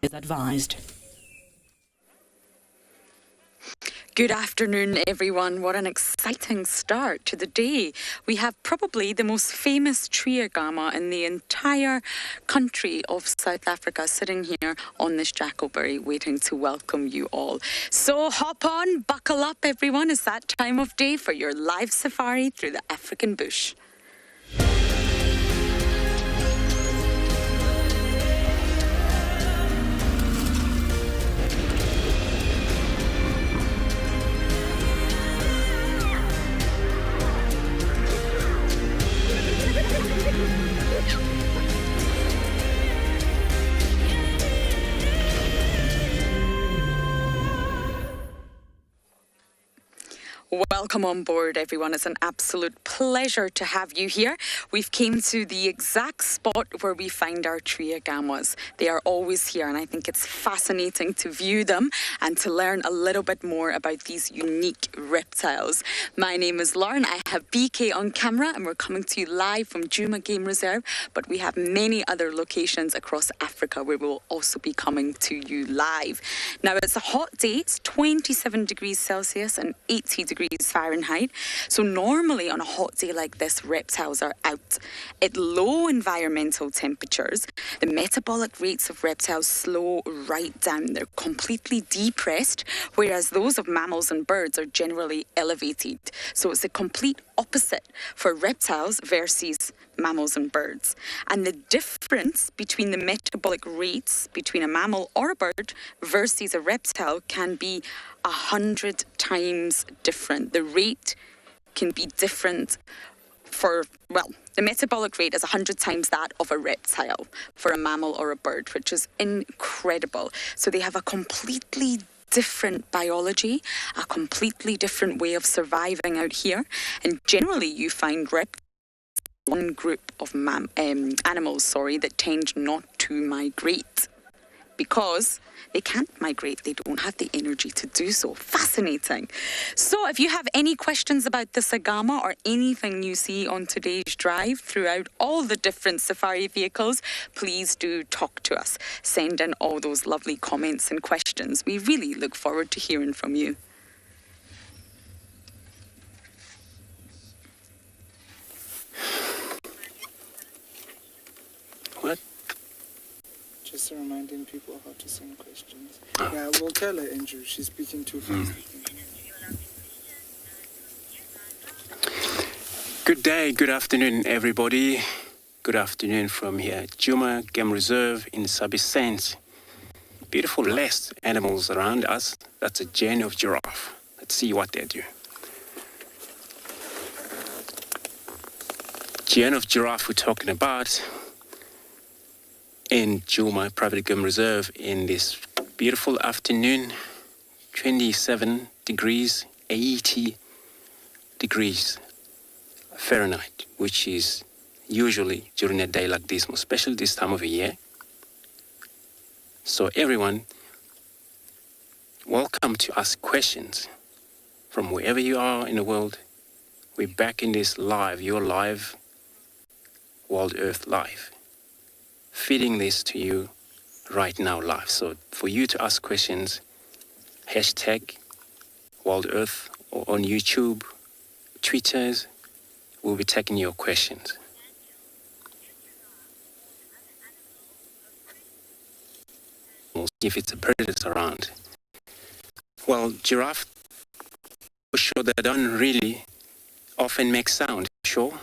is advised. Good afternoon, everyone. What an exciting start to the day. We have probably the most famous tree agama in the entire country of South Africa sitting here on this jackleberry waiting to welcome you all. So hop on, buckle up, everyone. It's that time of day for your live safari through the African bush. Welcome on board, everyone. It's an absolute pleasure to have you here. We've came to the exact spot where we find our tree agamas. They are always here, and I think it's fascinating to view them and to learn a little bit more about these unique reptiles. My name is Lauren. I have BK on camera, and we're coming to you live from Djuma Game Reserve, but we have many other locations across Africa where we'll also be coming to you live. Now, it's a hot day. It's 27 degrees Celsius and 80 degrees Fahrenheit. So normally on a hot day like this, reptiles are out. At low environmental temperatures, the metabolic rates of reptiles slow right down. They're completely depressed, whereas those of mammals and birds are generally elevated. So it's a complete opposite for reptiles versus mammals and birds. And the difference between the metabolic rates between a mammal or a bird versus a reptile can be 100 times different. The rate can be different for, well, the metabolic rate is 100 times that of a reptile for a mammal or a bird, which is incredible. So they have a completely different biology, a completely different way of surviving out here. And generally you find reptiles one group of animals, that tend not to migrate because they can't migrate. They don't have the energy to do so. Fascinating. So if you have any questions about this agama or anything you see on today's drive throughout all the different safari vehicles, please do talk to us. Send in all those lovely comments and questions. We really look forward to hearing from you. What? Just reminding people how to send questions. Yeah, we'll tell her, Andrew. She's speaking too fast. Good day, good afternoon, everybody. Good afternoon from here at Djuma Game Reserve in Sabisent. Beautiful last animals around us. That's a gen of giraffe. Let's see what they do. Gen of giraffe we're talking about in Djuma Private Game Reserve in this beautiful afternoon, 27 degrees, 80 degrees Fahrenheit, which is usually during a day like this, especially this time of the year. So everyone, welcome to ask questions from wherever you are in the world. We're back in this live, your live, World Earth Live, feeding this to you right now live. So for you to ask questions, hashtag World Earth or on YouTube, Twitters, we'll be taking your questions. If it's a predator around. Well, giraffe, for sure, they don't really often make sound, sure,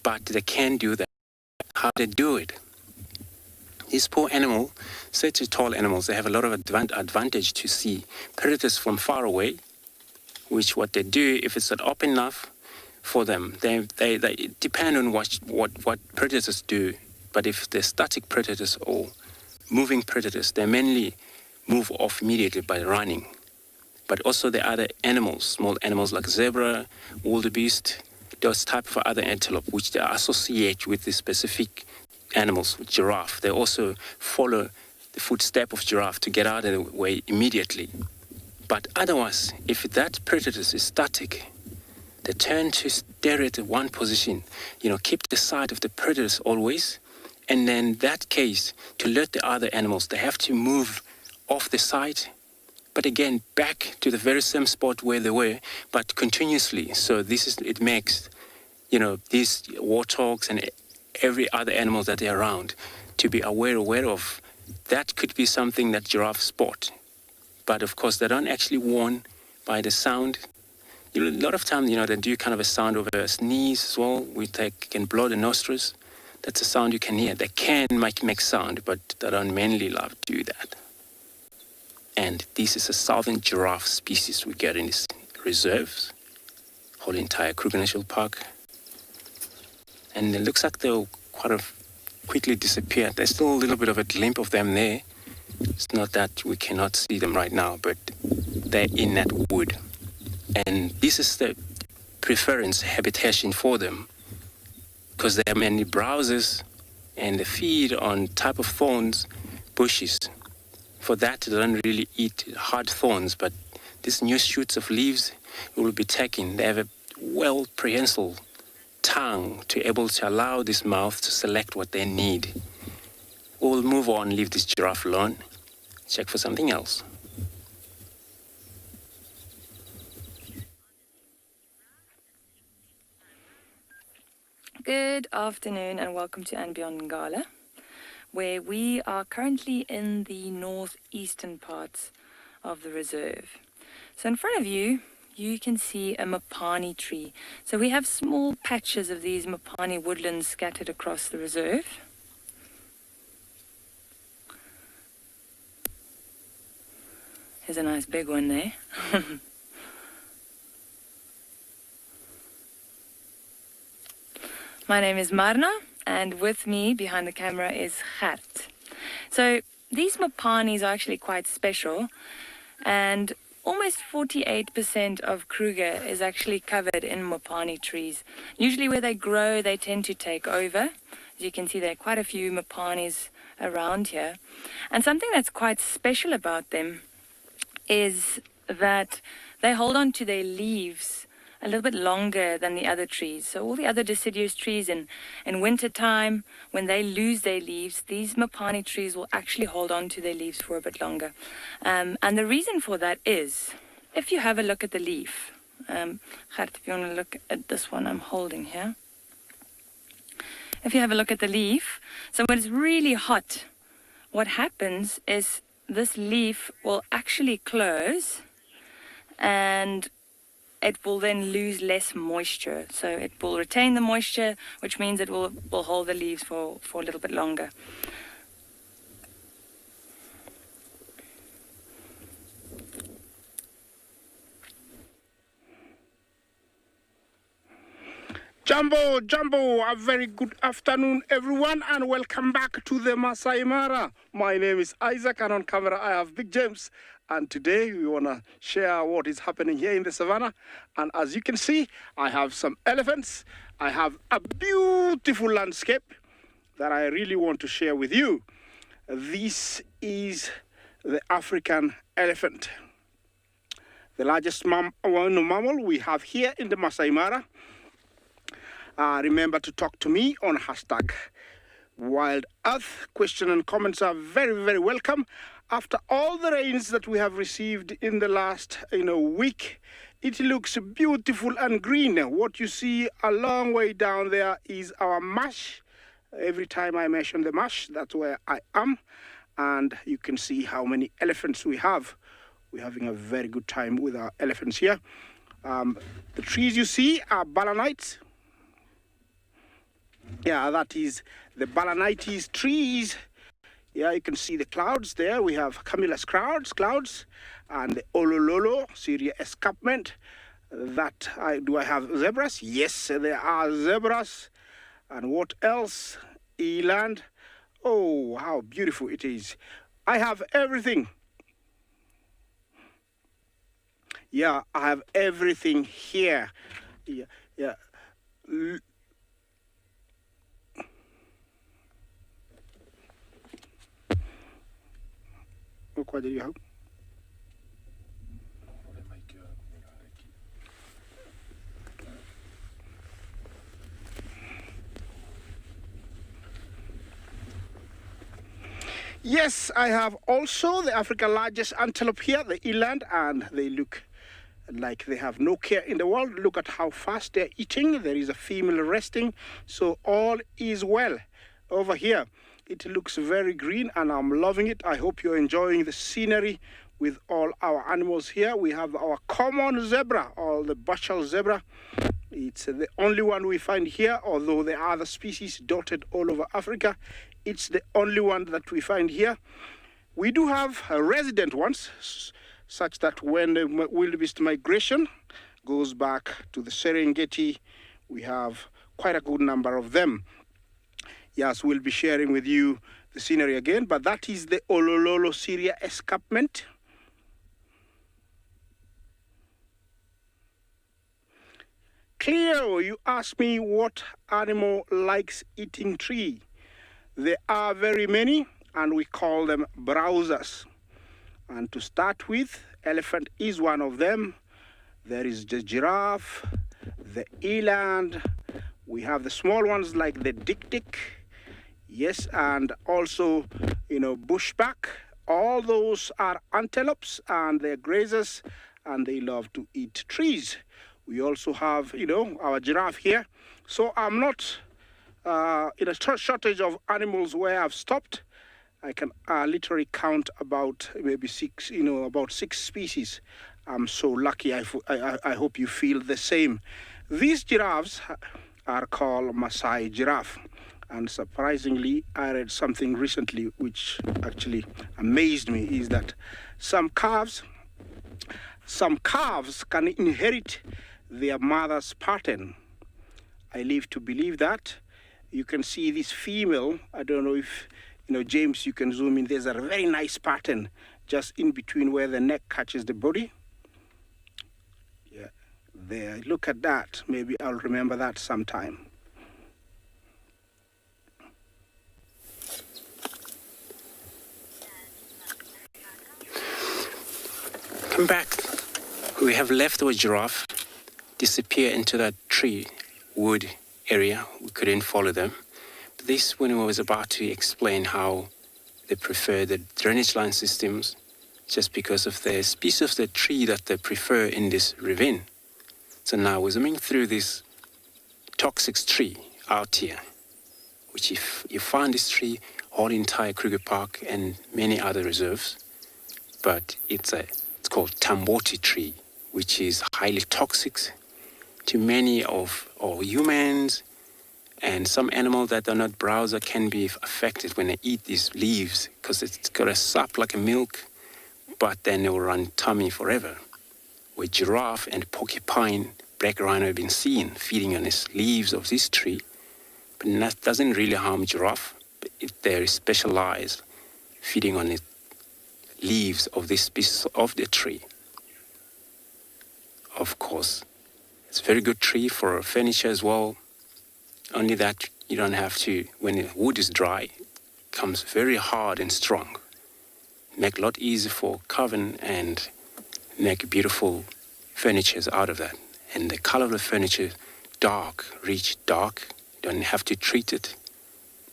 but they can do that. How they do it? This poor animal, such a tall animals, they have a lot of advantage to see predators from far away, which what they do, if it's not open enough for them, they depend on what predators do. But if they're static predators or moving predators, they mainly move off immediately by running. But also the other animals, small animals like zebra, wildebeest, those type of other antelope, which they associate with the specific animals, giraffe. They also follow the footstep of giraffe to get out of the way immediately. But otherwise, if that predator is static, they turn to stare at one position, keep the sight of the predators always, And then in that case, to alert the other animals, they have to move off the site, but again, back to the very same spot where they were, but continuously. So it makes, these warthogs and every other animal that they're around to be aware of. That could be something that giraffes spot. But of course, they don't actually warn by the sound. A lot of times, they do kind of a sound over a sneeze as well. We can blow the nostrils. That's a sound you can hear. They can make sound, but they don't mainly love to do that. And this is a southern giraffe species we get in these reserves, whole entire Kruger National Park. And it looks like they'll quickly disappear. There's still a little bit of a glimpse of them there. It's not that we cannot see them right now, but they're in that wood. And this is the preference habitation for them, because there are many browsers and they feed on type of thorns, bushes. For that, they don't really eat hard thorns, but these new shoots of leaves will be taken. They have a well-prehensile tongue to able to allow this mouth to select what they need. We'll move on, leave this giraffe alone, check for something else. Good afternoon and welcome to And Beyond Ngala, where we are currently in the northeastern parts of the reserve. So in front of you, you can see a mopani tree. So we have small patches of these mopani woodlands scattered across the reserve. Here's a nice big one there. My name is Marna, and with me behind the camera is Gert. So these mopanis are actually quite special, and almost 48% of Kruger is actually covered in mopani trees. Usually where they grow, they tend to take over. As you can see, there are quite a few mopanis around here. And something that's quite special about them is that they hold on to their leaves a little bit longer than the other trees. So all the other deciduous trees in winter time, when they lose their leaves, these mopani trees will actually hold on to their leaves for a bit longer. And the reason for that is, if you have a look at the leaf, Gert, if you want to look at this one I'm holding here. If you have a look at the leaf, so when it's really hot, what happens is this leaf will actually close and it will then lose less moisture. So it will retain the moisture, which means it will hold the leaves for a little bit longer. Jumbo, a very good afternoon, everyone, and welcome back to the Masai Mara. My name is Isaac, and on camera I have Big James. And today we want to share what is happening here in the savannah. And as you can see, I have some elephants. I have a beautiful landscape that I really want to share with you. This is the African elephant, the largest mammal we have here in the Masai Mara. Remember to talk to me on #WildEarth. Questions and comments are very, very welcome. After all the rains that we have received in the last week, it looks beautiful and green. What you see a long way down there is our marsh. Every time I mention the marsh, that's where I am. And you can see how many elephants we have. We're having a very good time with our elephants here. The trees you see are balanites. Yeah, that is the balanites trees. Yeah, you can see the clouds there. We have cumulus clouds, and the Olololo Syria escarpment. Do I have zebras? Yes, there are zebras. And what else? Eland. Oh, how beautiful it is. I have everything. Yeah, I have everything here. Yeah. Quoi do you have? Yes, I have also the African largest antelope here, the eland, and they look like they have no care in the world. Look at how fast they're eating. There is a female resting, so all is well over here. It looks very green and I'm loving it. I hope you're enjoying the scenery with all our animals here. We have our common zebra, or the bushel zebra. It's the only one we find here, although there are other species dotted all over Africa. It's the only one that we find here. We do have resident ones, such that when the wildebeest migration goes back to the Serengeti, we have quite a good number of them. Yes, we'll be sharing with you the scenery again, but that is the Olololo Syria escarpment. Cleo, you asked me what animal likes eating tree. There are very many, and we call them browsers. And to start with, elephant is one of them. There is the giraffe, the eland. We have the small ones like the dik-dik. Yes, and also, bushback. All those are antelopes, and they're grazers, and they love to eat trees. We also have, our giraffe here. So I'm not in a shortage of animals where I've stopped. I can literally count about maybe about six species. I'm so lucky. I hope you feel the same. These giraffes are called Maasai giraffe. And surprisingly, I read something recently which actually amazed me, is that some calves can inherit their mother's pattern. I live to believe that. You can see this female, I don't know if, James, you can zoom in. There's a very nice pattern just in between where the neck catches the body. Yeah, there, look at that. Maybe I'll remember that sometime. Come back. We have left our giraffe disappear into that tree wood area. We couldn't follow them. But this, when I was about to explain how they prefer the drainage line systems, just because of the species of the tree that they prefer in this ravine. So now we're zooming through this toxic tree out here, which if you find this tree all entire Kruger Park and many other reserves, but it's called Tamboti tree, which is highly toxic to many of our humans, and some animals that are not browser can be affected when they eat these leaves, because it's got a sap like a milk, but then they will run tummy forever. Where giraffe and porcupine, black rhino have been seen feeding on these leaves of this tree, but that doesn't really harm giraffe. They're specialized feeding on the leaves of this species of the tree. Of course, it's a very good tree for furniture as well. Only that you don't have to, when the wood is dry, it comes very hard and strong. Make a lot easier for carving and make beautiful furnitures out of that. And the color of the furniture, dark, rich, dark. You don't have to treat it.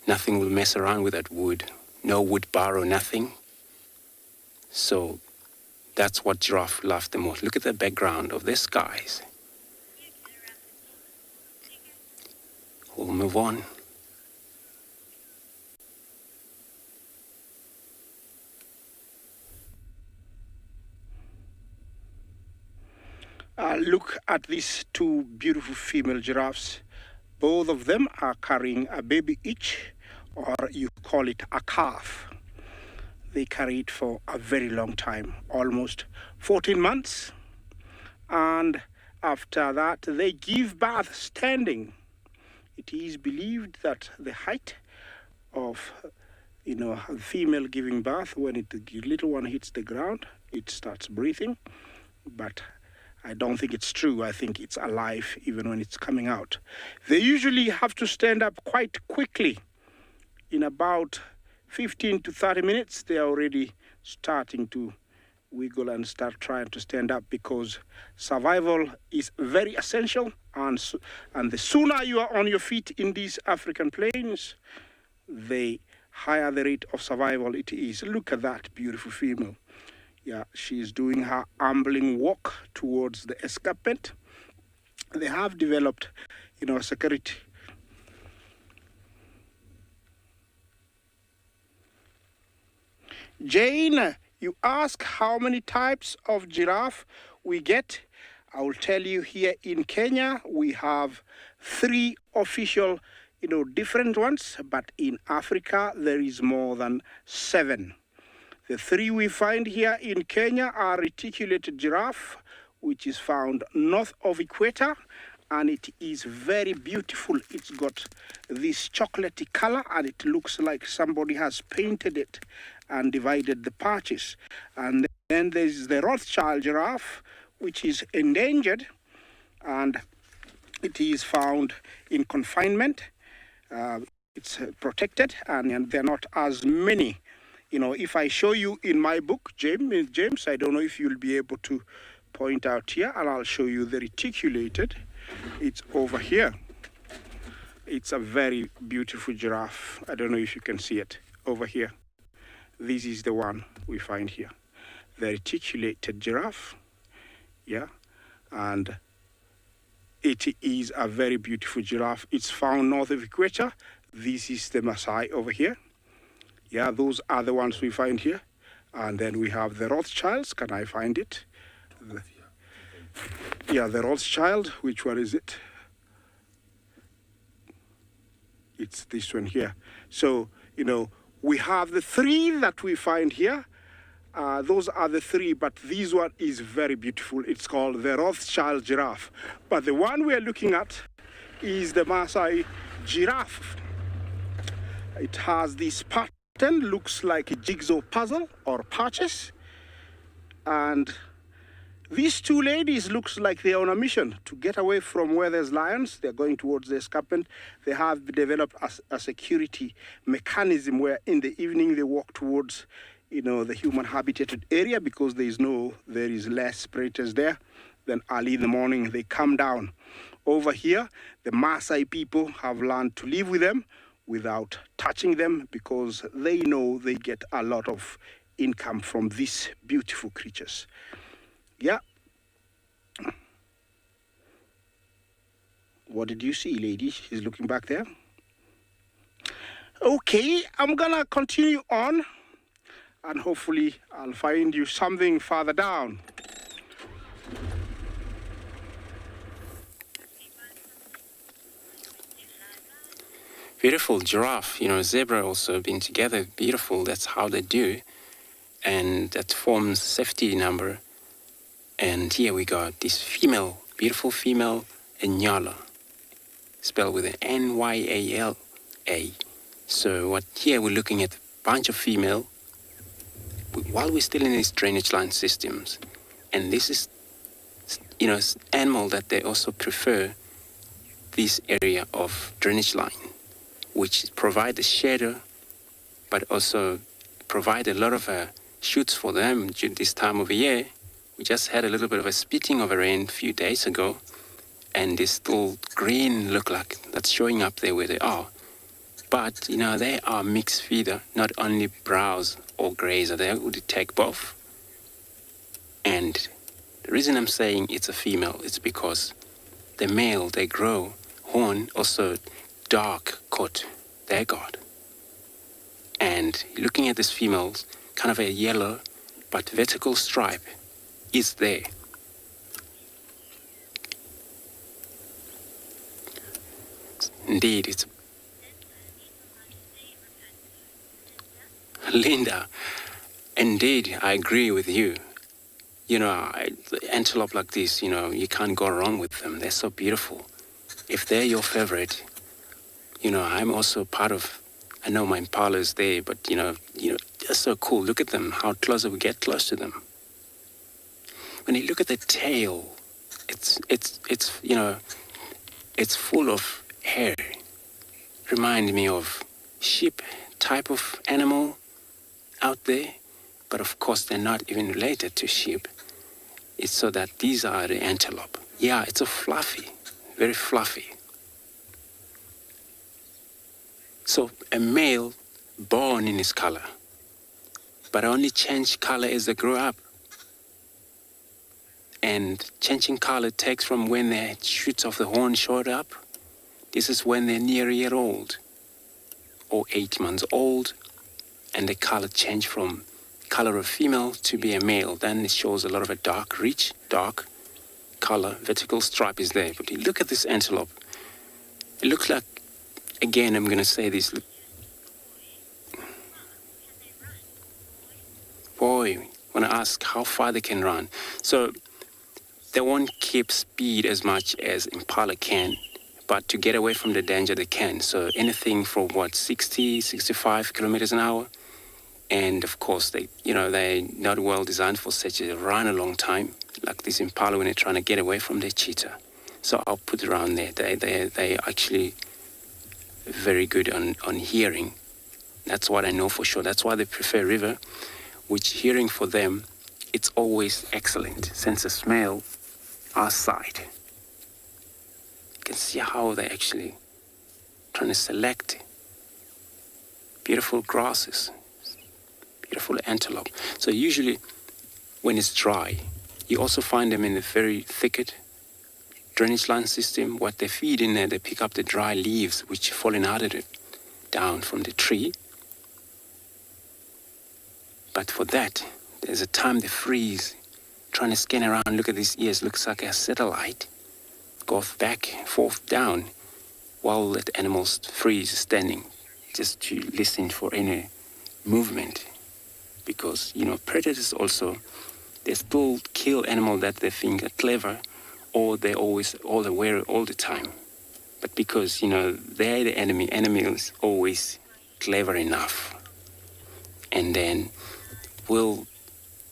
Nothing will mess around with that wood. No wood borrow, nothing. So that's what giraffe love the most. Look at the background of the skies. We'll move on. Look at these two beautiful female giraffes. Both of them are carrying a baby each, or you call it a calf. They carry it for a very long time, almost 14 months. And after that, they give birth standing. It is believed that the height of, a female giving birth, when the little one hits the ground, it starts breathing. But I don't think it's true. I think it's alive even when it's coming out. They usually have to stand up quite quickly. In about 15 to 30 minutes, they are already starting to wiggle and start trying to stand up, because survival is very essential. And the sooner you are on your feet in these African plains, they higher the rate of survival it is. Look at that beautiful female. Yeah, she's doing her ambling walk towards the escarpment. They have developed, security. Jane, you ask how many types of giraffe we get. I will tell you, here in Kenya, we have 3 official, different ones, but in Africa, there is more than 7. The 3 we find here in Kenya are reticulated giraffe, which is found north of equator, and it is very beautiful. It's got this chocolatey color, and it looks like somebody has painted it and divided the patches. And then there's the Rothschild giraffe, which is endangered, and it is found in confinement. It's protected, and there are not as many. If I show you in my book, James, I don't know if you'll be able to point out here, and I'll show you the reticulated. It's over here. It's a very beautiful giraffe. I don't know if you can see it over here. This is the one we find here, the reticulated giraffe. Yeah, and it is a very beautiful giraffe. It's found north of equator. This is the Maasai over here. Yeah, those are the ones we find here. And then we have the Rothschilds. Can I find it? Yeah, the Rothschild. Which one is it? It's this one here. So, we have the 3 that we find here. Those are the 3, but this one is very beautiful. It's called the Rothschild giraffe. But the one we are looking at is the Maasai giraffe. It has this pattern, looks like a jigsaw puzzle or patches. And these 2 ladies looks like they're on a mission to get away from where there's lions. They're going towards the escarpment. They have developed a security mechanism where in the evening they walk towards the human habitated area, because there is less predators there. Then early in the morning, they come down. Over here, the Maasai people have learned to live with them without touching them, because they know they get a lot of income from these beautiful creatures. Yeah. What did you see, lady? She's looking back there. Okay, I'm gonna continue on, and hopefully I'll find you something farther down. Beautiful giraffe, zebra also been together, beautiful, that's how they do. And that forms safety number. And here we got this female, beautiful female, Nyala, spelled with an N-Y-A-L-A. So here we're looking at a bunch of female, while we're still in these drainage line systems. And this is, animal that they also prefer this area of drainage line, which provide the shelter, but also provide a lot of shoots for them during this time of the year. We just had a little bit of a spitting of a rain a few days ago, and this little green look like that's showing up there where they are. But, they are mixed feeder, not only browse or grazer, they would take both. And the reason I'm saying it's a female is because the male, they grow horn, also dark coat they got. And looking at this female, kind of a yellow but vertical stripe is there. Indeed, it's Linda. Indeed, I agree with you. Antelope like this, you can't go wrong with them. They're so beautiful. If they're your favorite, I'm also part of, I know my Impala's there, but, they're so cool. Look at them, how close we get close to them. When you look at the tail, it's full of hair. Remind me of sheep type of animal out there, but of course they're not even related to sheep. It's so that these are the antelope. Yeah, it's a fluffy, very fluffy. So a male born in this color, but only change color as they grow up. And changing color takes from when the shoots of the horn showed up. This is when they're near a year old or 8 months old, and the color change from color of female to be a male. Then it shows a lot of a dark, rich, dark color. Vertical stripe is there. But you look at this antelope. It looks like, again, I'm going to say this. Boy, when I ask how far they can run. So they won't keep speed as much as impala can, but to get away from the danger they can. So anything from 60, 65 kilometers an hour. And of course, they're not well designed for such a run a long time, like this impala when they're trying to get away from their cheetah. So I'll put it around there. They actually very good on hearing. That's what I know for sure. That's why they prefer river, which hearing for them, it's always excellent. Sense of smell, our sight. You can see how they're actually trying to select beautiful grasses, beautiful antelope. So usually when it's dry, you also find them in the very thicket, drainage line system. What they feed in there, they pick up the dry leaves which are falling out of it, down from the tree. But for that, there's a time they freeze, trying to scan around. Look at these ears, looks like a satellite. Goes back, forth, down, while that animals freeze, standing, just to listen for any movement. Because, predators also, they still kill animals that they think are clever, or they're always aware all the time. But because, they're the enemy is always clever enough. And then we'll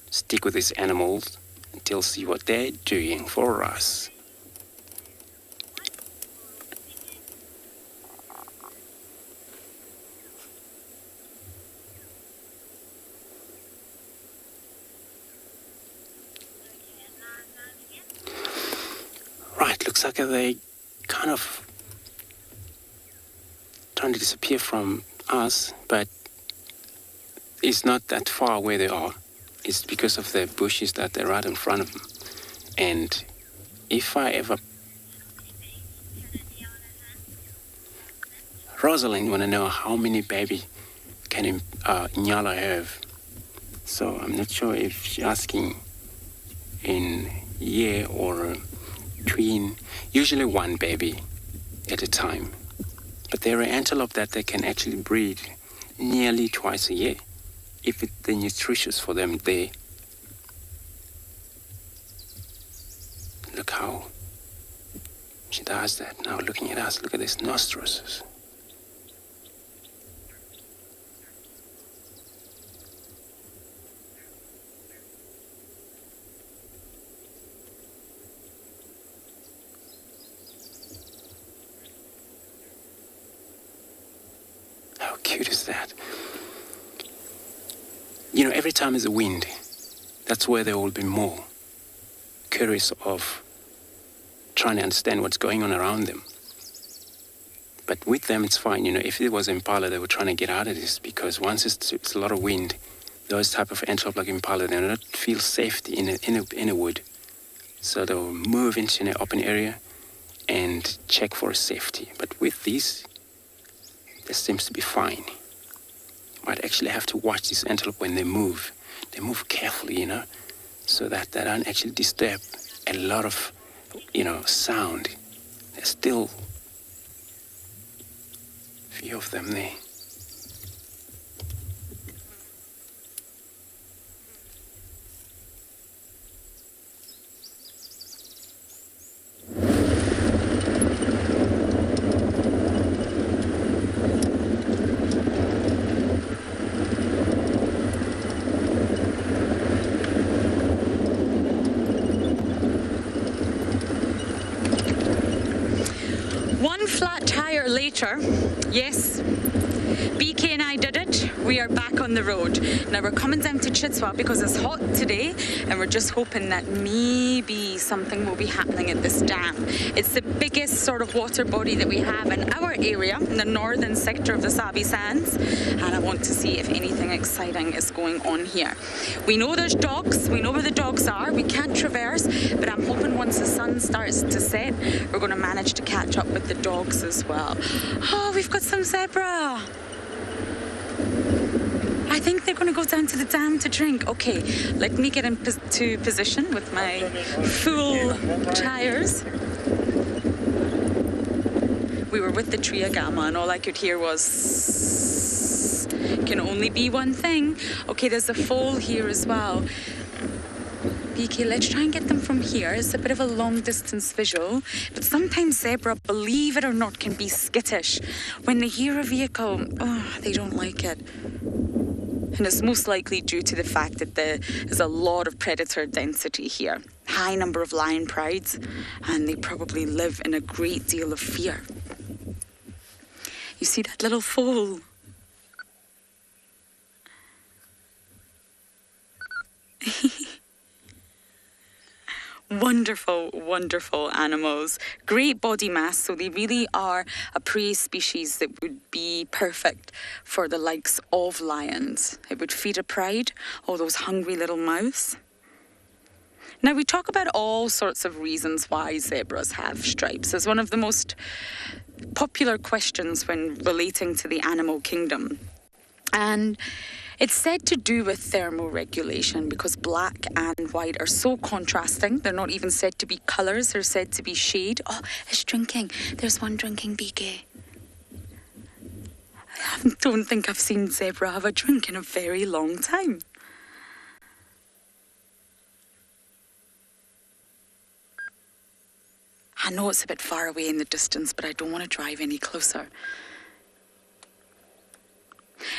stick with these animals until see what they're doing for us. Right, looks like they kind of trying to disappear from us, but it's not that far where they are. It's because of the bushes that they're right in front of them. And if I ever... Rosalind want to know how many baby can Inyala have. So I'm not sure if she's asking in year or twin. Usually one baby at a time. But there are antelope that they can actually breed nearly twice a year, if it's nutritious for them there. Look how she does that now, looking at us. Look at these nostrils. How cute is that? Every time there's a wind, that's where they will be more curious of trying to understand what's going on around them. But with them, it's fine. If it was impala, they were trying to get out of this, because once it's a lot of wind, those type of antelope like impala, they do not feel safety in a wood. So they'll move into an open area and check for safety. But with these, this seems to be fine. Might actually have to watch this antelope when they move. They move carefully, so that they don't actually disturb a lot of, sound. There's still a few of them there. One flat tire later, yes, BK and I did it. We are back on the road. Now we're coming down to Tswalu because it's hot today and we're just hoping that maybe something will be happening at this dam. It's the biggest sort of water body that we have in our area, in the northern sector of the Sabi Sands, and I want to see if anything exciting is going on here. We know there's dogs, we know where the dogs are, we can't traverse, but I'm hoping once the sun starts to set, we're going to manage to catch up with the dogs as well. Oh, we've got some zebra. I think they're going to go down to the dam to drink. Okay, let me get into position with my full tires. We were with the Triagama and all I could hear was, can only be one thing. Okay, there's a foal here as well. BK, let's try and get them from here. It's a bit of a long distance visual, but sometimes zebra, believe it or not, can be skittish. When they hear a vehicle, they don't like it. And it's most likely due to the fact that there's a lot of predator density here. High number of lion prides, and they probably live in a great deal of fear. You see that little foal? Wonderful, wonderful animals. Great body mass, so they really are a prey species that would be perfect for the likes of lions. It would feed a pride, all those hungry little mouths. Now, we talk about all sorts of reasons why zebras have stripes. It's one of the most popular questions when relating to the animal kingdom. And it's said to do with thermoregulation because black and white are so contrasting. They're not even said to be colours, they're said to be shade. Oh, it's drinking. There's one drinking, BK. I don't think I've seen zebra have a drink in a very long time. I know it's a bit far away in the distance, but I don't want to drive any closer.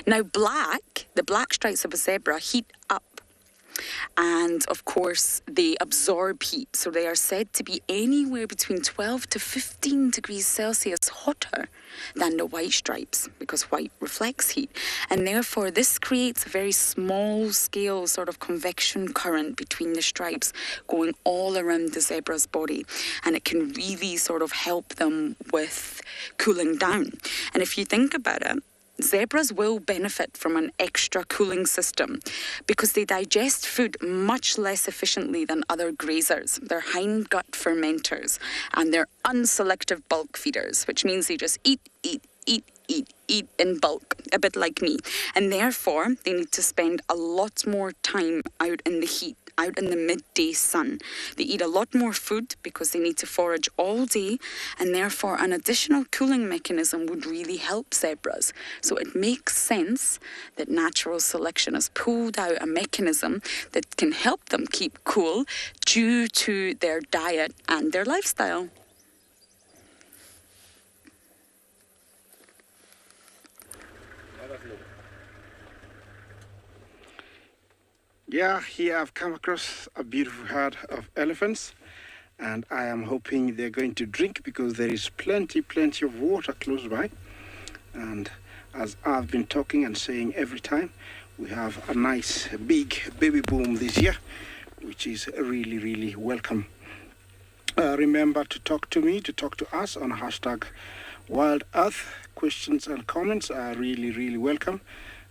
Now, the black stripes of a zebra heat up. And, of course, they absorb heat. So they are said to be anywhere between 12 to 15 degrees Celsius hotter than the white stripes, because white reflects heat. And therefore, this creates a very small-scale sort of convection current between the stripes going all around the zebra's body. And it can really sort of help them with cooling down. And if you think about it, zebras will benefit from an extra cooling system because they digest food much less efficiently than other grazers. They're hindgut fermenters and they're unselective bulk feeders, which means they just eat in bulk, a bit like me. And therefore, they need to spend a lot more time out in the heat, out in the midday sun. They eat a lot more food because they need to forage all day, and therefore an additional cooling mechanism would really help zebras. So it makes sense that natural selection has pulled out a mechanism that can help them keep cool due to their diet and their lifestyle. Yeah, here I've come across a beautiful herd of elephants, and I am hoping they're going to drink because there is plenty of water close by. And as I've been talking and saying every time, we have a nice big baby boom this year, which is really welcome. Remember to talk to me, to talk to us on hashtag Wild Earth. Questions and comments are really welcome.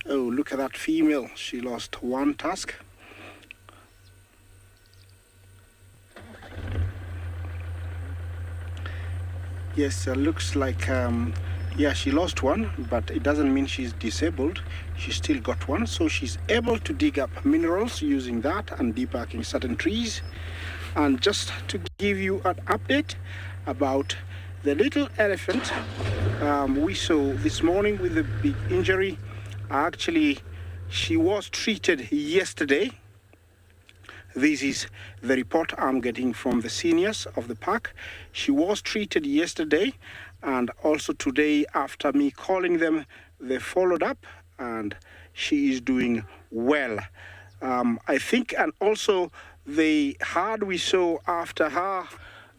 Oh, look at that female. She lost one tusk. Yes, looks like, yeah, she lost one, but it doesn't mean she's disabled. She still got one, so she's able to dig up minerals using that and debarking certain trees. And just to give you an update about the little elephant we saw this morning with the big injury, actually, she was treated yesterday. This is the report I'm getting from the seniors of the park. She was treated yesterday, and also today after me calling them, they followed up and she is doing well. I think, and also the herd we saw after her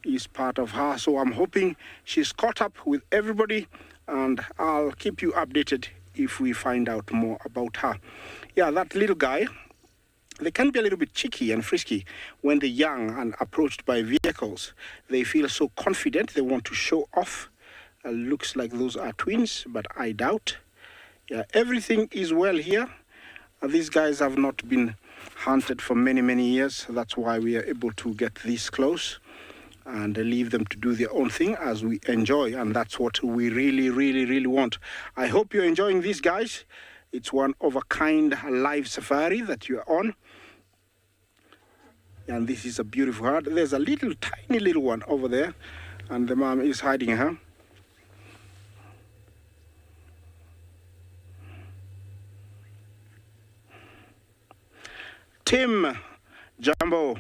is part of her, so I'm hoping she's caught up with everybody, and I'll keep you updated if we find out more about her. Yeah, that little guy, they can be a little bit cheeky and frisky when they're young and approached by vehicles. They feel so confident, they want to show off. Looks like those are twins, but I doubt. Yeah, everything is well here. These guys have not been hunted for many, many years. That's why we are able to get this close and leave them to do their own thing as we enjoy. And that's what we really, really, really want. I hope you're enjoying this, guys. It's one of a kind live safari that you're on. And this is a beautiful herd. There's a little, tiny little one over there. And the mom is hiding her. Tim, Jumbo,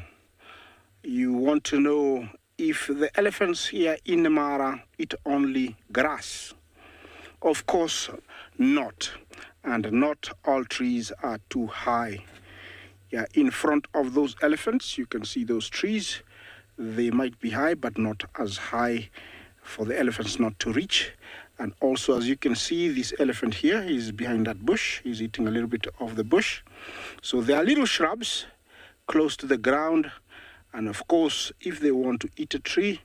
you want to know if the elephants here in Mara eat only grass? Of course not. And not all trees are too high. Yeah, in front of those elephants, you can see those trees. They might be high, but not as high for the elephants not to reach. And also, as you can see, this elephant here is behind that bush. He's eating a little bit of the bush. So there are little shrubs close to the ground. And of course, if they want to eat a tree,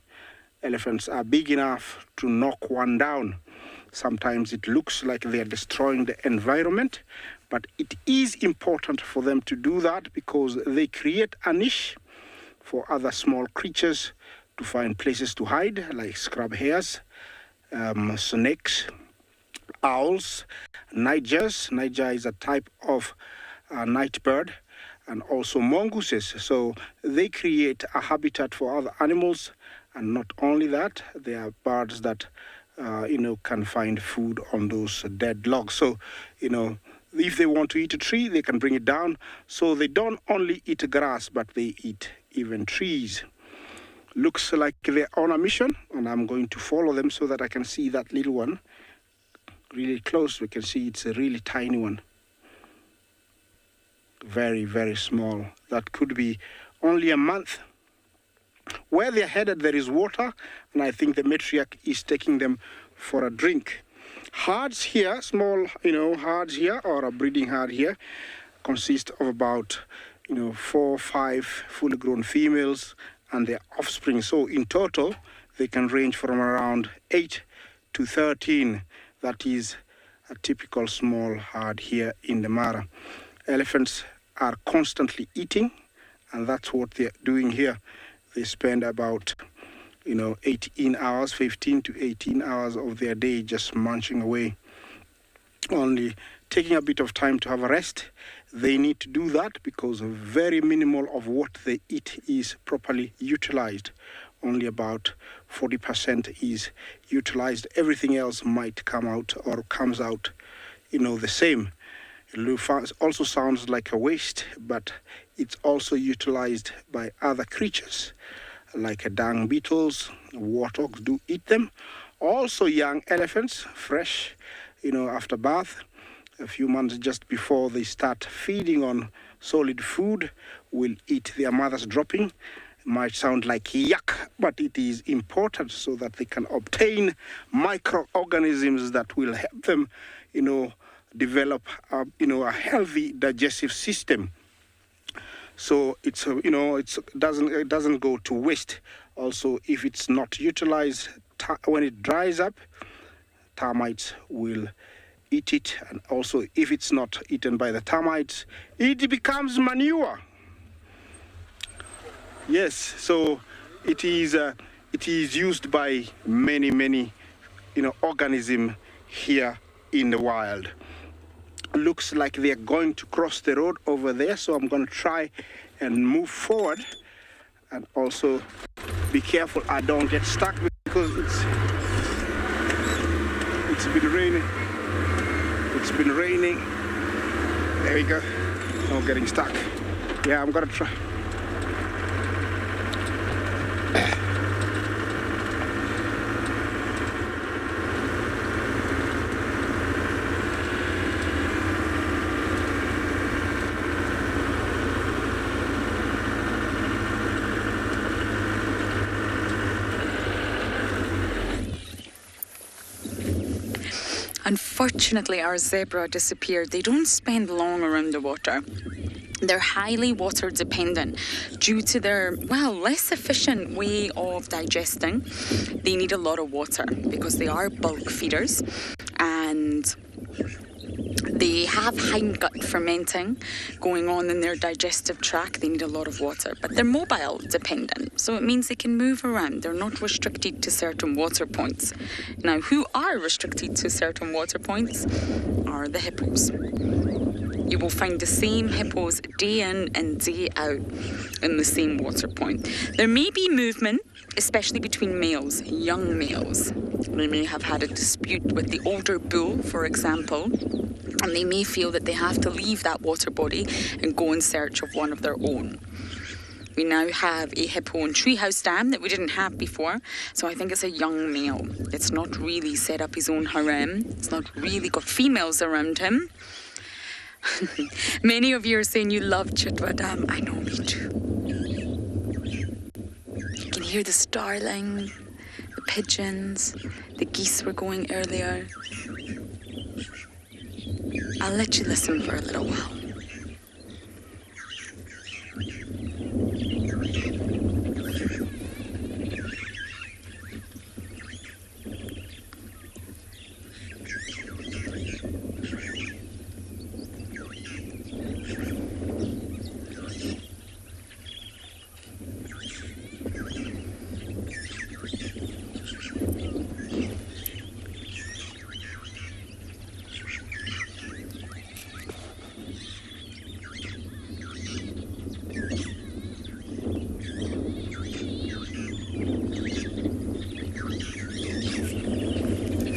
elephants are big enough to knock one down. Sometimes it looks like they are destroying the environment, but it is important for them to do that because they create a niche for other small creatures to find places to hide, like scrub hares, snakes, owls, nigers. Niger is a type of night bird, and also mongooses. So they create a habitat for other animals, and not only that, they are birds that can find food on those dead logs. So, if they want to eat a tree, they can bring it down. So they don't only eat grass, but they eat even trees. Looks like they're on a mission, and I'm going to follow them so that I can see that little one really close. We can see it's a really tiny one. Very, very small. That could be only a month. Where they're headed, there is water, and I think the matriarch is taking them for a drink. Herds here, small, herds here, or a breeding herd here, consist of about, 4 or 5 fully grown females and their offspring. So in total, they can range from around 8 to 13. That is a typical small herd here in the Mara. Elephants are constantly eating, and that's what they're doing here. They spend about, 15 to 18 hours of their day just munching away, only taking a bit of time to have a rest. They need to do that because very minimal of what they eat is properly utilized. Only about 40% is utilized. Everything else might come out or comes out, the same. It also sounds like a waste, but it's also utilized by other creatures, like dung beetles. Warthogs do eat them. Also young elephants, fresh, after birth, a few months just before they start feeding on solid food, will eat their mother's dropping. It might sound like yuck, but it is important so that they can obtain microorganisms that will help them, develop a healthy digestive system. So it doesn't go to waste. Also, if it's not utilized, when it dries up, termites will eat it, and also if it's not eaten by the termites, it becomes manure. Yes, so it is used by many organisms here in the wild. Looks like they're going to cross the road over there, so I'm going to try and move forward, and also be careful I don't get stuck because it's been raining. It's been raining. There we go. No getting stuck. Yeah, I'm going to try. Unfortunately, our zebra disappeared. They don't spend long around the water. They're highly water dependent due to their, less efficient way of digesting. They need a lot of water because they are bulk feeders and they have hindgut fermenting going on in their digestive tract. They need a lot of water, but they're mobile dependent. So it means they can move around. They're not restricted to certain water points. Now, who are restricted to certain water points are the hippos. You will find the same hippos day in and day out in the same water point. There may be movement, especially between males, young males. They may have had a dispute with the older bull, for example, and they may feel that they have to leave that water body and go in search of one of their own. We now have a hippo in Treehouse Dam that we didn't have before, so I think it's a young male. It's not really set up his own harem. It's not really got females around him. Many of you are saying you love Chitwa Dam. I know, me too. You can hear the starling, the pigeons, the geese were going earlier. I'll let you listen for a little while.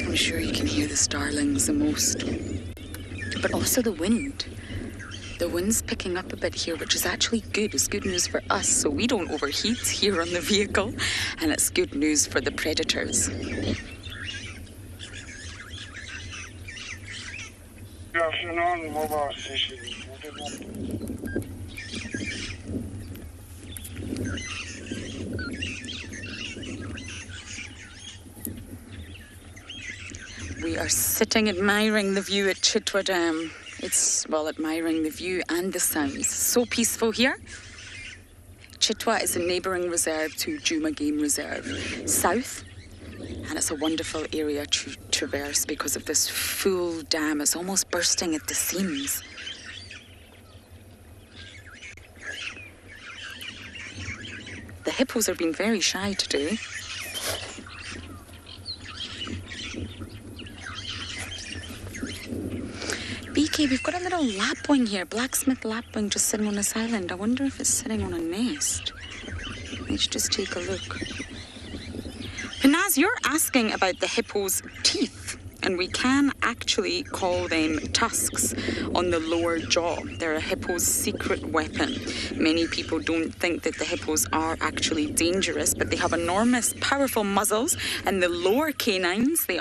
I'm sure you can hear the starlings the most, but also the wind. The wind's picking up a bit here, which is actually good. It's good news for us, so we don't overheat here on the vehicle, and it's good news for the predators. Good afternoon, mobile station. We are sitting admiring the view at Chitwa Dam. It's, admiring the view and the sounds. So peaceful here. Chitwa is a neighbouring reserve to Juma Game Reserve south, and it's a wonderful area to traverse because of this full dam. It's almost bursting at the seams. The hippos are being very shy today. BK, we've got a little lapwing here, blacksmith lapwing just sitting on this island. I wonder if it's sitting on a nest. Let's just take a look. Panaz, you're asking about the hippo's teeth, and we can actually call them tusks on the lower jaw. They're a hippo's secret weapon. Many people don't think that the hippos are actually dangerous, but they have enormous, powerful muzzles, and the lower canines, they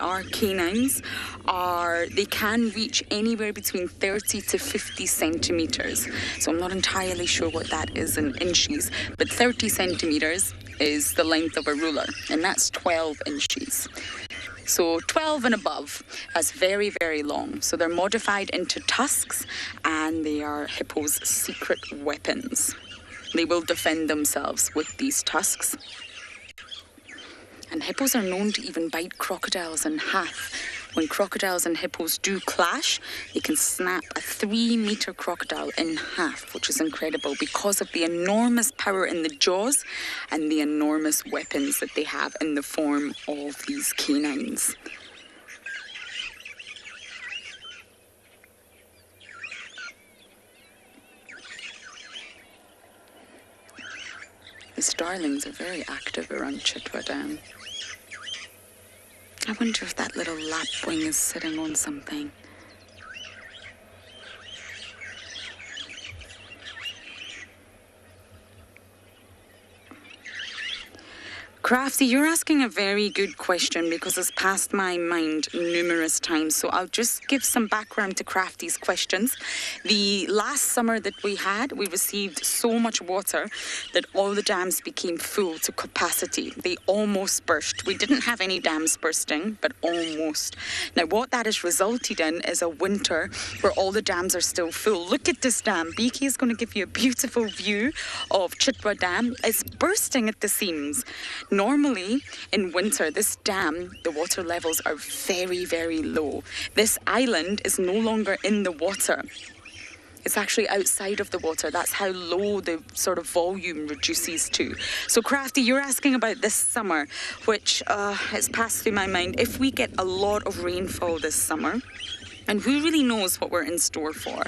can reach anywhere between 30 to 50 centimeters. So I'm not entirely sure what that is in inches, but 30 centimeters is the length of a ruler, and that's 12 inches. So 12 and above, that's very, very long. So they're modified into tusks, and they are hippos' secret weapons. They will defend themselves with these tusks. And hippos are known to even bite crocodiles in half. When crocodiles and hippos do clash, they can snap a 3-meter crocodile in half, which is incredible because of the enormous power in the jaws and the enormous weapons that they have in the form of these canines. The starlings are very active around Chitwa Dam. I wonder if that little lapwing is sitting on something. Crafty, you're asking a very good question because it's passed my mind numerous times. So I'll just give some background to Crafty's questions. The last summer that we had, we received so much water that all the dams became full to capacity. They almost burst. We didn't have any dams bursting, but almost. Now, what that has resulted in is a winter where all the dams are still full. Look at this dam. BK is going to give you a beautiful view of Chitwa Dam. It's bursting at the seams. Normally, in winter, this dam, the water levels are very, very low. This island is no longer in the water. It's actually outside of the water. That's how low the sort of volume reduces to. So, Crafty, you're asking about this summer, which has passed through my mind. If we get a lot of rainfall this summer, and who really knows what we're in store for?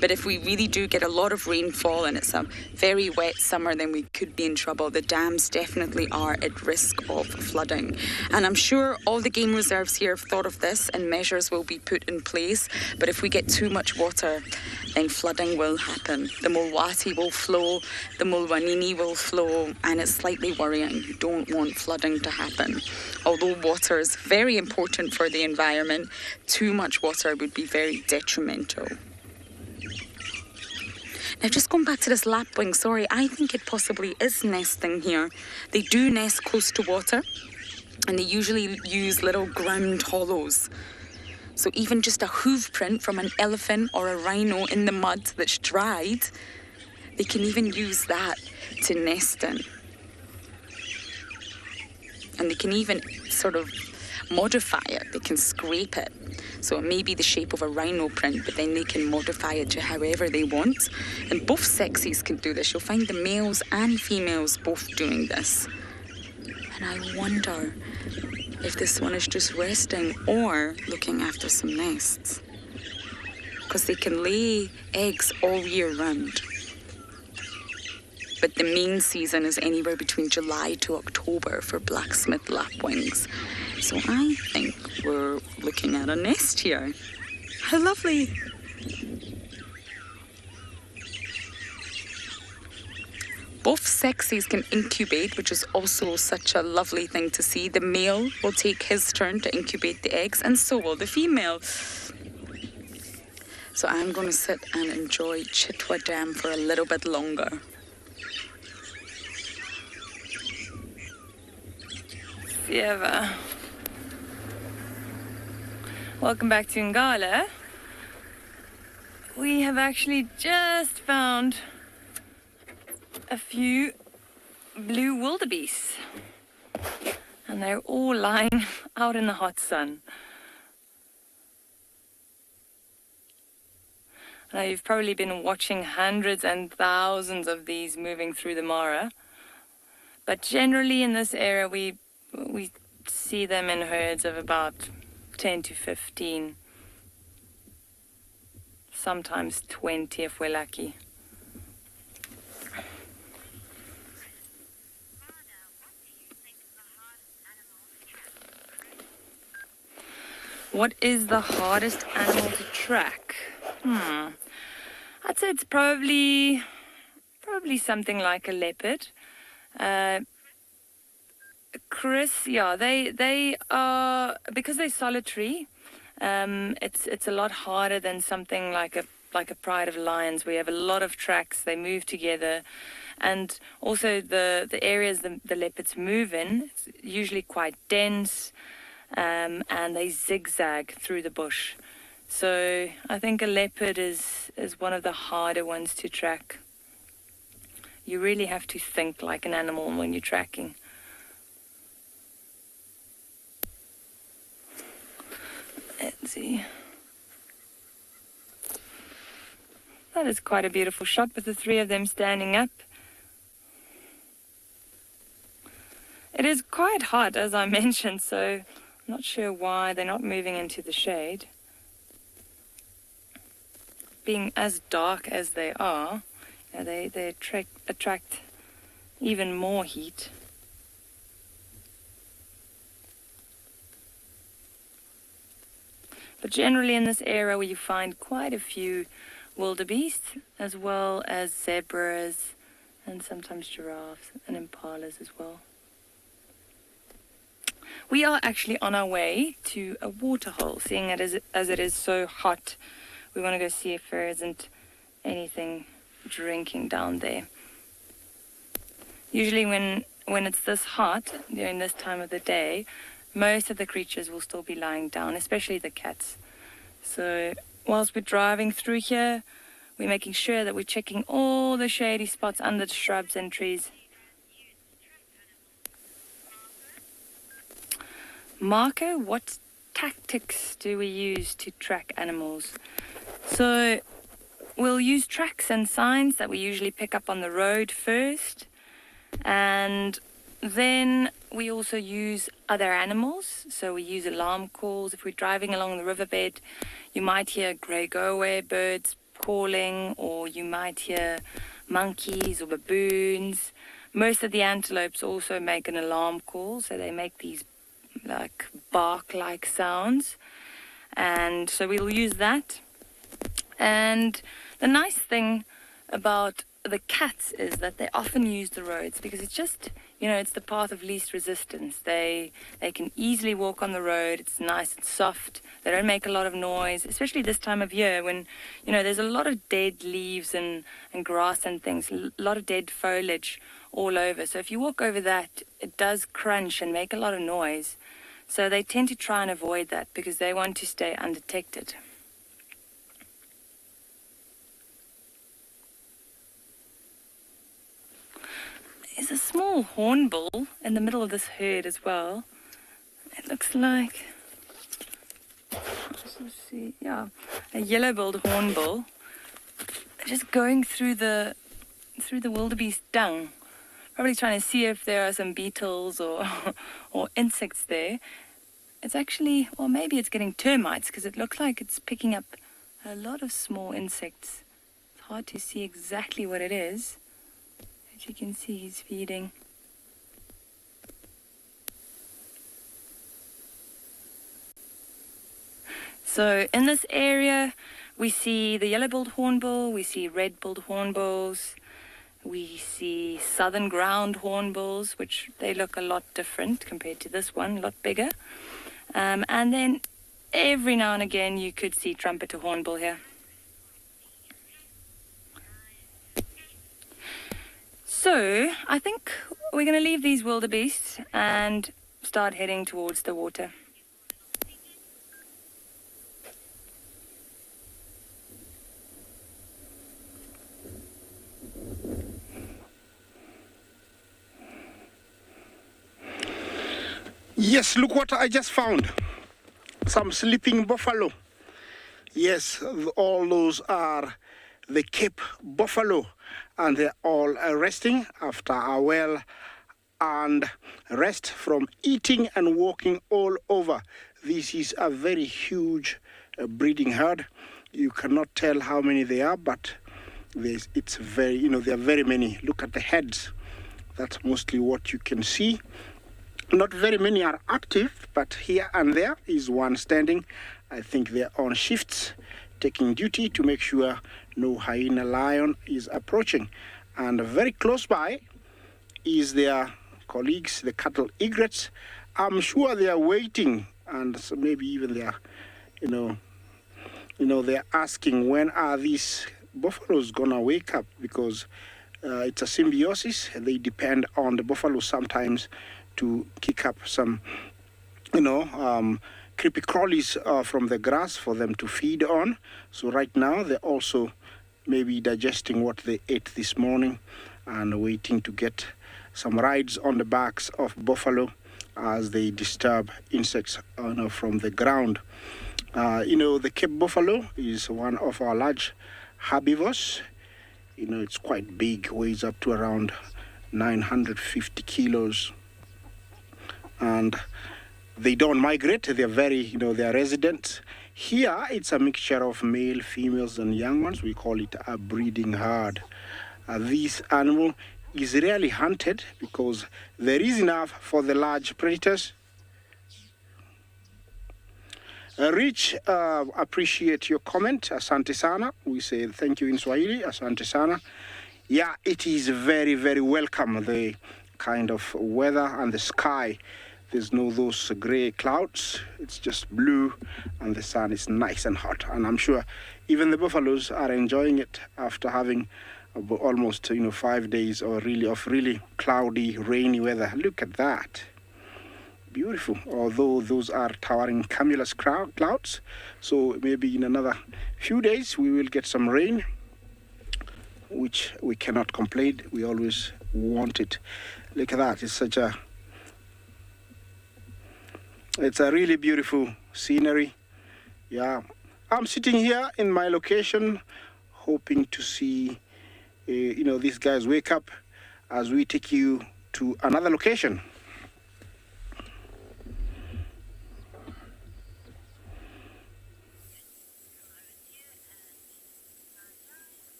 But if we really do get a lot of rainfall and it's a very wet summer, then we could be in trouble. The dams definitely are at risk of flooding. And I'm sure all the game reserves here have thought of this and measures will be put in place. But if we get too much water, then flooding will happen. The Mulwati will flow, the Mulwanini will flow, and it's slightly worrying. You don't want flooding to happen. Although water is very important for the environment, too much water would be very detrimental. Now, just going back to this lapwing, sorry, I think it possibly is nesting here. They do nest close to water, and they usually use little ground hollows. So even just a hoof print from an elephant or a rhino in the mud that's dried, they can even use that to nest in. And they can even sort of modify it. They can scrape it. So it may be the shape of a rhino print, but then they can modify it to however they want. And both sexes can do this. You'll find the males and females both doing this. And I wonder if this one is just resting or looking after some nests. Because they can lay eggs all year round. But the main season is anywhere between July to October for blacksmith lapwings. So I think we're looking at a nest here. How lovely. Both sexes can incubate, which is also such a lovely thing to see. The male will take his turn to incubate the eggs, and so will the female. So I'm going to sit and enjoy Chitwa Dam for a little bit longer. Sieva. Welcome back to Ngala. We have actually just found a few blue wildebeest, and they're all lying out in the hot sun. Now, you've probably been watching hundreds and thousands of these moving through the Mara, but generally in this area we see them in herds of about 10 to 15, sometimes 20 if we're lucky. What is the hardest animal to track? I'd say it's probably something like a leopard. Yeah, they are, because they're solitary. It's a lot harder than something like a pride of lions, where you have a lot of tracks. They move together, and also the areas the leopards move in, it's usually quite dense. And they zigzag through the bush. So I think a leopard is one of the harder ones to track. You really have to think like an animal when you're tracking. Let's see. That is quite a beautiful shot with the three of them standing up. It is quite hot, as I mentioned, so I'm not sure why they're not moving into the shade. Being as dark as they are, they attract even more heat. But generally in this area where you find quite a few wildebeest, as well as zebras and sometimes giraffes and impalas as well. we are actually on our way to a waterhole, seeing it as it is so hot. We want to go see if there isn't anything drinking down there. Usually when it's this hot, during this time of the day, most of the creatures will still be lying down, especially the cats. So whilst we're driving through here, we're making sure that we're checking all the shady spots under the shrubs and trees. Marco, what tactics do we use to track animals? So we'll use tracks and signs that we usually pick up on the road first, and then we also use other animals. So we use alarm calls. If we're driving along the riverbed, you might hear grey go-away birds calling, or you might hear monkeys or baboons. Most of the antelopes also make an alarm call, so they make these like bark-like sounds, and so we'll use that. And the nice thing about the cats is that they often use the roads because it's just, it's the path of least resistance. They can easily walk on the road. It's nice and soft. They don't make a lot of noise, especially this time of year when, there's a lot of dead leaves and grass and things, a lot of dead foliage all over. So if you walk over that, it does crunch and make a lot of noise. So they tend to try and avoid that because they want to stay undetected. There's a small hornbill in the middle of this herd as well. It looks like, let's see, yeah, a yellow-billed hornbill, just going through the wildebeest dung, probably trying to see if there are some beetles or insects there. It's actually, or maybe it's getting termites because it looks like it's picking up a lot of small insects. It's hard to see exactly what it is. As you can see, he's feeding. So in this area, we see the yellow-billed hornbill, we see red-billed hornbills, we see southern ground hornbills, which they look a lot different compared to this one, a lot bigger. And then every now and again, you could see trumpeter hornbill here. So I think we're going to leave these wildebeests and start heading towards the water. Yes, look what I just found. Some sleeping buffalo. Yes, all those are the Cape buffalo, and they're all resting after a well-earned rest from eating and walking all over. This is a very huge breeding herd. You cannot tell how many there are, but it's very, there are very many. Look at the heads. That's mostly what you can see. Not very many are active, but here and there is one standing. I think they're on shifts, taking duty to make sure no hyena lion is approaching. And very close by is their colleagues, the cattle egrets. I'm sure they are waiting, and so maybe even they are, they're asking when are these buffaloes gonna wake up, because it's a symbiosis. They depend on the buffalo sometimes to kick up some, creepy crawlies from the grass for them to feed on. So right now they're also maybe digesting what they ate this morning and waiting to get some rides on the backs of buffalo as they disturb insects from the ground. The Cape buffalo is one of our large herbivores. It's quite big, weighs up to around 950 kilos. And they don't migrate. They're very, they're resident. Here, it's a mixture of male, females, and young ones. We call it a breeding herd. This animal is rarely hunted because there is enough for the large predators. Rich, appreciate your comment. Asante sana. We say thank you in Swahili. Asante sana. Yeah, it is very, very welcome, the kind of weather and the sky There's no those grey clouds. It's just blue, and the sun is nice and hot. And I'm sure even the buffaloes are enjoying it after having almost 5 days of really cloudy, rainy weather. Look at that. Beautiful. Although those are towering cumulus clouds, so maybe in another few days we will get some rain, which we cannot complain. We always want it. Look at that. It's a really beautiful scenery. Yeah, I'm sitting here in my location, hoping to see these guys wake up as we take you to another location.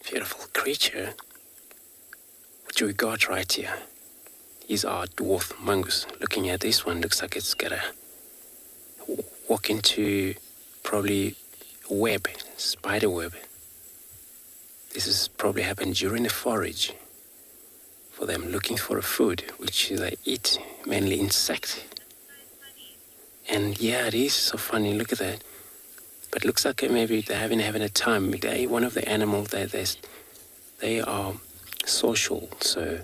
Beautiful creature. What do we got right here? These are dwarf mongoose. Looking at this one, looks like it's gonna walk into probably a web, spider web. This has probably happened during the forage for them, looking for a food, which they eat, mainly insect. And yeah, it is so funny, look at that. But looks like maybe they're having a time. One of the animals, they are social, so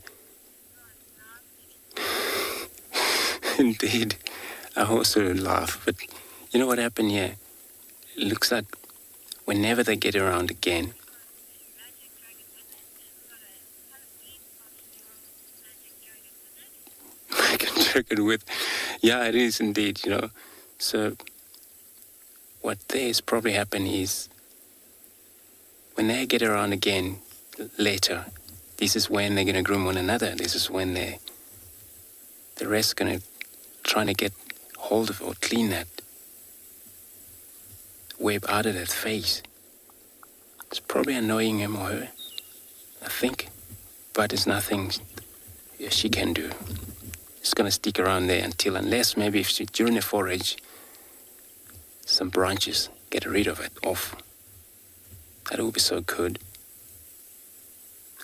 indeed, I also laugh. But you know what happened here? It looks like whenever they get around again, I can check it with, yeah, it is indeed, So what there's probably happened is when they get around again later, this is when they're going to groom one another. This is when the rest going to try to get hold of or clean that web out of that face. It's probably annoying him or her, I think, but it's nothing she can do. It's going to stick around there unless maybe if during the forage, some branches, get rid of it off. That would be so good.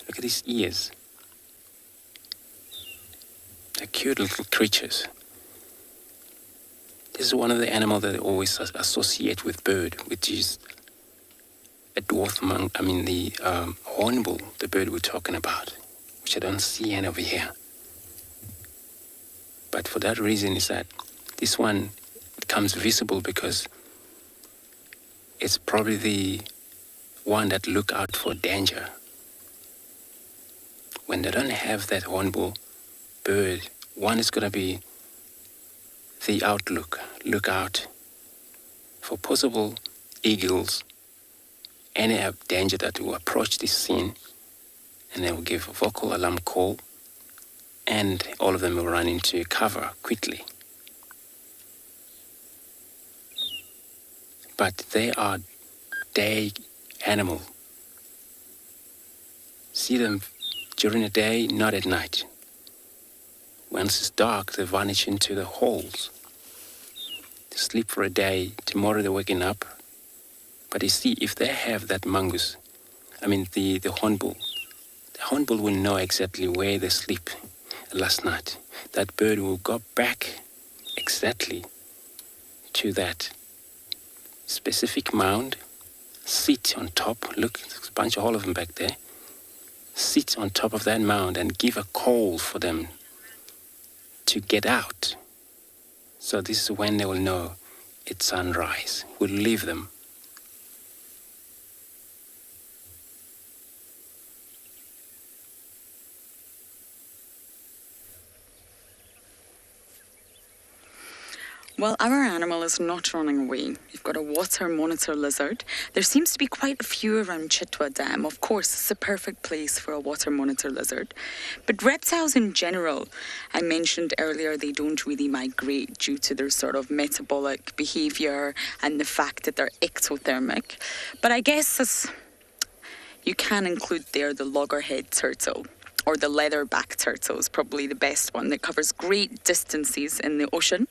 Look at these ears. They're cute little creatures. This is one of the animals that I always associate with bird, which is a dwarf the hornbill, the bird we're talking about, which I don't see any over here. But for that reason is that this one becomes visible because it's probably the one that look out for danger. When they don't have that hornbill bird, one is going to be the look out for possible eagles, any danger that will approach this scene, and they will give a vocal alarm call, and all of them will run into cover quickly. But they are day animal. See them during the day, not at night. Once it's dark, they vanish into the holes. They sleep for a day. Tomorrow they're waking up. But you see, if they have that mongoose, the hornbill, the hornbill will know exactly where they sleep last night. That bird will go back exactly to that specific mound, sit on top. Look, there's a bunch of all of them back there. Sit on top of that mound and give a call for them to get out. So this is when they will know it's sunrise. We'll leave them. Well, our animal is not running away. We've got a water monitor lizard. There seems to be quite a few around Chitwa Dam. Of course, it's a perfect place for a water monitor lizard. But reptiles in general, I mentioned earlier, they don't really migrate due to their sort of metabolic behavior and the fact that they're ectothermic. But I guess you can include there the loggerhead turtle, or the leatherback turtle is probably the best one, that covers great distances in the ocean,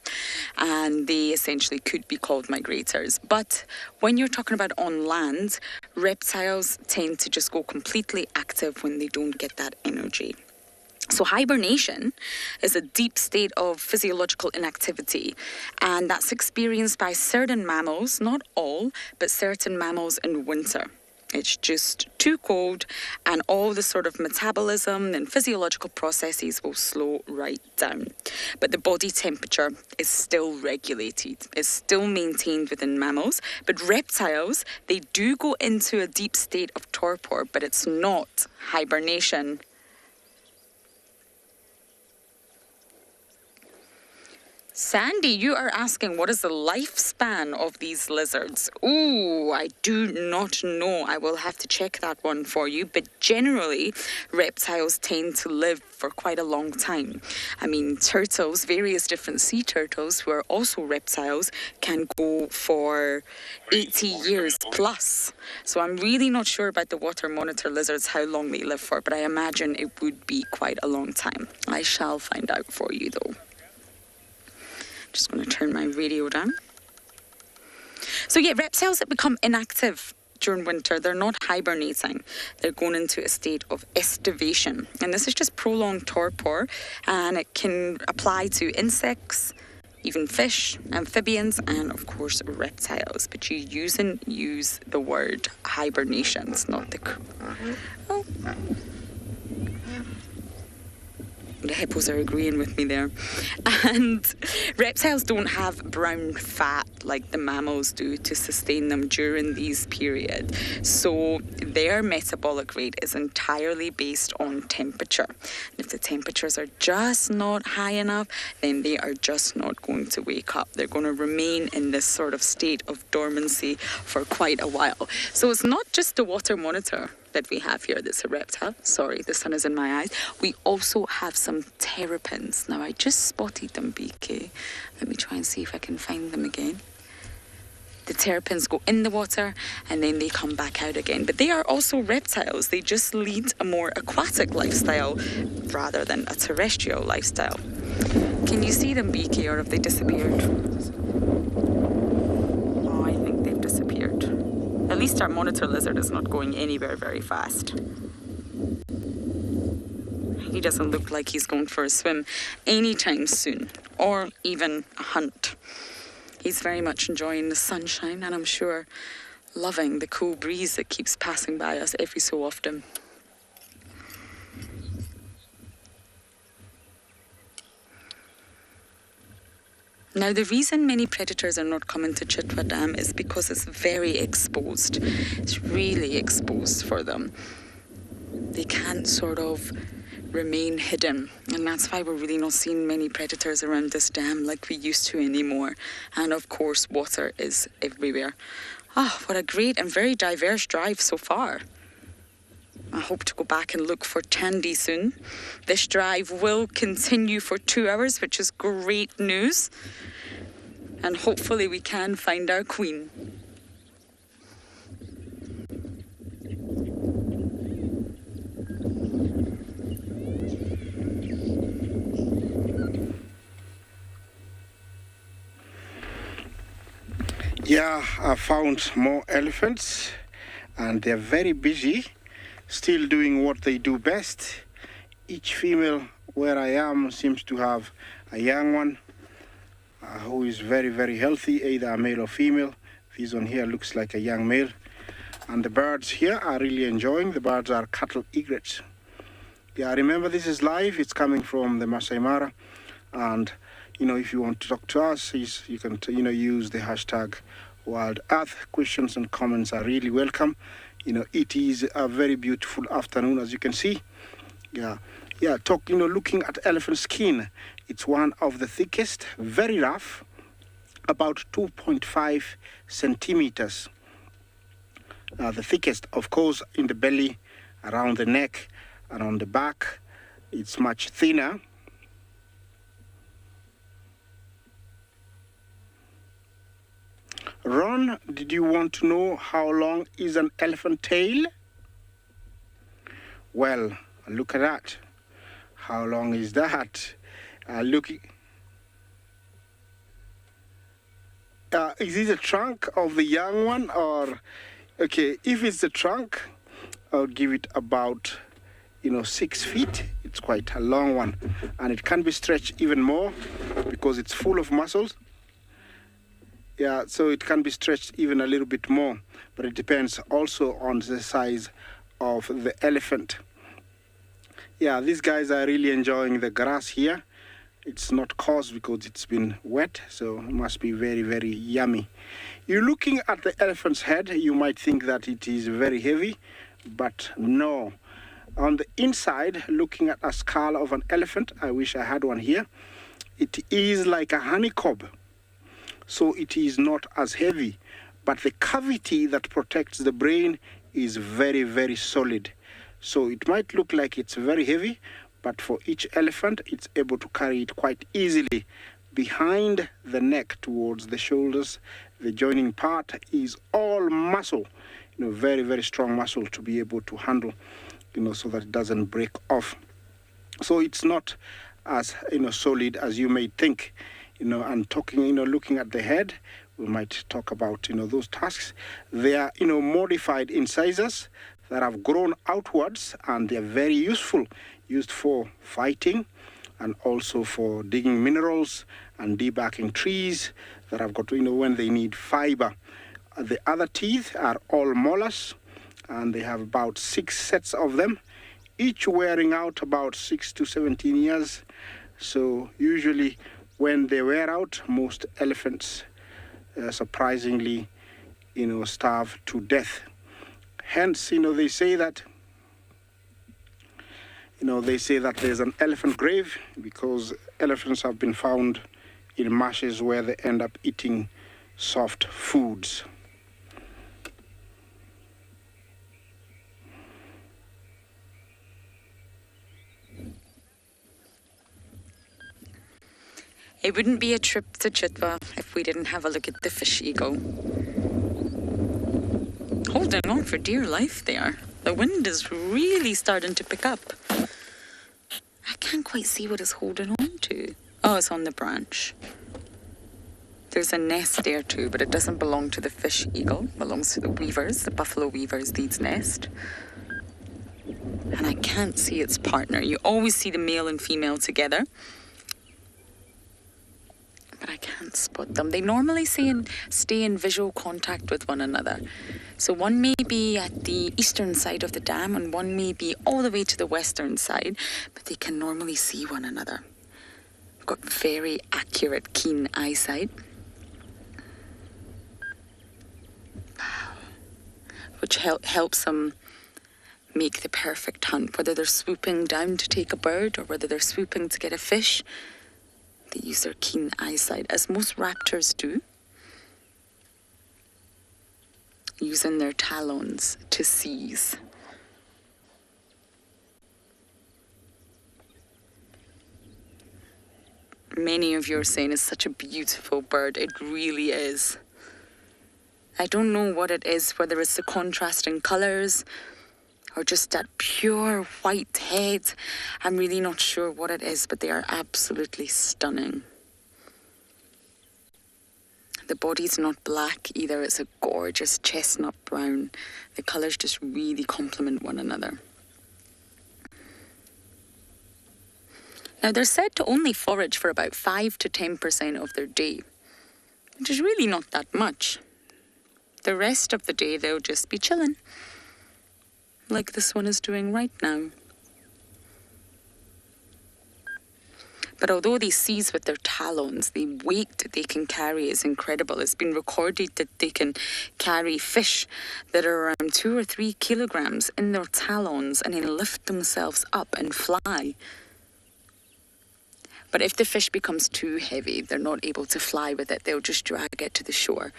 and they essentially could be called migrators. But when you're talking about on land, reptiles tend to just go completely active when they don't get that energy. So hibernation is a deep state of physiological inactivity, and that's experienced by certain mammals, not all, but certain mammals in winter. It's just too cold, and all the sort of metabolism and physiological processes will slow right down. But the body temperature is still regulated. It's still maintained within mammals. But reptiles, they do go into a deep state of torpor, but it's not hibernation. Sandy, you are asking, what is the lifespan of these lizards? Ooh, I do not know. I will have to check that one for you. But generally, reptiles tend to live for quite a long time. I mean, turtles, various different sea turtles, who are also reptiles, can go for 80 years plus. So I'm really not sure about the water monitor lizards, how long they live for, but I imagine it would be quite a long time. I shall find out for you, though. Just going to turn my radio down. So yeah, reptiles that become inactive during winter, they're not hibernating. They're going into a state of estivation. And this is just prolonged torpor, and it can apply to insects, even fish, amphibians, and of course reptiles. But you use the word hibernation. It's not the... Oh. The hippos are agreeing with me there. And reptiles don't have brown fat like the mammals do to sustain them during these periods. So their metabolic rate is entirely based on temperature. If the temperatures are just not high enough, then they are just not going to wake up. They're going to remain in this sort of state of dormancy for quite a while. So it's not just the water monitor that we have here that's a reptile. Sorry, the sun is in my eyes. We also have some terrapins. Now, I just spotted them, BK. Let me try and see if I can find them again. The terrapins go in the water and then they come back out again. But they are also reptiles. They just lead a more aquatic lifestyle rather than a terrestrial lifestyle. Can you see them, BK, or have they disappeared? Oh, I think they've disappeared. At least our monitor lizard is not going anywhere very fast. He doesn't look like he's going for a swim anytime soon, or even a hunt. He's very much enjoying the sunshine, and I'm sure loving the cool breeze that keeps passing by us every so often. Now, the reason many predators are not coming to Chitwa Dam is because it's very exposed. It's really exposed for them. They can't sort of remain hidden, and that's why we're really not seeing many predators around this dam like we used to anymore. And of course, water is everywhere. Ah, what a great and very diverse drive so far. I hope to go back and look for Tandy soon. This drive will continue for 2 hours, which is great news. And hopefully we can find our queen. Yeah, I found more elephants, and they're very busy, still doing what they do best. Each female where I am seems to have a young one who is very, very healthy, either a male or female. This one here looks like a young male. And the birds here are really enjoying. The birds are cattle egrets. Yeah, remember this is live. It's coming from the Masai Mara. And, you know, if you want to talk to us, you can, use the hashtag Wild Earth. Questions and comments are really welcome. You know, it is a very beautiful afternoon, as you can see. Yeah, looking at elephant skin, it's one of the thickest, very rough, about 2.5 centimeters. The thickest, of course, in the belly, around the neck, and on the back, it's much thinner. Ron, did you want to know how long is an elephant tail? Well, look at that. How long is that? Is it the trunk of the young one, or... Okay, if it's the trunk, I'll give it about, 6 feet. it's quite a long one, and it can be stretched even more because it's full of muscles. Yeah, so it can be stretched even a little bit more, but it depends also on the size of the elephant. Yeah, these guys are really enjoying the grass here. It's not coarse because it's been wet, so it must be very, very yummy. You're looking at the elephant's head, you might think that it is very heavy, but no. On the inside, looking at a skull of an elephant, I wish I had one here, it is like a honeycomb. So it is not as heavy, but the cavity that protects the brain is very, very solid. So it might look like it's very heavy, but for each elephant, it's able to carry it quite easily. Behind the neck towards the shoulders, the joining part is all muscle, very, very strong muscle to be able to handle, so that it doesn't break off. So it's not as, solid as you may think, and talking, looking at the head, we might talk about, those tusks. They are, modified incisors that have grown outwards, and they're very useful, used for fighting and also for digging minerals and debarking trees that have got, when they need fiber. The other teeth are all molars, and they have about 6 sets of them, each wearing out about 6 to 17 years. So usually when they wear out, most elephants surprisingly, starve to death. Hence, they say that there's an elephant grave because elephants have been found in marshes where they end up eating soft foods. It wouldn't be a trip to Chitwa if we didn't have a look at the fish eagle. Holding on for dear life there. The wind is really starting to pick up. I can't quite see what it's holding on to. Oh, it's on the branch. There's a nest there too, but it doesn't belong to the fish eagle. It belongs to the weavers, the buffalo weavers' deed's nest. And I can't see its partner. You always see the male and female together, but I can't spot them. They normally stay in visual contact with one another. So one may be at the eastern side of the dam and one may be all the way to the western side, but they can normally see one another. They've got very accurate, keen eyesight. Which helps them make the perfect hunt, whether they're swooping down to take a bird or whether they're swooping to get a fish. They use their keen eyesight, as most raptors do, using their talons to seize. Many of you are saying it's such a beautiful bird. It really is. I don't know what it is, whether it's the contrasting colours or just that pure white head. I'm really not sure what it is, but they are absolutely stunning. The body's not black either. It's a gorgeous chestnut brown. The colours just really complement one another. Now, they're said to only forage for about 5 to 10% of their day, which is really not that much. The rest of the day, they'll just be chilling, like this one is doing right now. But although they seize with their talons, the weight they can carry is incredible. It's been recorded that they can carry fish that are around 2 or 3 kilograms in their talons and then lift themselves up and fly. But if the fish becomes too heavy, they're not able to fly with it. They'll just drag it to the shore.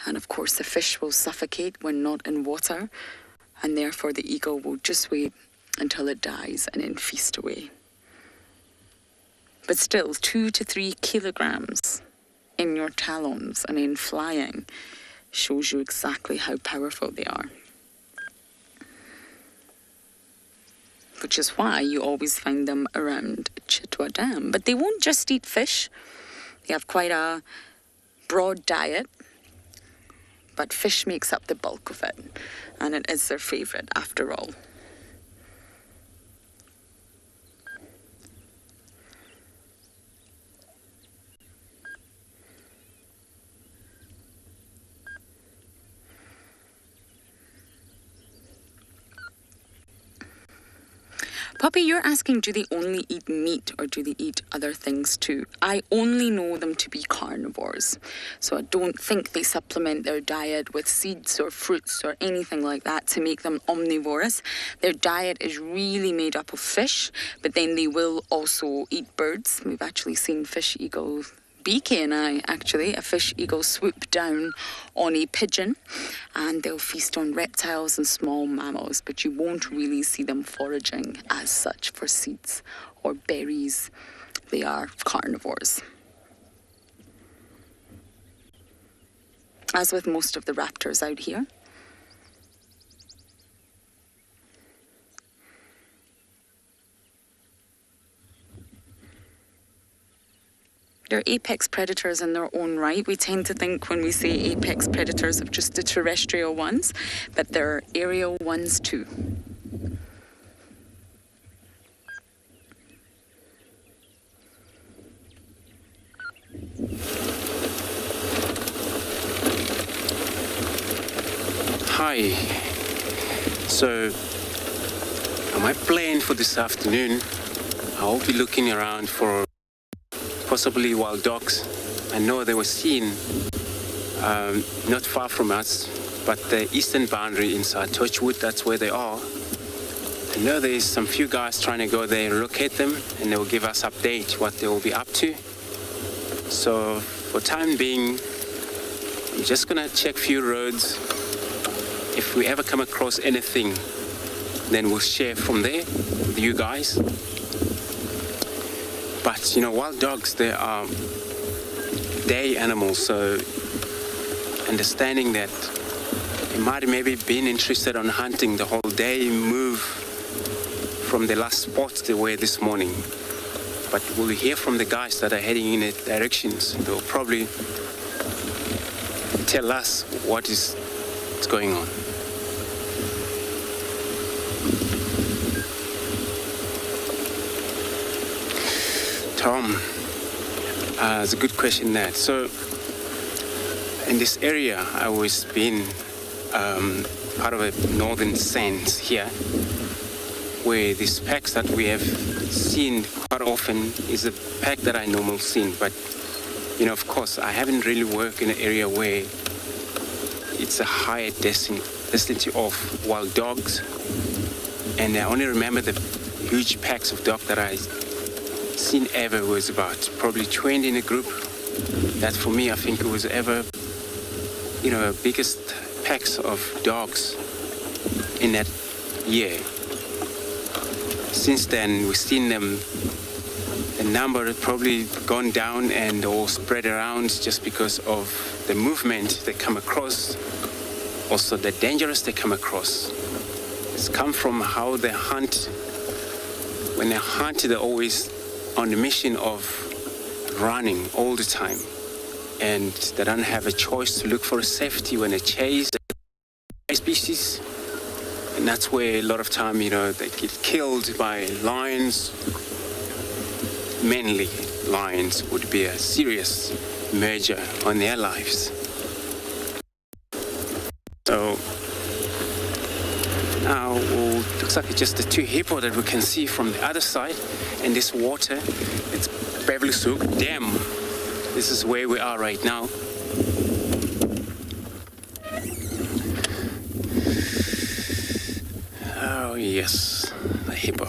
And of course, the fish will suffocate when not in water. And therefore, the eagle will just wait until it dies and then feast away. But still, 2 to 3 kilograms in your talons and in flying shows you exactly how powerful they are. Which is why you always find them around Chitwa Dam. But they won't just eat fish. They have quite a broad diet. But fish makes up the bulk of it. And it is their favourite after all. Poppy, you're asking, do they only eat meat or do they eat other things too? I only know them to be carnivores. So I don't think they supplement their diet with seeds or fruits or anything like that to make them omnivorous. Their diet is really made up of fish, but then they will also eat birds. We've actually seen fish eagles. Beaky and I, actually, a fish eagle swoop down on a pigeon, and they'll feast on reptiles and small mammals, but you won't really see them foraging as such for seeds or berries. They are carnivores. As with most of the raptors out here. They're apex predators in their own right. We tend to think when we say apex predators of just the terrestrial ones, but they're aerial ones too. Hi. So, my plan for this afternoon, I'll be looking around for possibly wild dogs. I know they were seen not far from us, but the eastern boundary inside Torchwood, that's where they are. I know there's some few guys trying to go there and locate them, and they will give us update what they will be up to. So for time being, I'm just gonna check few roads. If we ever come across anything, then we'll share from there with you guys. But, you know, wild dogs, they are day animals, so understanding that you might have maybe been interested on hunting the whole day, move from the last spot they were this morning. But we'll hear from the guys that are heading in the directions. They'll probably tell us what is going on. Tom, it's a good question that. So, in this area, I always been part of a northern sands here, where these packs that we have seen quite often is a pack that I normally seen. But, you know, of course, I haven't really worked in an area where it's a higher density of wild dogs. And I only remember the huge packs of dogs that I seen ever was about probably 20 in a group. That for me, I think it was ever, you know, biggest packs of dogs in that year. Since then, we've seen them, the number has probably gone down and all spread around just because of the movement they come across, also the dangerous they come across. It's come from how they hunt. When they hunt, they're always on the mission of running all the time, and they don't have a choice to look for a safety when they chase a species, and that's where a lot of time, you know, they get killed by lions. Mainly lions would be a serious merger on their lives. So now looks like it's just the two hippo that we can see from the other side. And this water, it's Beverly Souk Dam. This is where we are right now. Oh yes, the hippo.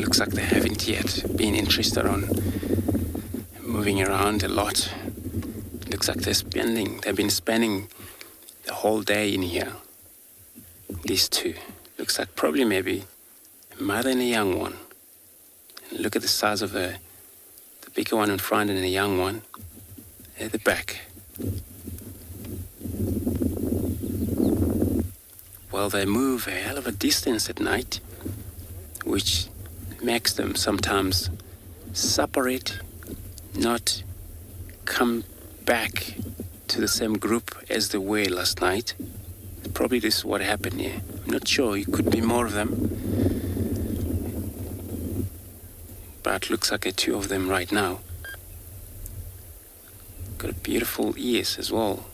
Looks like they haven't yet been interested on moving around a lot. Looks like they've been spending the whole day in here. These two. Looks like probably maybe a mother and a young one. And look at the size of the bigger one in front and the young one at the back. Well, they move a hell of a distance at night, which makes them sometimes separate, not come back to the same group as they were last night. Probably this is what happened here. I'm not sure, it could be more of them. But looks like two of them right now. Got beautiful ears as well.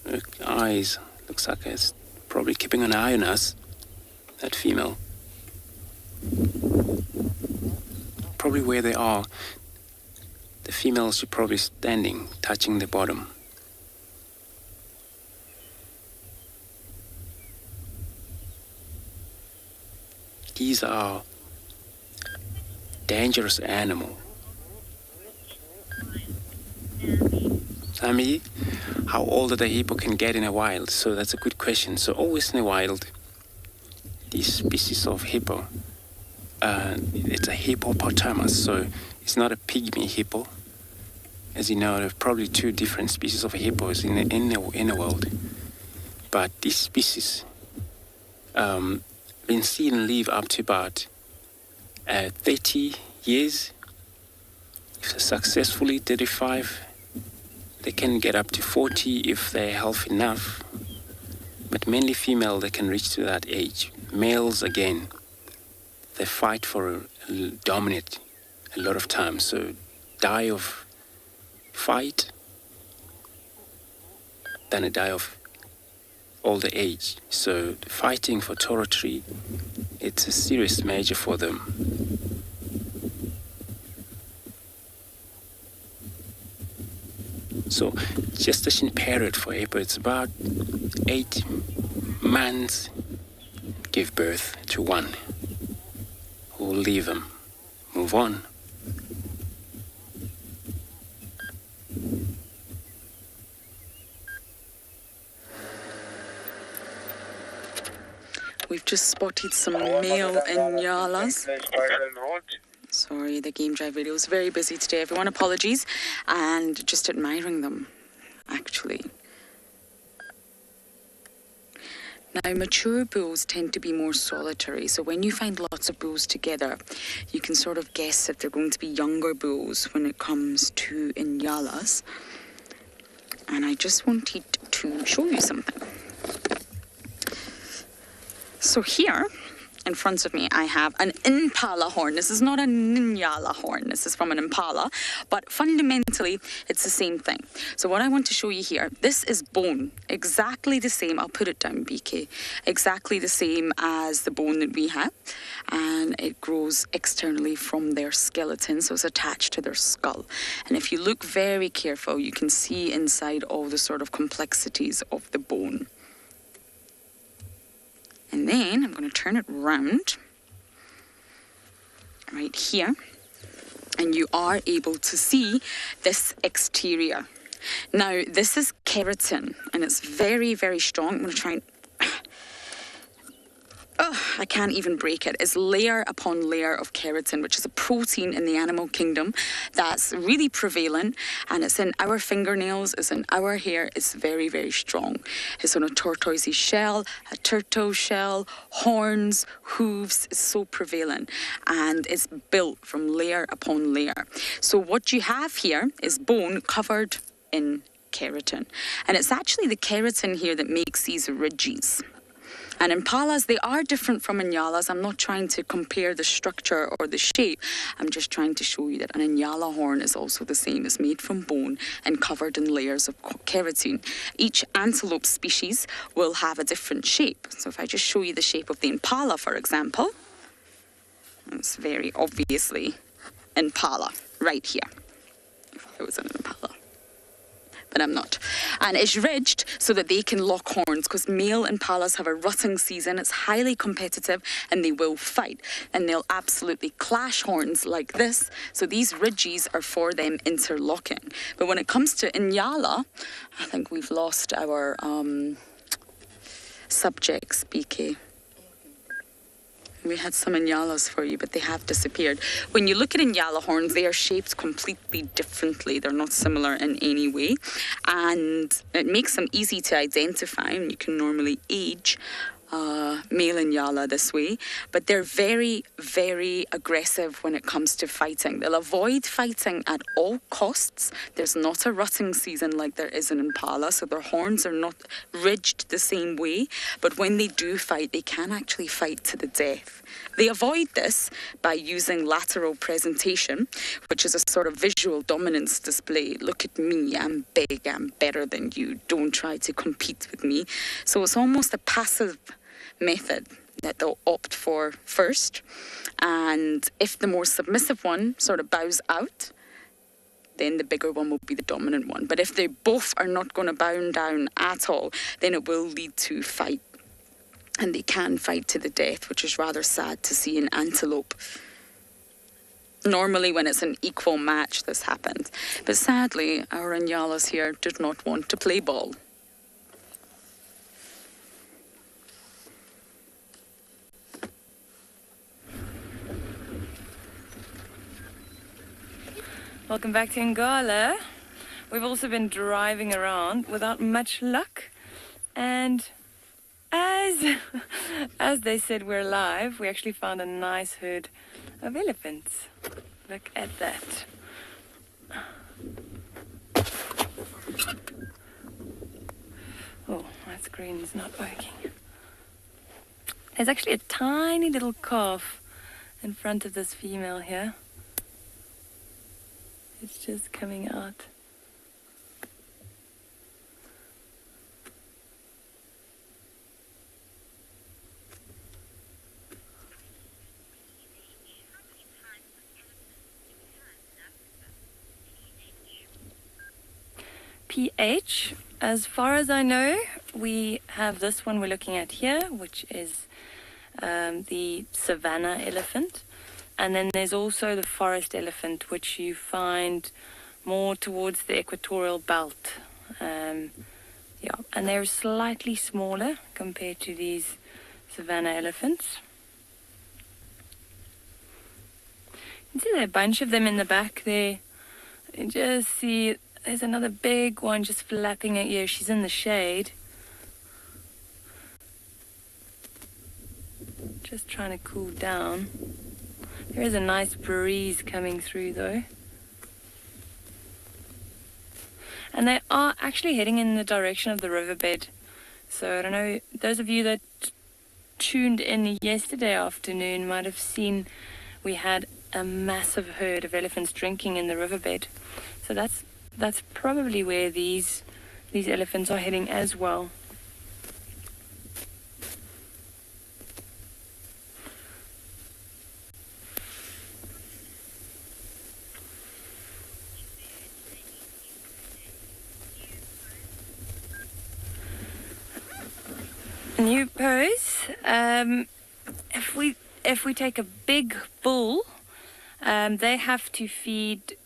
Look, eyes, looks like it's probably keeping an eye on us, that female. Probably where they are, the females should probably standing, touching the bottom. These are dangerous animal. Sami, how old the hippo can get in a wild? So that's a good question. So always in the wild, these species of hippo, it's a hippopotamus, so it's not a pygmy hippo. As you know, there are probably two different species of hippos in the world. But these species been seen live up to about 30 years. If successfully 35, they can get up to 40 if they're healthy enough. But mainly female, they can reach to that age. Males, again, they fight for dominate a lot of times. So die of fight than a die of older age. So fighting for territory, it's a serious major for them. So gestation period for hippo, it's about 8 months. Give birth to one. Who will leave them, move on. We've just spotted some male Inyalas. Sorry, the game drive video is very busy today, everyone. Apologies. And just admiring them, actually. Now, mature bulls tend to be more solitary. So when you find lots of bulls together, you can sort of guess that they're going to be younger bulls when it comes to Inyalas. And I just wanted to show you something. So here, in front of me, I have an impala horn. This is not a Inyala horn. This is from an impala. But fundamentally, it's the same thing. So what I want to show you here, this is bone. Exactly the same. I'll put it down, BK. Exactly the same as the bone that we have. And it grows externally from their skeleton. So it's attached to their skull. And if you look very careful, you can see inside all the sort of complexities of the bone. And then I'm going to turn it round right here. And you are able to see this exterior. Now, this is keratin, and it's very, very strong. I'm going to try and... I can't even break it. It's layer upon layer of keratin, which is a protein in the animal kingdom that's really prevalent, and it's in our fingernails, it's in our hair. It's very, very strong. It's on a tortoisey shell, a turtle shell, horns, hooves. It's so prevalent, and it's built from layer upon layer. So what you have here is bone covered in keratin, and it's actually the keratin here that makes these ridges. And impalas, they are different from Inyalas. I'm not trying to compare the structure or the shape. I'm just trying to show you that an Inyala horn is also the same. It's made from bone and covered in layers of keratin. Each antelope species will have a different shape. So if I just show you the shape of the impala, for example, it's very obviously impala right here. If I was an impala. But I'm not. And it's ridged so that they can lock horns, because male impalas have a rutting season. It's highly competitive and they will fight. And they'll absolutely clash horns like this. So these ridges are for them interlocking. But when it comes to Inyala, I think we've lost our subjects, BK. We had some Inyalas for you, but they have disappeared. When you look at Inyala horns, they are shaped completely differently. They're not similar in any way. And it makes them easy to identify, and you can normally age male Inyala this way. But they're very, very aggressive when it comes to fighting. They'll avoid fighting at all costs. There's not a rutting season like there is in Impala, so their horns are not ridged the same way. But when they do fight, they can actually fight to the death. They avoid this by using lateral presentation, which is a sort of visual dominance display. Look at me, I'm big, I'm better than you, don't try to compete with me. So it's almost a passive method that they'll opt for first. And if the more submissive one sort of bows out, then the bigger one will be the dominant one. But if they both are not going to bow down at all, then it will lead to fight. And they can fight to the death, which is rather sad to see in antelope. Normally when it's an equal match, this happens. But sadly, our Inyalas here did not want to play ball. Welcome back to Ngala. We've also been driving around without much luck, and as they said we're live, we actually found a nice herd of elephants. Look at that. Oh, my screen is not working. There's actually a tiny little calf in front of this female here. It's just coming out. pH, as far as I know, we have this one we're looking at here, which is the savanna elephant. And then there's also the forest elephant, which you find more towards the equatorial belt. And they're slightly smaller compared to these savanna elephants. You can see there are a bunch of them in the back there. You just see there's another big one just flapping her ear. She's in the shade. Just trying to cool down. There is a nice breeze coming through though. And they are actually heading in the direction of the riverbed. So I don't know, those of you that tuned in yesterday afternoon might have seen we had a massive herd of elephants drinking in the riverbed. So that's probably where these elephants are heading as well. New pose. If we take a big bull, they have to feed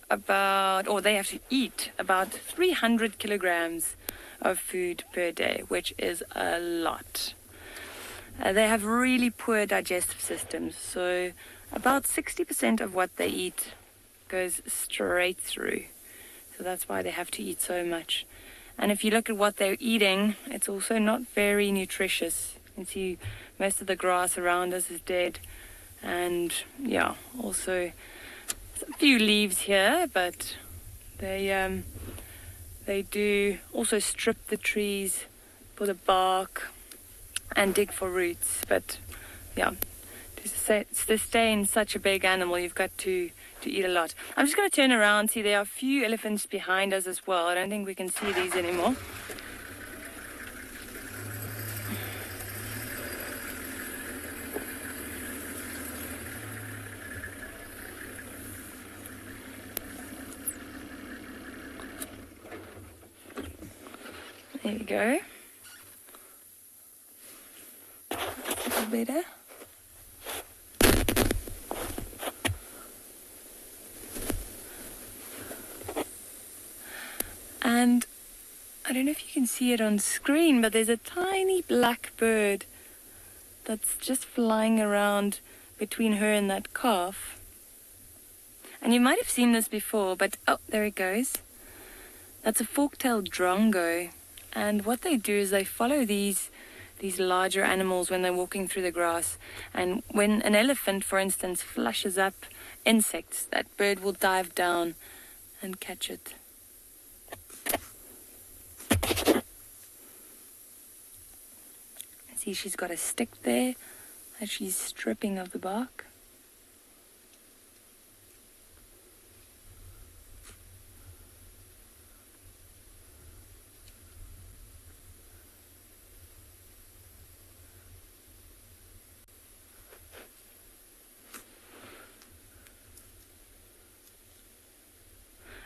they have to eat about 300 kilograms of food per day, which is a lot. They have really poor digestive systems, so about 60% of what they eat goes straight through. So that's why they have to eat so much. And if you look at what they're eating, it's also not very nutritious. You can see most of the grass around us is dead. And yeah, also a few leaves here, but they do also strip the trees for the bark and dig for roots. But yeah, to sustain such a big animal, you've got to eat a lot. I'm just going to turn around. See, there are a few elephants behind us as well. I don't think we can see these anymore. There you go. That's a little better. And I don't know if you can see it on screen, but there's a tiny black bird that's just flying around between her and that calf. And you might have seen this before, but oh, there it goes. That's a fork-tailed drongo. And what they do is they follow these larger animals when they're walking through the grass. And when an elephant, for instance, flushes up insects, that bird will dive down and catch it. See, she's got a stick there that she's stripping of the bark.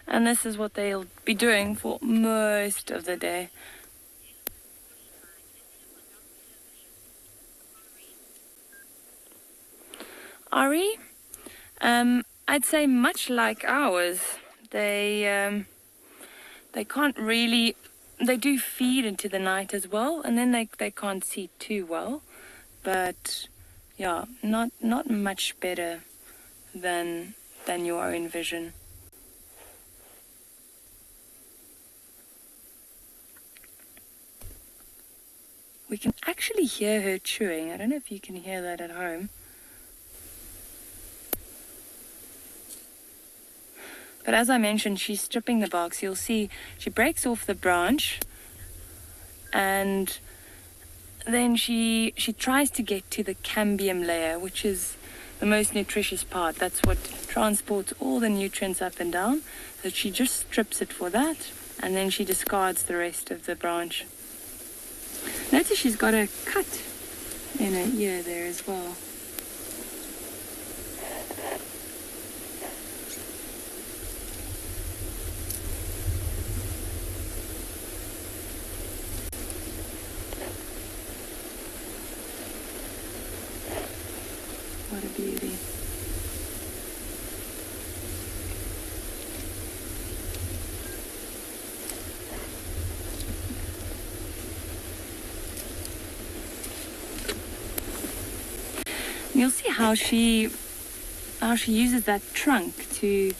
And this is what they'll be doing for most of the day. Ari, I'd say much like ours, they can't really, they do feed into the night as well, and then they can't see too well, but yeah, not much better than your own vision. We can actually hear her chewing. I don't know if you can hear that at home. But as I mentioned, she's stripping the bark. So you'll see she breaks off the branch and then she tries to get to the cambium layer, which is the most nutritious part. That's what transports all the nutrients up and down. So she just strips it for that, and then she discards the rest of the branch. Notice she's got a cut in her ear there as well. What a beauty. You'll see how she uses that trunk to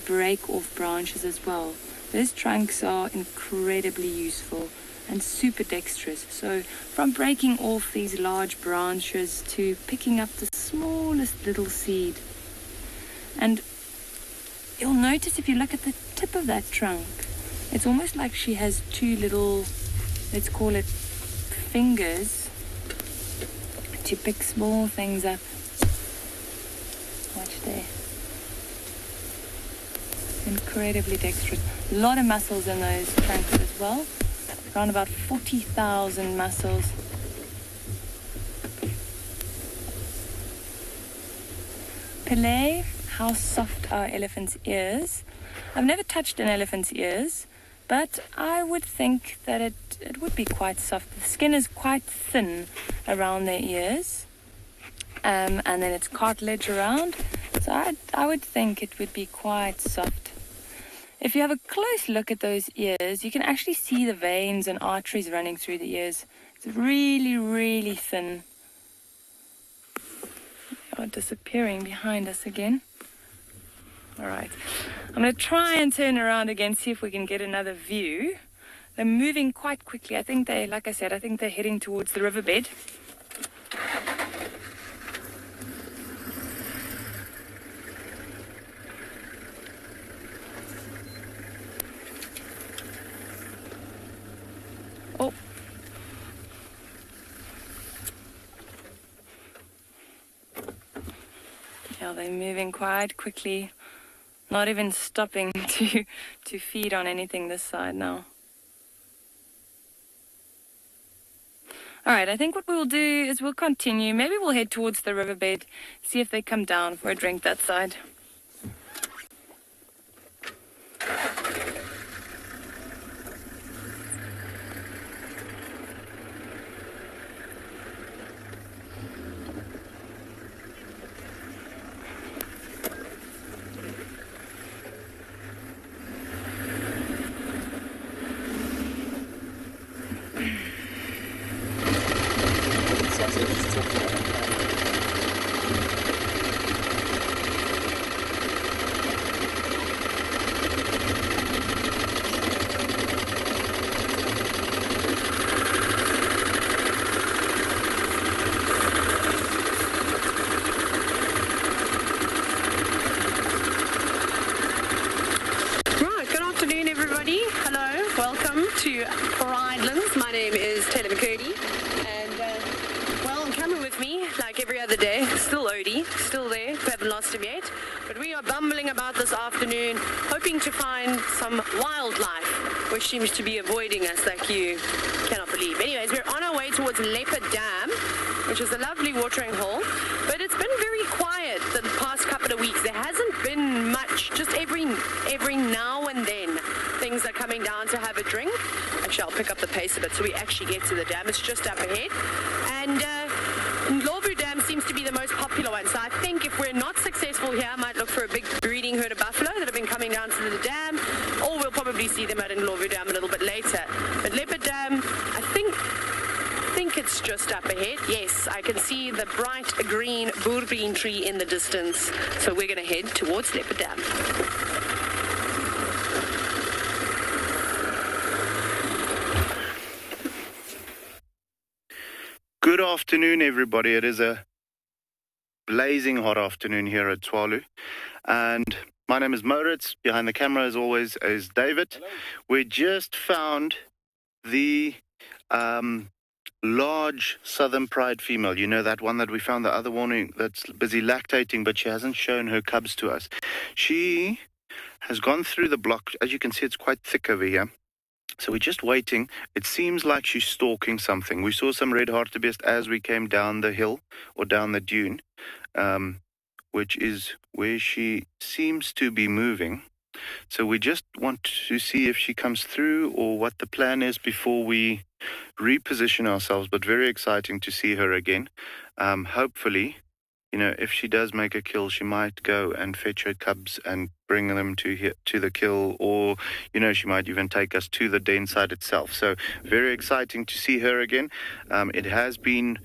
break off branches as well. Those trunks are incredibly useful and super dexterous. So from breaking off these large branches to picking up the smallest little seed. And you'll notice if you look at the tip of that trunk, it's almost like she has two little, let's call it fingers, to pick small things up. Watch there. Incredibly dexterous. A lot of muscles in those trunks as well. Around about 40,000 muscles. Pele, how soft are elephants' ears? I've never touched an elephant's ears, but I would think that it would be quite soft. The skin is quite thin around their ears, and then it's cartilage around, so I would think it would be quite soft. If you have a close look at those ears, you can actually see the veins and arteries running through the ears. It's really, really thin. They are disappearing behind us again. All right, I'm going to try and turn around again, see if we can get another view. They're moving quite quickly. I think like I said, I think they're heading towards the riverbed. Oh. Yeah, they're moving quite quickly. Not even stopping to feed on anything this side now. All right, I think what we'll do is we'll continue. Maybe we'll head towards the riverbed, see if they come down for a drink that side. out this afternoon, hoping to find some wildlife, which seems to be avoiding us like you cannot believe. Anyways, we're on our way towards Leopard Dam, which is a lovely watering hole, but it's been very quiet the past couple of weeks. There hasn't been much, just every now and then things are coming down to have a drink. Actually, I'll pick up the pace a bit so we actually get to the dam. It's just up ahead. And Ndlovu Dam seems to be the most popular one, so I think if we're not successful here, I might look for a big breeding herd of buffalo that have been coming down to the dam, or we'll probably see them at Ndlovu Dam a little bit later. But Leopard Dam, I think it's just up ahead. Yes, I can see the bright green boerbean tree in the distance, so we're going to head towards Leopard Dam. Good afternoon, everybody. It is a blazing hot afternoon here at Tswalu. And my name is Moritz. Behind the camera, as always, is David. Hello. We just found the large southern pride female. You know, that one that we found the other morning that's busy lactating, but she hasn't shown her cubs to us. She has gone through the block. As you can see, it's quite thick over here. So we're just waiting. It seems like she's stalking something. We saw some red hartebeest as we came down the hill or down the dune, which is where she seems to be moving. So we just want to see if she comes through or what the plan is before we reposition ourselves. But very exciting to see her again. Hopefully, you know, if she does make a kill, she might go and fetch her cubs and bring them to the kill, or, you know, she might even take us to the den site itself. So very exciting to see her again. It has been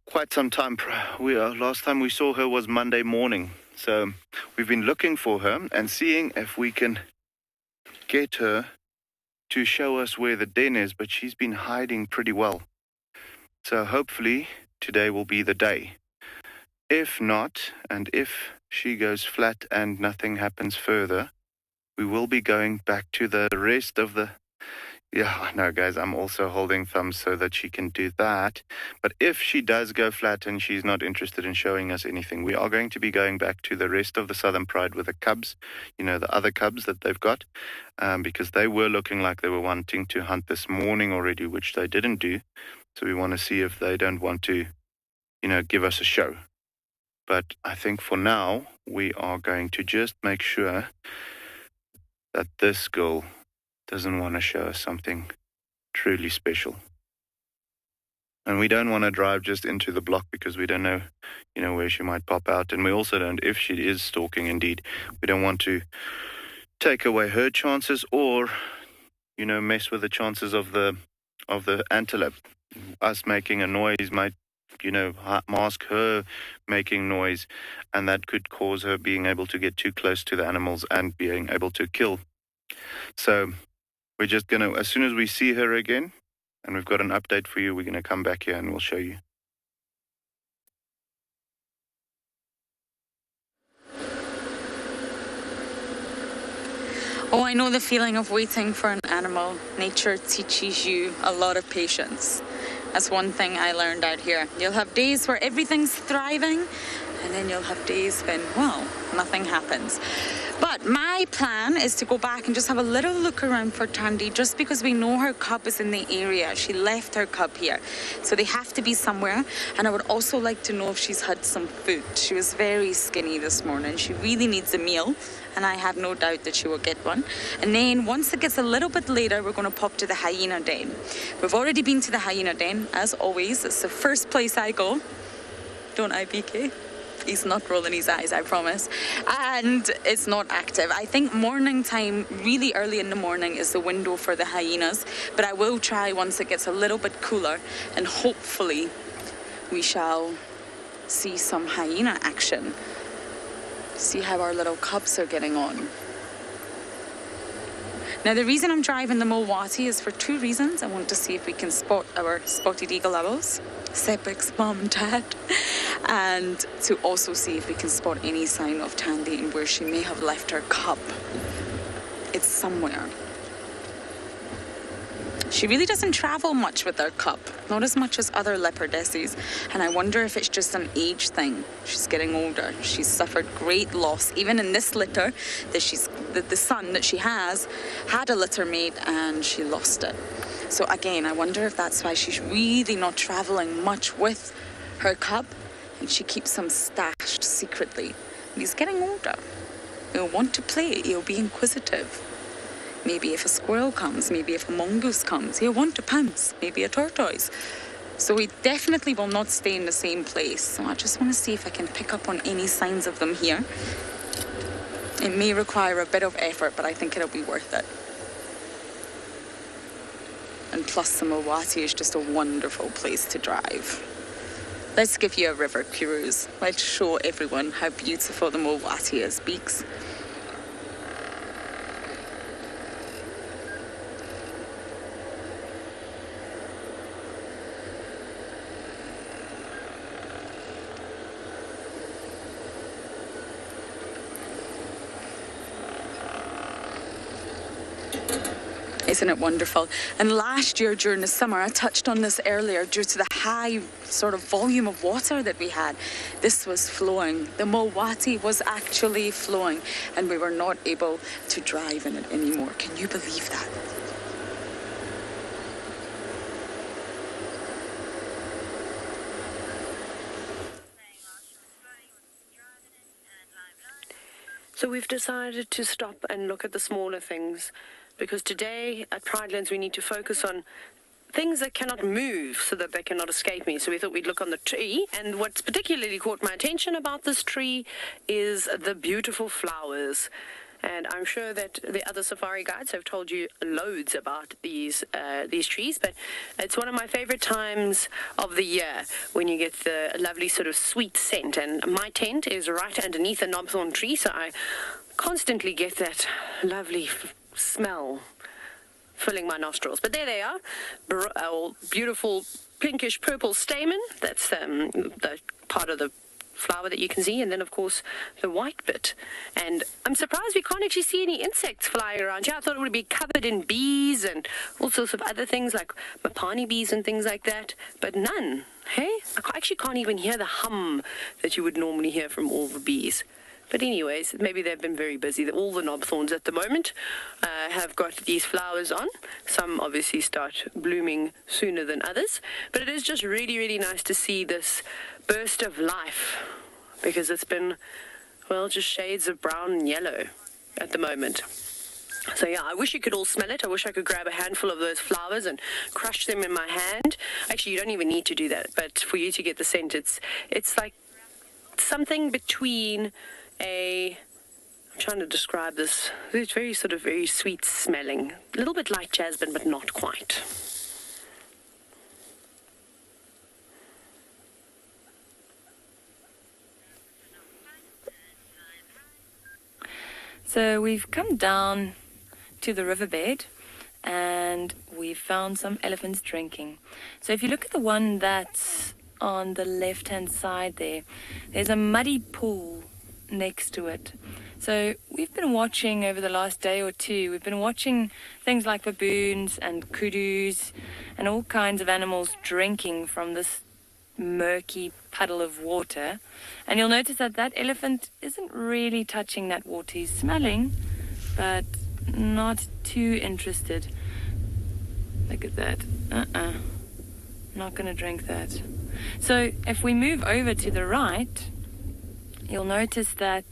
quite some time. Last time we saw her was Monday morning. So we've been looking for her and seeing if we can get her to show us where the den is, but she's been hiding pretty well. So hopefully today will be the day. If not, and if she goes flat and nothing happens further, we will be going back to the rest of the... Yeah, I know, guys, I'm also holding thumbs so that she can do that. But if she does go flat and she's not interested in showing us anything, we are going to be going back to the rest of the Southern Pride with the cubs, you know, the other cubs that they've got, because they were looking like they were wanting to hunt this morning already, which they didn't do. So we want to see if they don't want to, you know, give us a show. But I think for now, we are going to just make sure that this girl doesn't want to show us something truly special. And we don't want to drive just into the block because we don't know, you know, where she might pop out. And we also don't, if she is stalking indeed, we don't want to take away her chances or, you know, mess with the chances of the antelope. Us making a noise might, you know, mask her making noise, and that could cause her being able to get too close to the animals and being able to kill. So we're just going to, as soon as we see her again, and we've got an update for you, we're going to come back here and we'll show you. Oh, I know the feeling of waiting for an animal. Nature teaches you a lot of patience. That's one thing I learned out here. You'll have days where everything's thriving, and then you'll have days when, well, nothing happens. But my plan is to go back and just have a little look around for Tandy, just because we know her cub is in the area. She left her cub here, so they have to be somewhere. And I would also like to know if she's had some food. She was very skinny this morning. She really needs a meal, and I have no doubt that she will get one. And then once it gets a little bit later, we're going to pop to the hyena den. We've already been to the hyena den, as always. It's the first place I go. Don't I, BK? He's not rolling his eyes, I promise. And it's not active. I think morning time, really early in the morning, is the window for the hyenas. But I will try once it gets a little bit cooler, and hopefully we shall see some hyena action. See how our little cubs are getting on. Now, the reason I'm driving the Mulwati is for two reasons. I want to see if we can spot our spotted eagle owls, Sepic's mom and dad, and to also see if we can spot any sign of Tandy and where she may have left her cub. It's somewhere. She really doesn't travel much with her cub, not as much as other leopardesses, and I wonder if it's just an age thing. She's getting older. She's suffered great loss. Even in this litter, the son that she has had a litter mate and she lost it. So again, I wonder if that's why she's really not traveling much with her cub, and she keeps him stashed secretly. And he's getting older. He'll want to play. He'll be inquisitive. Maybe if a squirrel comes, maybe if a mongoose comes, he'll want to pounce, maybe a tortoise. So he definitely will not stay in the same place. So I just want to see if I can pick up on any signs of them here. It may require a bit of effort, but I think it'll be worth it. And plus, the Mowati is just a wonderful place to drive. Let's give you a river cruise. Let's show everyone how beautiful the Mowati is, Beaks. Isn't it wonderful? And last year during the summer, I touched on this earlier, due to the high sort of volume of water that we had, this was flowing. The Mowati was actually flowing, and we were not able to drive in it anymore. Can you believe that? So we've decided to stop and look at the smaller things, because today at Pridelands we need to focus on things that cannot move so that they cannot escape me. So we thought we'd look on the tree, and what's particularly caught my attention about this tree is the beautiful flowers. And I'm sure that the other safari guides have told you loads about these trees, but it's one of my favorite times of the year when you get the lovely sort of sweet scent. And my tent is right underneath a knobthorn tree, so I constantly get that lovely smell filling my nostrils. But there they are, beautiful pinkish purple stamen. That's the part of the flower that you can see, and then of course the white bit. And I'm surprised we can't actually see any insects flying around here. I thought it would be covered in bees and all sorts of other things like mapani bees and things like that, but none. Hey, I actually can't even hear the hum that you would normally hear from all the bees. But anyways, maybe they've been very busy. All the knobthorns at the moment have got these flowers on. Some obviously start blooming sooner than others. But it is just really, really nice to see this burst of life, because it's been, well, just shades of brown and yellow at the moment. So yeah, I wish you could all smell it. I wish I could grab a handful of those flowers and crush them in my hand. Actually, you don't even need to do that. But for you to get the scent, it's like something between I'm trying to describe this. It's very sort of very sweet smelling. A little bit like jasmine, but not quite. So we've come down to the riverbed and we found some elephants drinking. So if you look at the one that's on the left-hand side there's a muddy pool next to it. So we've been watching over the last day or two, we've been watching things like baboons and kudus and all kinds of animals drinking from this murky puddle of water. And you'll notice that that elephant isn't really touching that water. He's smelling, but not too interested. Look at that. Not going to drink that. So if we move over to the right, you'll notice that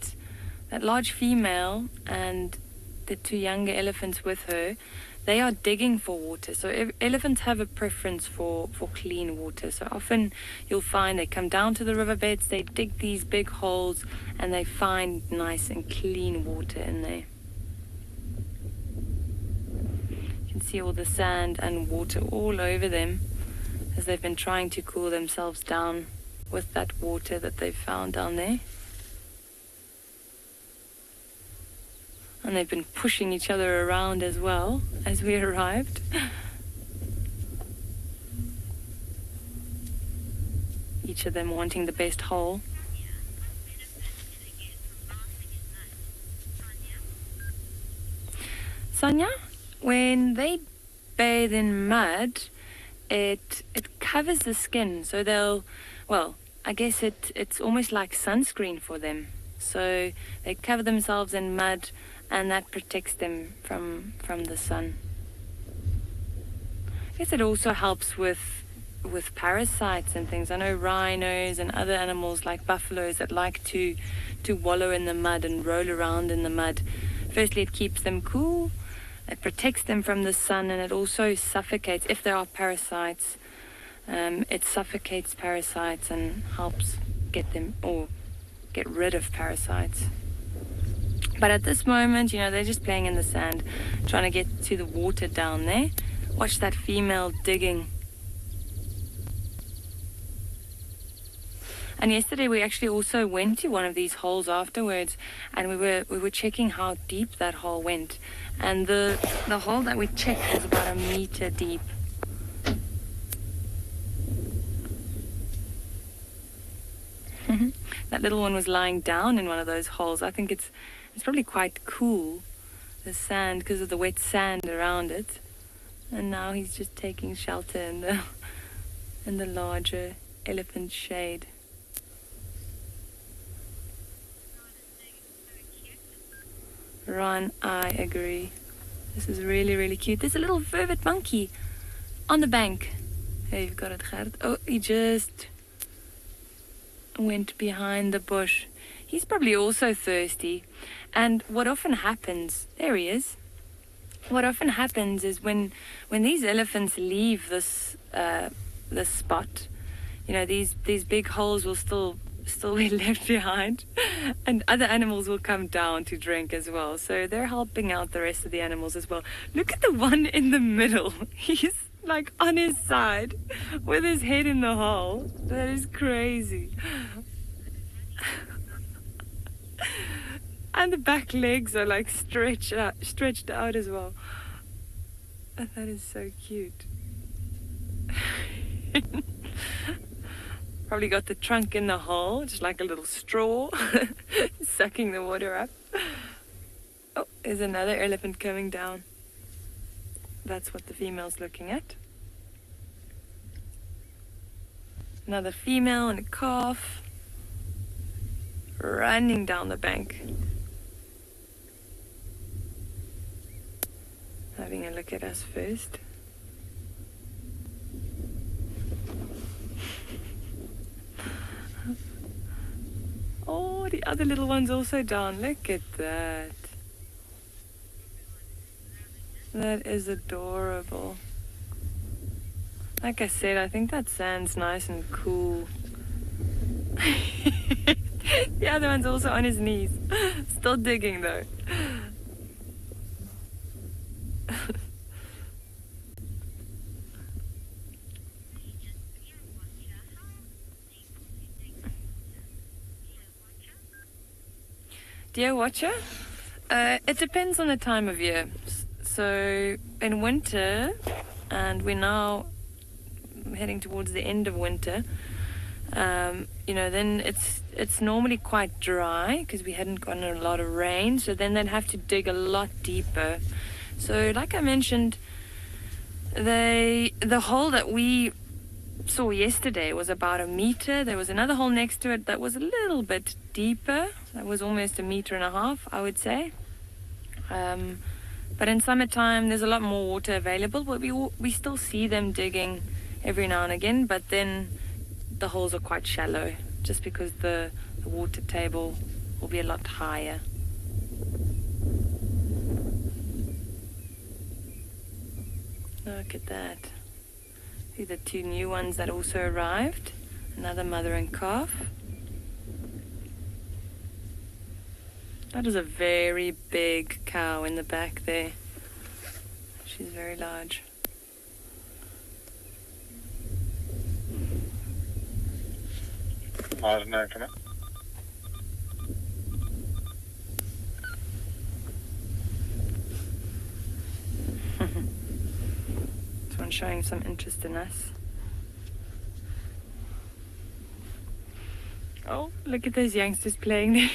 that large female and the two younger elephants with her, they are digging for water. So elephants have a preference for clean water. So often you'll find they come down to the riverbeds, they dig these big holes, and they find nice and clean water in there. You can see all the sand and water all over them as they've been trying to cool themselves down with that water that they've found down there. And they've been pushing each other around as well as we arrived. Each of them wanting the best hole. Sonia, when they bathe in mud, it covers the skin, so they'll, well, I guess it's almost like sunscreen for them. So they cover themselves in mud, and that protects them from the sun. I guess it also helps with parasites and things. I know rhinos and other animals like buffaloes that like to wallow in the mud and roll around in the mud. Firstly, it keeps them cool, it protects them from the sun, and it also suffocates, if there are parasites, it suffocates parasites and helps get them, or get rid of parasites. But at this moment, you know, they're just playing in the sand, trying to get to the water down there. Watch that female digging. And yesterday we actually also went to one of these holes afterwards, and we were checking how deep that hole went. And the hole that we checked was about 1 meter deep. That little one was lying down in one of those holes. I think it's probably quite cool, the sand, because of the wet sand around it. And now he's just taking shelter in the larger elephant shade. Ron, I agree. This is really, really cute. There's a little vervet monkey on the bank. Hey, you've got it, Gert. Oh, he just went behind the bush. He's probably also thirsty. And what often happens, there he is. What often happens is when these elephants leave this spot, you know, these big holes will still be left behind, and other animals will come down to drink as well. So they're helping out the rest of the animals as well. Look at the one in the middle. He's like on his side with his head in the hole. That is crazy. And the back legs are like stretched out as well. That is so cute. Probably got the trunk in the hole, just like a little straw, sucking the water up. Oh, there's another elephant coming down. That's what the female's looking at. Another female and a calf running down the bank. Having a look at us first. Oh, the other little one's also down. Look at that. That is adorable. Like I said, I think that sand's nice and cool. The other one's also on his knees. Still digging though. Deer watcher? It depends on the time of year. So in winter, and we're now heading towards the end of winter, you know, then it's normally quite dry because we hadn't gotten a lot of rain. So then they'd have to dig a lot deeper. So like I mentioned, the hole that we saw yesterday was about 1 meter. There was another hole next to it that was a little bit deeper. That was almost 1.5 meters, I would say. But in summertime, there's a lot more water available, but we still see them digging every now and again. But then the holes are quite shallow, just because the water table will be a lot higher. Look at that. See the 2 new ones that also arrived. Another mother and calf. That is a very big cow in the back there. She's very large. MARNA, come on. This one's showing some interest in us. Oh, look at those youngsters playing there.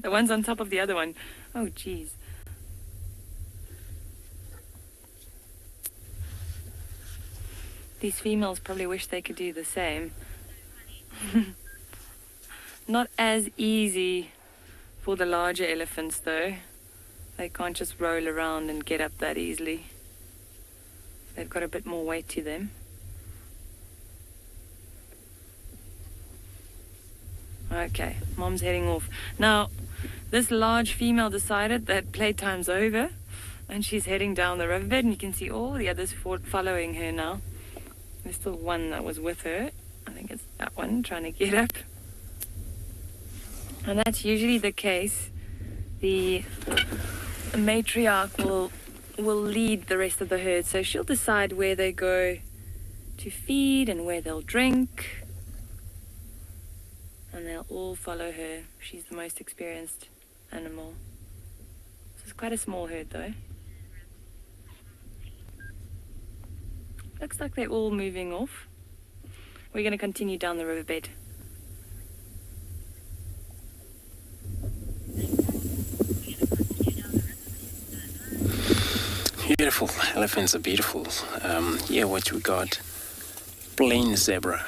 The one's on top of the other one. Oh, geez. These females probably wish they could do the same. Not as easy for the larger elephants though. They can't just roll around and get up that easily. They've got a bit more weight to them. Okay, Mom's heading off. Now, this large female decided that playtime's over and she's heading down the riverbed, and you can see all the others following her now. There's still one that was with her. I think it's that one trying to get up. And that's usually the case. The matriarch will lead the rest of the herd, so she'll decide where they go to feed and where they'll drink. And they'll all follow her. She's the most experienced animal. So it's quite a small herd though. Looks like they're all moving off. We're going to continue down the riverbed. Beautiful. Elephants are beautiful. Here what we got, plain zebra,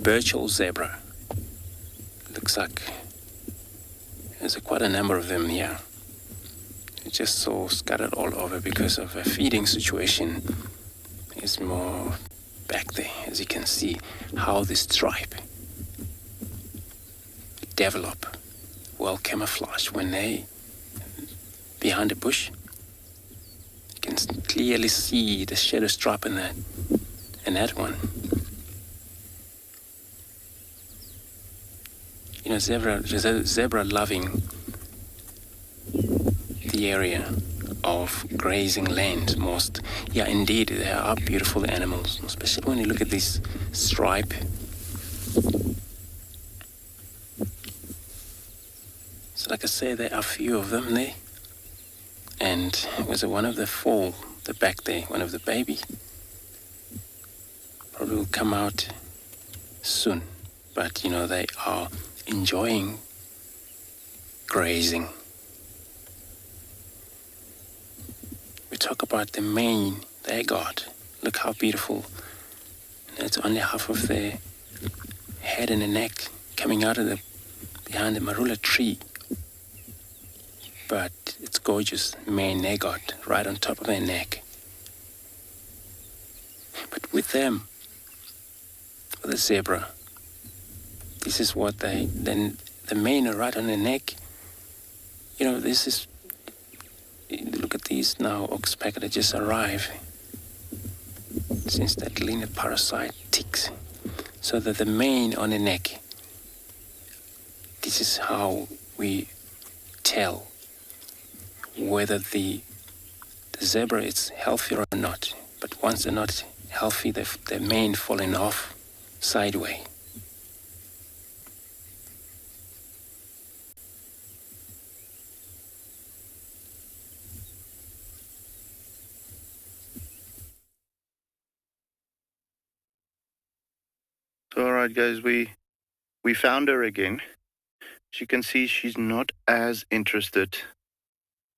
virtual zebra. Looks like there's quite a number of them here. It's just so scattered all over because of a feeding situation. It's more back there, as you can see, how this stripe develop well camouflaged when they behind the bush. You can clearly see the shadow stripe in that one. You know, zebra loving the area of grazing land most. Yeah, indeed, they are beautiful animals, especially when you look at this stripe. So like I say, there are a few of them there. And it was one of the foal, the back there, one of the baby. Probably will come out soon. But, you know, they are enjoying grazing. We talk about the mane they got. Look how beautiful. And it's only half of their head and the neck coming out of behind the marula tree. But it's gorgeous mane they got right on top of their neck. But with them, with the zebra, this is what then the mane are right on their neck. You know, this is, look at these now, oxpecker that just arrived. Since that linear parasite ticks. So that the mane on the neck, this is how we tell whether the zebra is healthy or not. But once they're not healthy, their mane falling off sideways. All right, guys, we found her again. As you can see, she's not as interested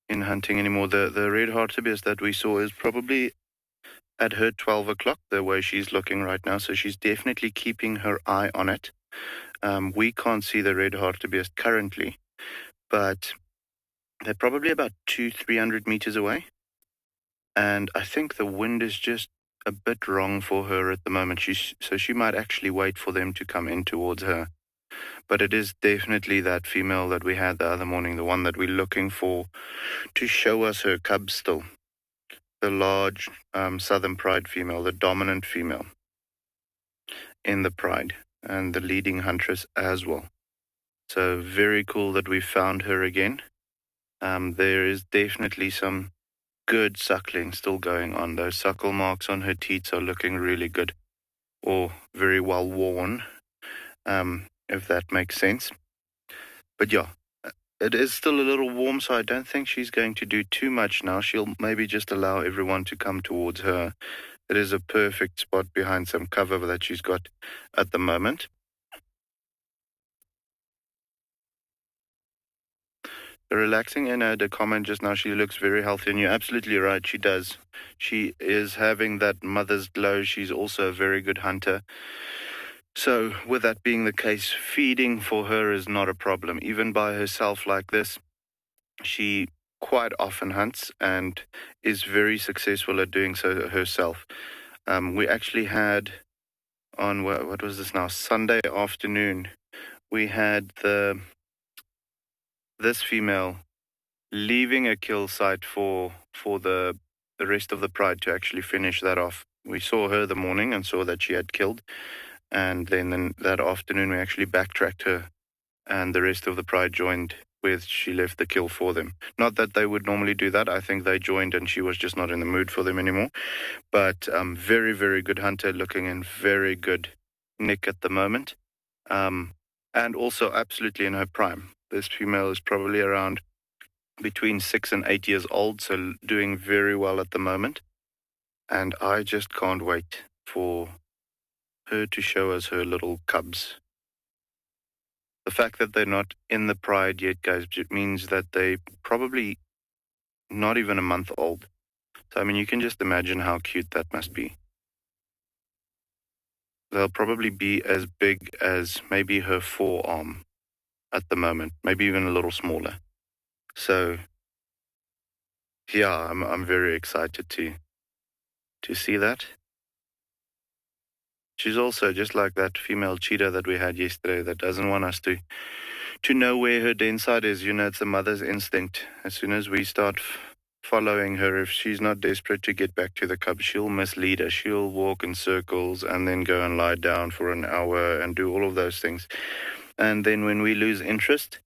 in hunting anymore. The red hartebeest that we saw is probably at her 12 o'clock, the way she's looking right now. So she's definitely keeping her eye on it. We can't see the red hartebeest currently, but they're probably about 200-300 meters away. And I think the wind is just a bit wrong for her at the moment. So she might actually wait for them to come in towards her. But it is definitely that female that we had the other morning, the one that we're looking for to show us her cubs still. The large southern pride female, the dominant female in the pride, and the leading huntress as well. So very cool that we found her again. There is definitely some good suckling still going on. Those suckle marks on her teats are looking really good, or very well worn, if that makes sense. But yeah, it is still a little warm, so I don't think she's going to do too much now. She'll maybe just allow everyone to come towards her. It is a perfect spot behind some cover that she's got at the moment. Relaxing in her, the comment just now, she looks very healthy, and you're absolutely right, she does. She is having that mother's glow. She's also a very good hunter. So with that being the case, feeding for her is not a problem. Even by herself like this, she quite often hunts and is very successful at doing so herself. We actually had on, what was this now, Sunday afternoon, we had this female leaving a kill site for the rest of the pride to actually finish that off. We saw her the morning and saw that she had killed, and then that afternoon we actually backtracked her, and the rest of the pride joined with, she left the kill for them. Not that they would normally do that. I think they joined and she was just not in the mood for them anymore. But very, very good hunter, looking in very good nick at the moment. And also absolutely in her prime. This female is probably around between 6 and 8 years old, so doing very well at the moment. And I just can't wait for her to show us her little cubs. The fact that they're not in the pride yet, guys, it means that they probably not even a month old. So, I mean, you can just imagine how cute that must be. They'll probably be as big as maybe her forearm at the moment, maybe even a little smaller. So, yeah, I'm very excited to see that. She's also just like that female cheetah that we had yesterday that doesn't want us to know where her den site is. You know, it's a mother's instinct. As soon as we start following her, if she's not desperate to get back to the cub, she'll mislead us. She'll walk in circles and then go and lie down for an hour and do all of those things. And then when we lose interest,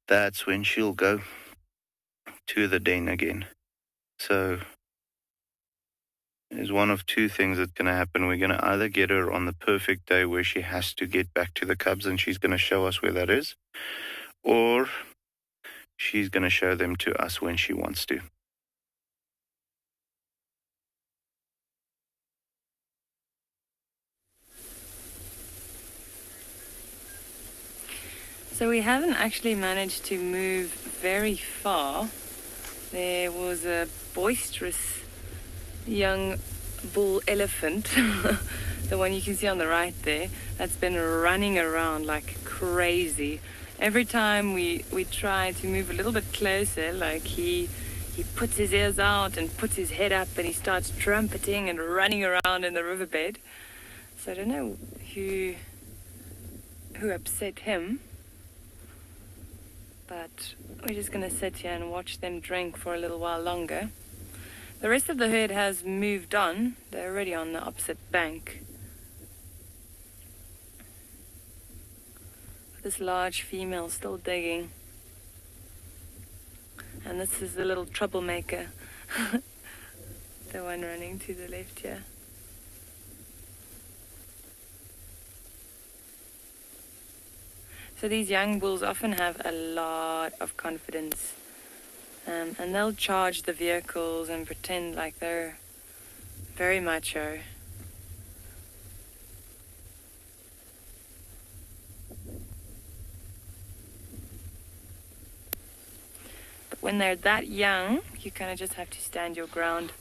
that's when she'll go to the den again. So there's one of two things that's going to happen. We're going to either get her on the perfect day where she has to get back to the cubs and she's going to show us where that is, or she's going to show them to us when she wants to. So we haven't actually managed to move very far. There was a boisterous young bull elephant, the one you can see on the right there, that's been running around like crazy. Every time we try to move a little bit closer, like he puts his ears out and puts his head up and he starts trumpeting and running around in the riverbed. So I don't know who upset him, but we're just going to sit here and watch them drink for a little while longer. The rest of the herd has moved on. They're already on the opposite bank. This large female still digging. And this is the little troublemaker. The one running to the left here. So these young bulls often have a lot of confidence. And they'll charge the vehicles and pretend like they're very macho. But when they're that young, you kind of just have to stand your ground.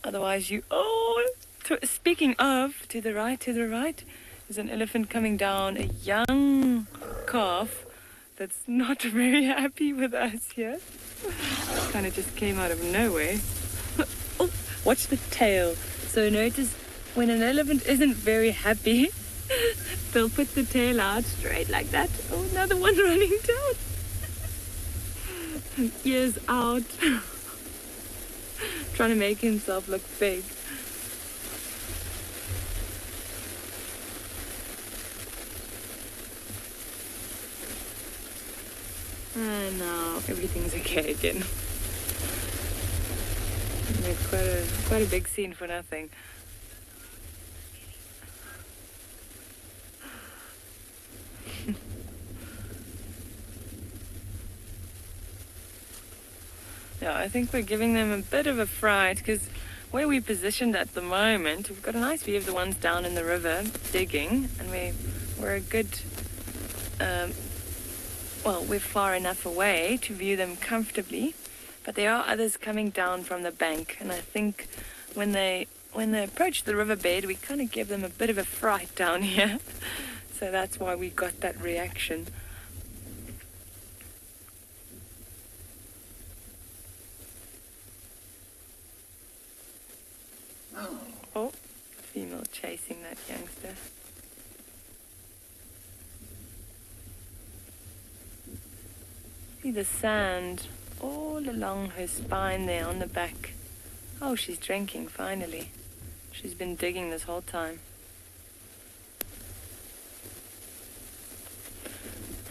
Otherwise speaking of, to the right, there's an elephant coming down, a young calf that's not very happy with us here. Kind of just came out of nowhere. Oh, watch the tail. So notice when an elephant isn't very happy, they'll put the tail out straight like that. Oh, another one running down. And ears out. Trying to make himself look big. And now everything's okay again. It's quite a big scene for nothing. Yeah, I think we're giving them a bit of a fright because where we're positioned at the moment, we've got a nice view of the ones down in the river digging, and we're a good well, we're far enough away to view them comfortably, but there are others coming down from the bank, and I think when they approach the riverbed, we kind of give them a bit of a fright down here. So that's why we got that reaction. Oh, female chasing that youngster. See the sand all along her spine there on the back. Oh, she's drinking finally. She's been digging this whole time.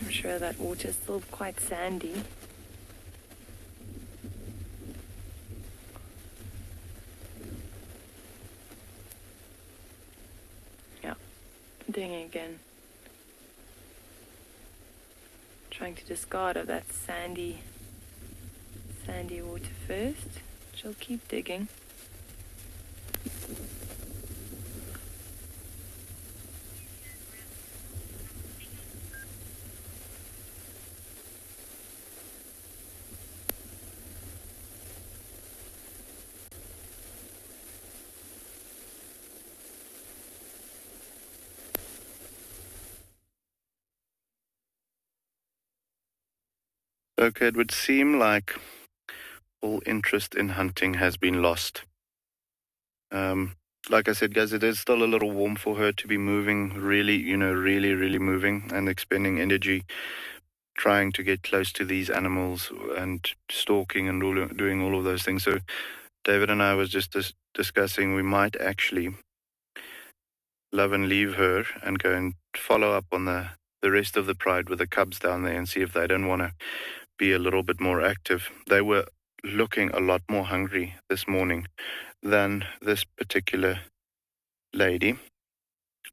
I'm sure that water's still quite sandy. Yeah, digging again. Trying to discard of that sandy water first. She'll keep digging. Okay, it would seem like all interest in hunting has been lost. Like I said, guys, it is still a little warm for her to be moving, really moving and expending energy trying to get close to these animals and stalking and doing all of those things. So David and I was just discussing we might actually love and leave her and go and follow up on the rest of the pride with the cubs down there and see if they don't want to be a little bit more active. They were looking a lot more hungry this morning than this particular lady.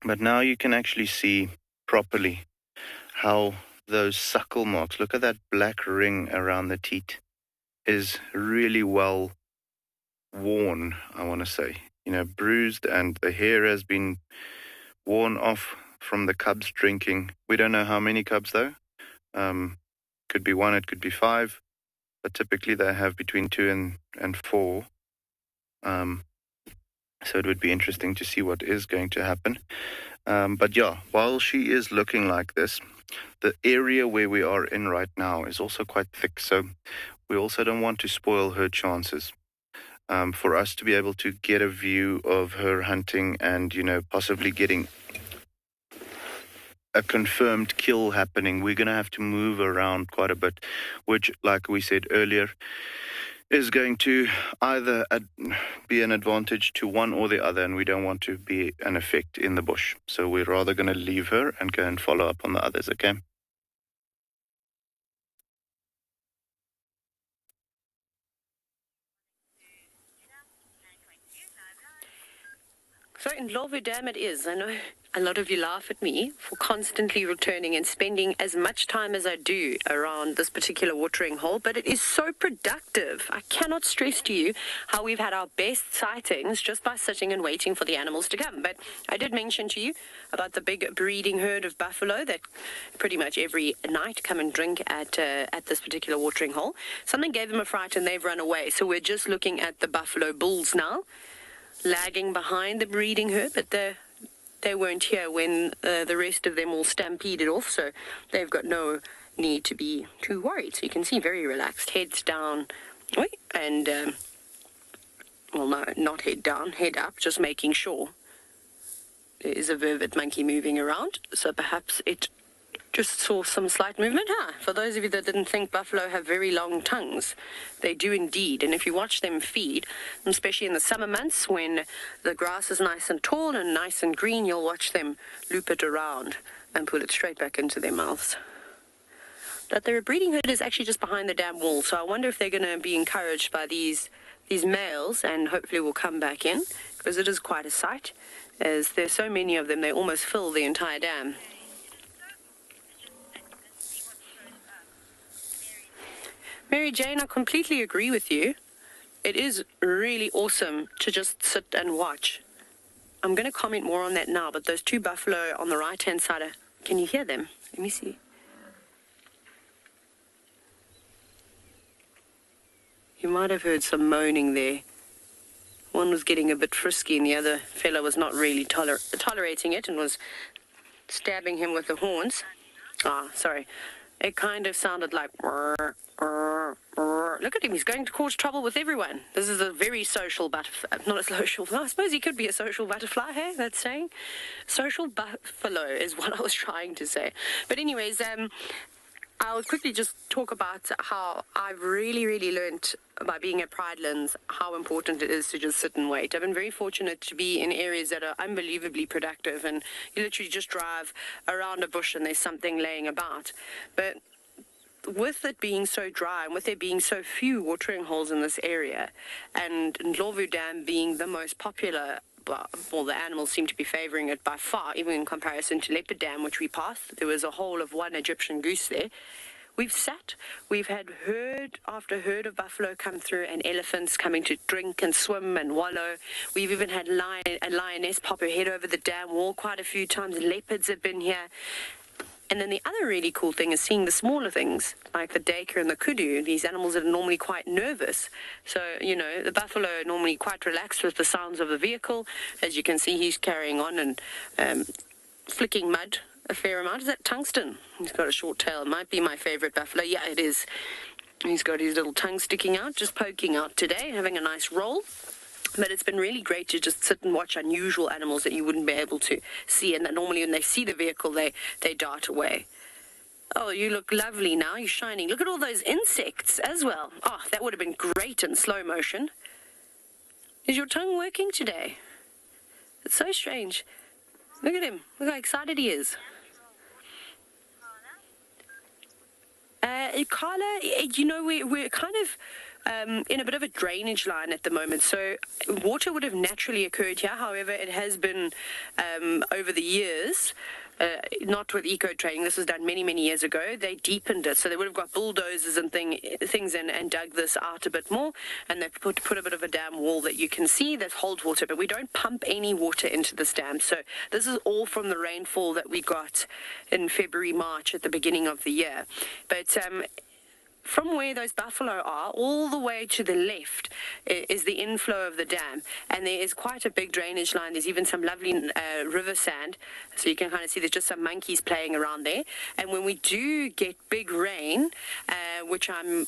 But now you can actually see properly how those suckle marks, look at that black ring around the teat, is really well worn, I want to say. You know, bruised, and the hair has been worn off from the cubs drinking. We don't know how many cubs though. Could be 1, it could be 5, but typically they have between 2 and 4. So it would be interesting to see what is going to happen. But yeah, while she is looking like this, the area where we are in right now is also quite thick. So we also don't want to spoil her chances. For us to be able to get a view of her hunting and, you know, possibly getting a confirmed kill happening, we're going to have to move around quite a bit, which, like we said earlier, is going to either be an advantage to one or the other, and we don't want to be an effect in the bush. So we're rather going to leave her and go and follow up on the others, okay? So in Ndlovu Dam it is. I know a lot of you laugh at me for constantly returning and spending as much time as I do around this particular watering hole, but it is so productive. I cannot stress to you how we've had our best sightings just by sitting and waiting for the animals to come. But I did mention to you about the big breeding herd of buffalo that pretty much every night come and drink at this particular watering hole. Something gave them a fright and they've run away. So we're just looking at the buffalo bulls now, lagging behind the breeding herd, but they weren't here when the rest of them all stampeded off, so they've got no need to be too worried. So you can see very relaxed, heads down, and well, no, not head down, head up, just making sure. There is a vervet monkey moving around, so perhaps it just saw some slight movement. For those of you that didn't think buffalo have very long tongues, they do indeed. And if you watch them feed, especially in the summer months when the grass is nice and tall and nice and green, you'll watch them loop it around and pull it straight back into their mouths. But their breeding herd is actually just behind the dam wall, so I wonder if they're going to be encouraged by these males and hopefully will come back in, because it is quite a sight, as there's so many of them, they almost fill the entire dam. Mary Jane, I completely agree with you. It is really awesome to just sit and watch. I'm going to comment more on that now, but those two buffalo on the right-hand side, can you hear them? Let me see. You might have heard some moaning there. One was getting a bit frisky and the other fellow was not really tolerating it and was stabbing him with the horns. Sorry. It kind of sounded like... Look at him, he's going to cause trouble with everyone. This is a very social butterfly. Not a social... I suppose he could be a social butterfly, hey, that's saying? Social buffalo is what I was trying to say. But anyways, I'll quickly just talk about how I've really learned by being at Pridelands how important it is to just sit and wait. I've been very fortunate to be in areas that are unbelievably productive, and you literally just drive around a bush and there's something laying about. But with it being so dry and with there being so few watering holes in this area, and Ndlovu Dam being the most popular, well, the animals seem to be favouring it by far, even in comparison to Leopard Dam, which we passed. There was a hole of one Egyptian goose there. We've had herd after herd of buffalo come through and elephants coming to drink and swim and wallow. We've even had a lioness pop her head over the dam wall quite a few times. Leopards have been here. And then the other really cool thing is seeing the smaller things, like the duiker and the kudu, these animals that are normally quite nervous. So, you know, the buffalo are normally quite relaxed with the sounds of the vehicle. As you can see, he's carrying on and flicking mud a fair amount. Is that tungsten? He's got a short tail. It might be my favourite buffalo. Yeah, it is. He's got his little tongue sticking out, just poking out today, having a nice roll. But it's been really great to just sit and watch unusual animals that you wouldn't be able to see, and that normally when they see the vehicle, they dart away. Oh, you look lovely now. You're shining. Look at all those insects as well. Oh, that would have been great in slow motion. Is your tongue working today? It's so strange. Look at him. Look how excited he is. Carla, you know, we're kind of in a bit of a drainage line at the moment, so water would have naturally occurred here. However, it has been over the years, not with eco training. This was done many years ago. They deepened it, so they would have got bulldozers and things in and dug this out a bit more, and they put a bit of a dam wall that you can see that holds water. But we don't pump any water into this dam, so this is all from the rainfall that we got in February, March at the beginning of the year. But from where those buffalo are, all the way to the left is the inflow of the dam, and there is quite a big drainage line. There's even some lovely river sand, so you can kind of see there's just some monkeys playing around there. And when we do get big rain, which I'm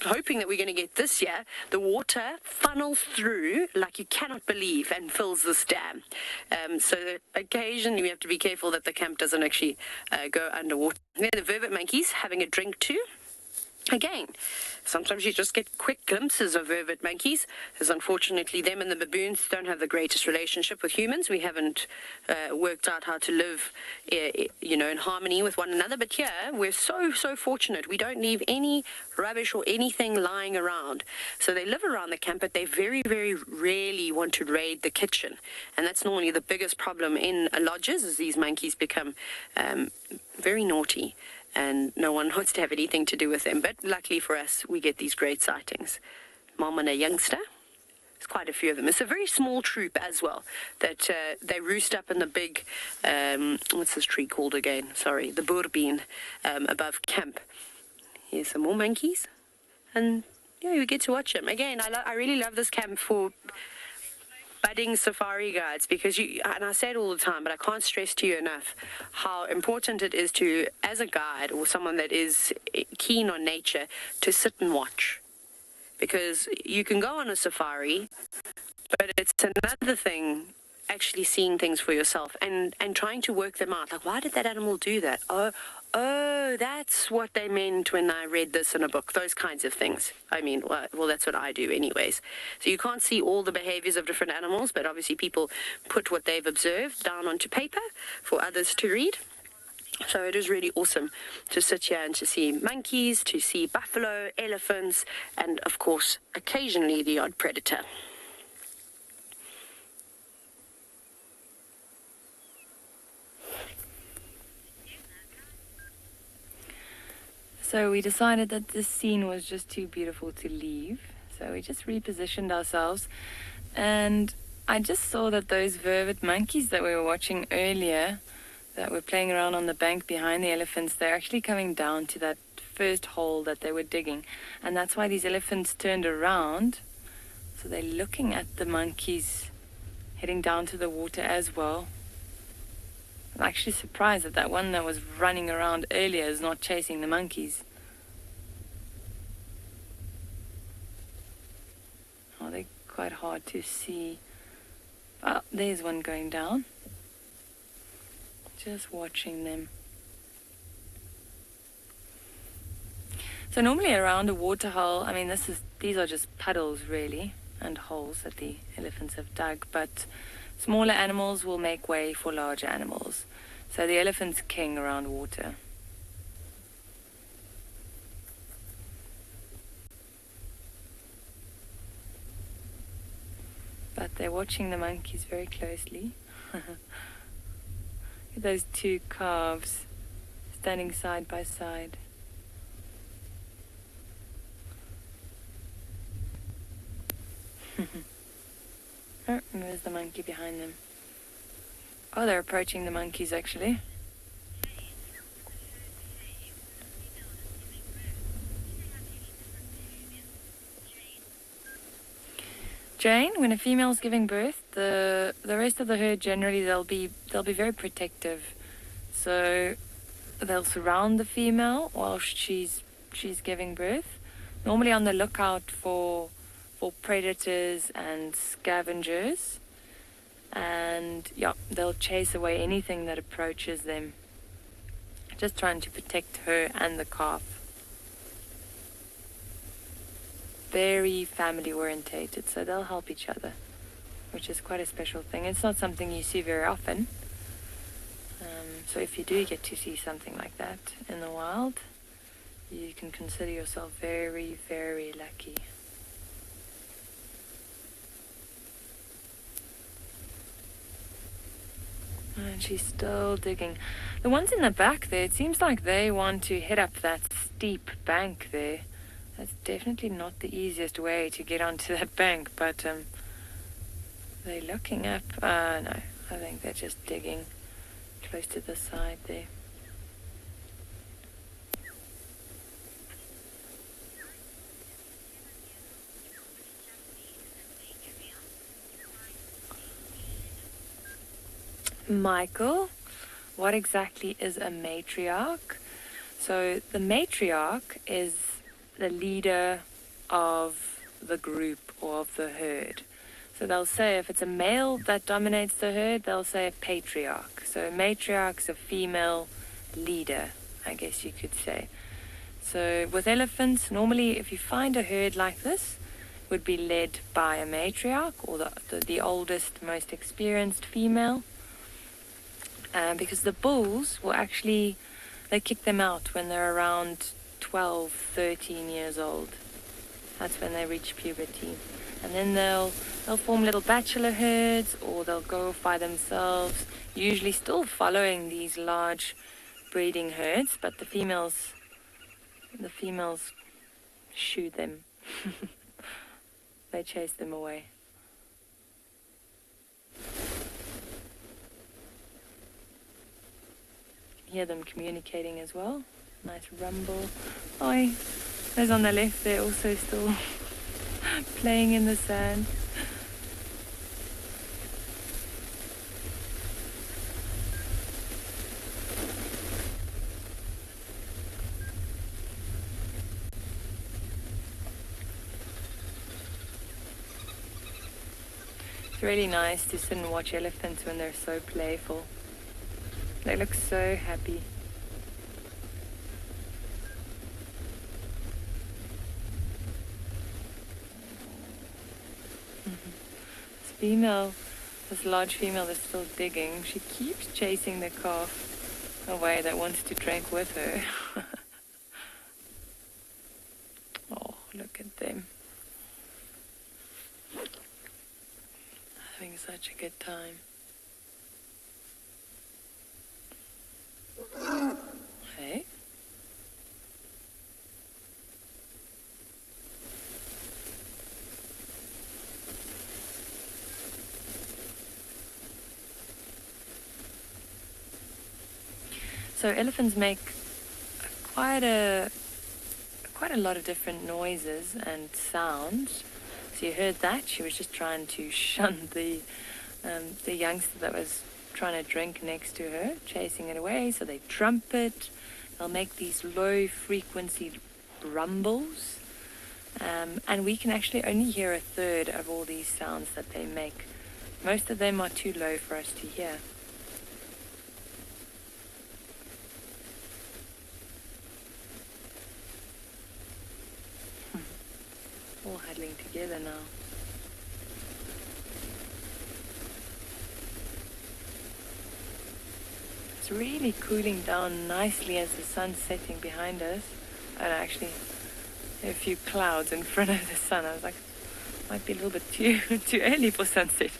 hoping that we're going to get this year, the water funnels through like you cannot believe and fills this dam. So occasionally we have to be careful that the camp doesn't actually go underwater. There are the vervet monkeys having a drink too. Again, sometimes you just get quick glimpses of vervet monkeys, as unfortunately them and the baboons don't have the greatest relationship with humans. We haven't worked out how to live, in harmony with one another. But here, we're so fortunate. We don't leave any rubbish or anything lying around. So they live around the camp, but they very rarely want to raid the kitchen. And that's normally the biggest problem in lodges, as these monkeys become very naughty. And no one wants to have anything to do with them. But luckily for us, we get these great sightings. Mom and a youngster. There's quite a few of them. It's a very small troop as well, that they roost up in the big, what's this tree called again? Sorry, the bourbeen above camp. Here's some more monkeys. And yeah, we get to watch them. Again, I really love this camp for budding safari guides, because and I say it all the time, but I can't stress to you enough how important it is to, as a guide or someone that is keen on nature, to sit and watch. Because you can go on a safari, but it's another thing actually seeing things for yourself and trying to work them out. Like, why did that animal do that? Oh, that's what they meant when I read this in a book. Those kinds of things. I mean, well, that's what I do anyways. So you can't see all the behaviors of different animals, but obviously people put what they've observed down onto paper for others to read. So it is really awesome to sit here and to see monkeys, to see buffalo, elephants, and of course, occasionally the odd predator. So we decided that this scene was just too beautiful to leave. So we just repositioned ourselves. And I just saw that those vervet monkeys that we were watching earlier, that were playing around on the bank behind the elephants, they're actually coming down to that first hole that they were digging. And that's why these elephants turned around. So they're looking at the monkeys heading down to the water as well. I'm actually surprised that one that was running around earlier is not chasing the monkeys. Oh, they're quite hard to see. Oh, there's one going down. Just watching them. So normally around a water hole, I mean, these are just puddles really, and holes that the elephants have dug, but smaller animals will make way for larger animals. So the elephant's king around water. But they're watching the monkeys very closely. Those two calves standing side by side. Oh, and there's the monkey behind them. Oh, they're approaching the monkeys actually. Jane, when a female's giving birth, the rest of the herd generally they'll be very protective. So they'll surround the female while she's giving birth. Normally on the lookout for predators and scavengers. And yeah, they'll chase away anything that approaches them. Just trying to protect her and the calf. Very family orientated, so they'll help each other, which is quite a special thing. It's not something you see very often. So if you do get to see something like that in the wild, you can consider yourself very, very lucky. And she's still digging. The ones in the back there, it seems like they want to head up that steep bank there. That's definitely not the easiest way to get onto that bank, but they're looking up. No, I think they're just digging close to the side there. Michael, what exactly is a matriarch? So the matriarch is the leader of the group or of the herd. So they'll say if it's a male that dominates the herd, they'll say a patriarch. So a matriarch's a female leader, I guess you could say. So with elephants, normally if you find a herd like this, it would be led by a matriarch or the oldest, most experienced female. Because the bulls will actually, they kick them out when they're around 12, 13 years old. That's when they reach puberty. And then they'll form little bachelor herds or they'll go off by themselves, usually still following these large breeding herds, but the females shoo them. They chase them away. Hear them communicating as well. Nice rumble. Oi, those on the left, they're also still playing in the sand. It's really nice to sit and watch elephants when they're so playful. They look so happy. This large female that's still digging, she keeps chasing the calf away that wants to drink with her. Oh, look at them. Having such a good time. Hey? So elephants make quite a quite a lot of different noises and sounds. So you heard that. She was just trying to shun the youngster that was trying to drink next to her, chasing it away. So they trumpet. They'll make these low frequency rumbles. And we can actually only hear a third of all these sounds that they make. Most of them are too low for us to hear. All huddling together now. It's really cooling down nicely as the sun's setting behind us. And actually, there are a few clouds in front of the sun. I was like, might be a little bit too early for sunset.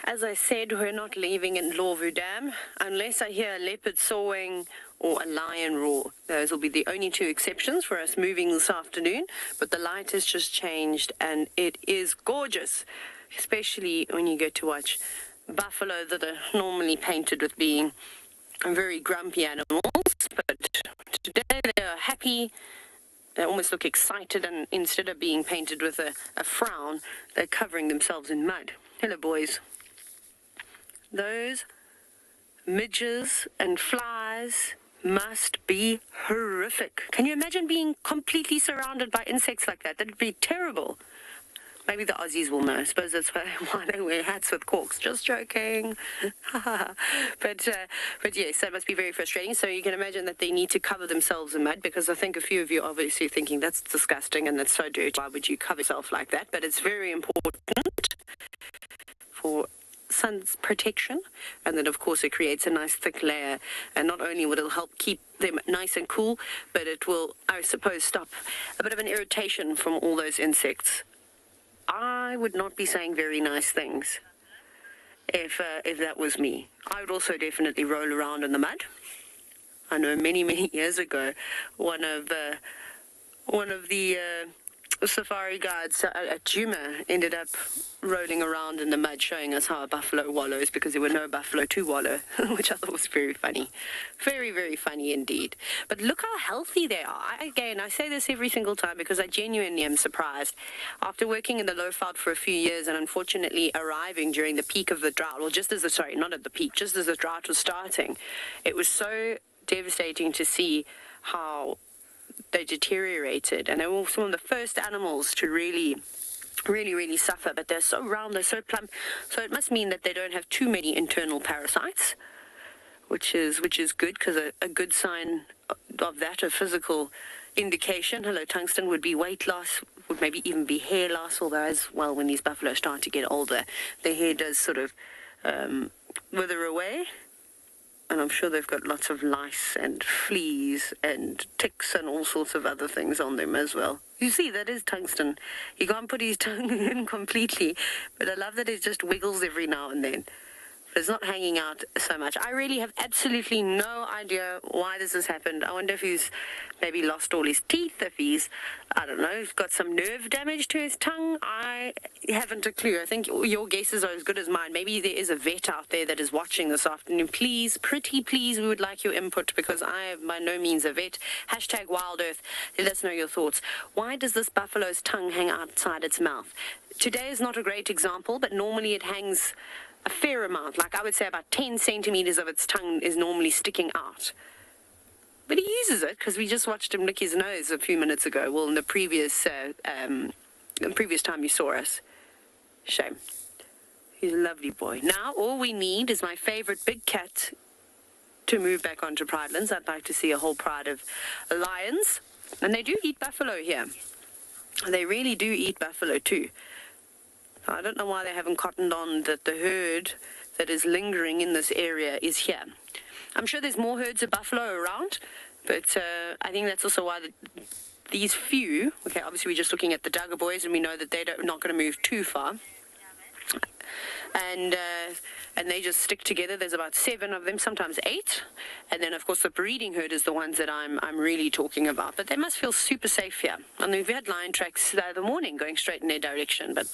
As I said, we're not leaving in Ndlovu Dam unless I hear a leopard sawing or a lion roar. Those will be the only two exceptions for us moving this afternoon. But the light has just changed and it is gorgeous, especially when you get to watch buffalo that are normally painted with being very grumpy animals. But today they are happy. They almost look excited, and instead of being painted with a frown, they're covering themselves in mud. Hello, boys. Those midges and flies must be horrific. Can you imagine being completely surrounded by insects like that? That'd be terrible. Maybe the Aussies will know. I suppose that's why they wear hats with corks. Just joking. But yes, that must be very frustrating. So you can imagine that they need to cover themselves in mud, because I think a few of you are obviously thinking that's disgusting and that's so dirty. Why would you cover yourself like that? But it's very important for sun's protection, and then of course it creates a nice thick layer, and not only will it help keep them nice and cool, but it will, I suppose, stop a bit of an irritation from all those insects. I would not be saying very nice things if that was me. I would also definitely roll around in the mud. I know many years ago, one of the safari guides at Juma ended up rolling around in the mud, showing us how a buffalo wallows, because there were no buffalo to wallow, which I thought was very funny. Very funny indeed. But look how healthy they are. I say this every single time because I genuinely am surprised. After working in the low-veld for a few years and unfortunately arriving during the peak of the drought, well, just as the drought was starting, it was so devastating to see how they deteriorated, and they were some of the first animals to really suffer. But they're so round, they're so plump, so it must mean that they don't have too many internal parasites, which is good, because a good sign of that, a physical indication, hello tungsten, would be weight loss, would maybe even be hair loss, although as well, when these buffalo start to get older, their hair does sort of wither away. And I'm sure they've got lots of lice and fleas and ticks and all sorts of other things on them as well. You see, that is tungsten. He can't put his tongue in completely, but I love that it just wiggles every now and then. But it's not hanging out so much. I really have absolutely no idea why this has happened. I wonder if he's maybe lost all his teeth, if he's, I don't know, he's got some nerve damage to his tongue. I haven't a clue. I think your guesses are as good as mine. Maybe there is a vet out there that is watching this afternoon. Please, pretty please, we would like your input, because I am by no means a vet. Hashtag Wild Earth. Let us know your thoughts. Why does this buffalo's tongue hang outside its mouth? Today is not a great example, but normally it hangs a fair amount. Like I would say about 10 centimeters of its tongue is normally sticking out. But he uses it, because we just watched him lick his nose a few minutes ago. Well, in the previous time you saw us. Shame. He's a lovely boy. Now all we need is my favorite big cat to move back onto Pridelands. I'd like to see a whole pride of lions. And they do eat buffalo here. They really do eat buffalo too. I don't know why they haven't cottoned on that the herd that is lingering in this area is here. I'm sure there's more herds of buffalo around, but I think that's also why these few, okay, obviously we're just looking at the Duggar boys and we know that they're not going to move too far. and they just stick together. There's about 7 of them, sometimes 8. And then, of course, the breeding herd is the ones that I'm really talking about. But they must feel super safe here. I mean, we've had lion tracks the other morning going straight in their direction, but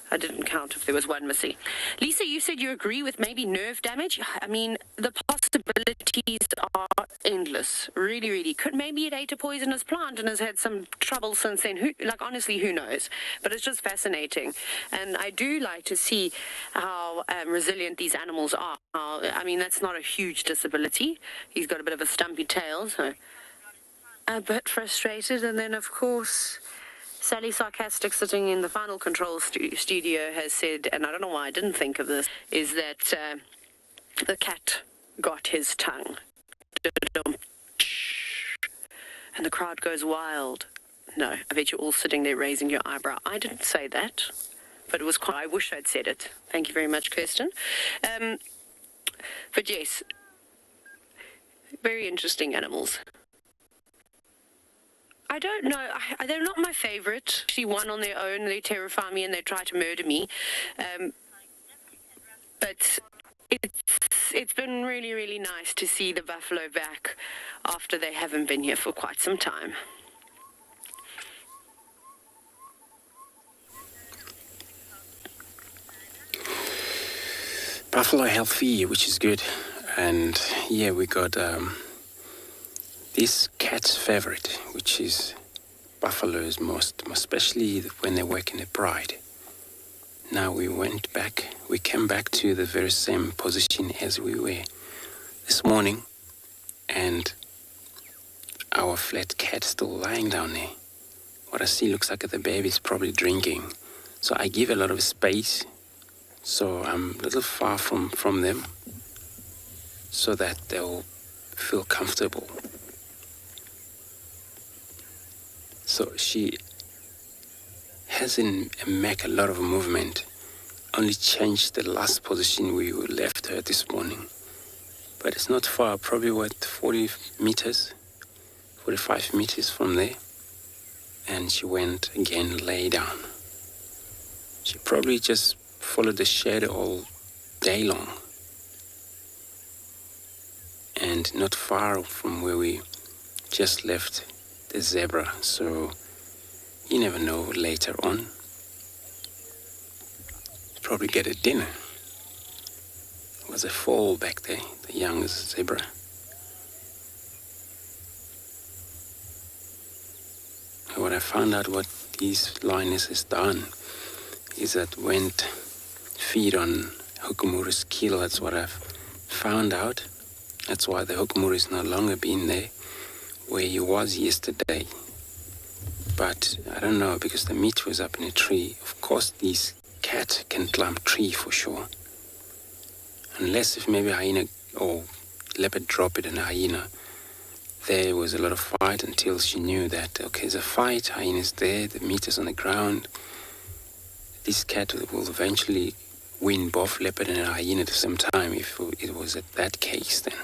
I didn't count if there was one missing. Lisa, you said you agree with maybe nerve damage. I mean, the possibilities are endless. Really, really. Could maybe it ate a poisonous plant and has had some trouble since then. Honestly, who knows? But it's just fascinating. And I do like to see how resilient these animals are. I mean, that's not a huge disability. He's got a bit of a stumpy tail, so a bit frustrated. And then, of course, Sally Sarcastic, sitting in the final control studio, has said, and I don't know why I didn't think of this, is that the cat got his tongue. And the crowd goes wild. No, I bet you're all sitting there raising your eyebrow. I didn't say that, but it was quite, I wish I'd said it. Thank you very much, Kirsten. But yes, very interesting animals. I don't know. They're not my favorite. Actually, one on their own, they terrify me and they try to murder me. But it's been really, really nice to see the buffalo back after they haven't been here for quite some time. Buffalo healthy, which is good. And yeah, we got this cat's favorite, which is buffaloes most, especially when they work in the pride. Now we came back to the very same position as we were this morning, and our flat cat is still lying down there. What I see looks like the baby's probably drinking. So I give a lot of space, so I'm a little far from them, so that they'll feel comfortable. So she hasn't make a lot of movement, only changed the last position we left her this morning. But it's not far, probably 45 meters from there. And she went again, lay down. She probably just followed the shadow all day long. And not far from where we just left the zebra, so you never know later on. Probably get a dinner. It was a foal back there, the young zebra. And what I found out what these lionesses done is that went feed on Hukumura's kill. That's what I've found out. That's why the Hukumura is no longer being there where he was yesterday. But I don't know, because the meat was up in a tree. Of course, these cat can climb tree for sure. Unless if maybe hyena or leopard drop it and a hyena. There was a lot of fight until she knew that, okay, there's a fight, hyena's there, the meat is on the ground. This cat will eventually win both leopard and a hyena at the same time if it was at that case then.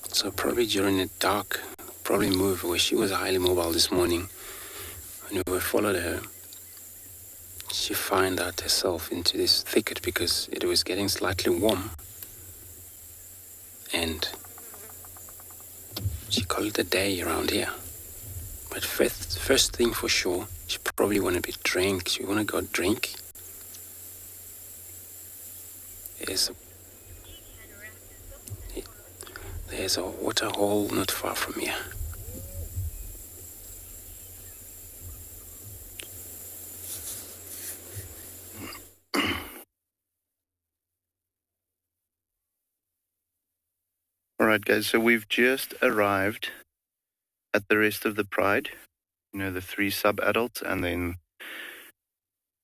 So probably during the dark, probably move where she was highly mobile this morning. When we followed her, she found out herself into this thicket because it was getting slightly warm. And she called it a day around here. But first thing for sure, she probably want to be drink. She want to go drink. There's a water hole not far from here. All right, guys, so we've just arrived at the rest of the pride. You know, the 3 sub-adults and then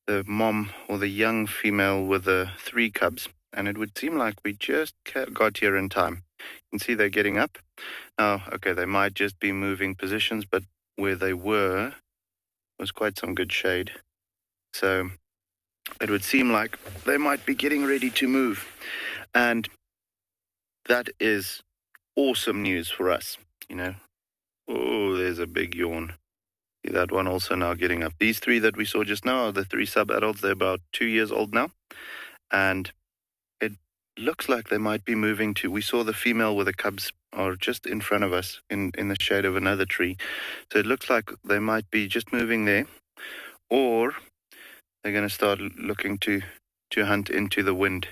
the mom or the young female with the 3 cubs. And it would seem like we just got here in time. You can see they're getting up. Now, okay, they might just be moving positions, but where they were was quite some good shade. So it would seem like they might be getting ready to move. And that is awesome news for us, you know. Oh, there's a big yawn. See that one also now getting up. These three that we saw just now are the three sub-adults. They're about 2 years old now. And it looks like they might be moving to, we saw the female with the cubs are just in front of us in the shade of another tree. So it looks like they might be just moving there, or they're going to start looking to hunt into the wind.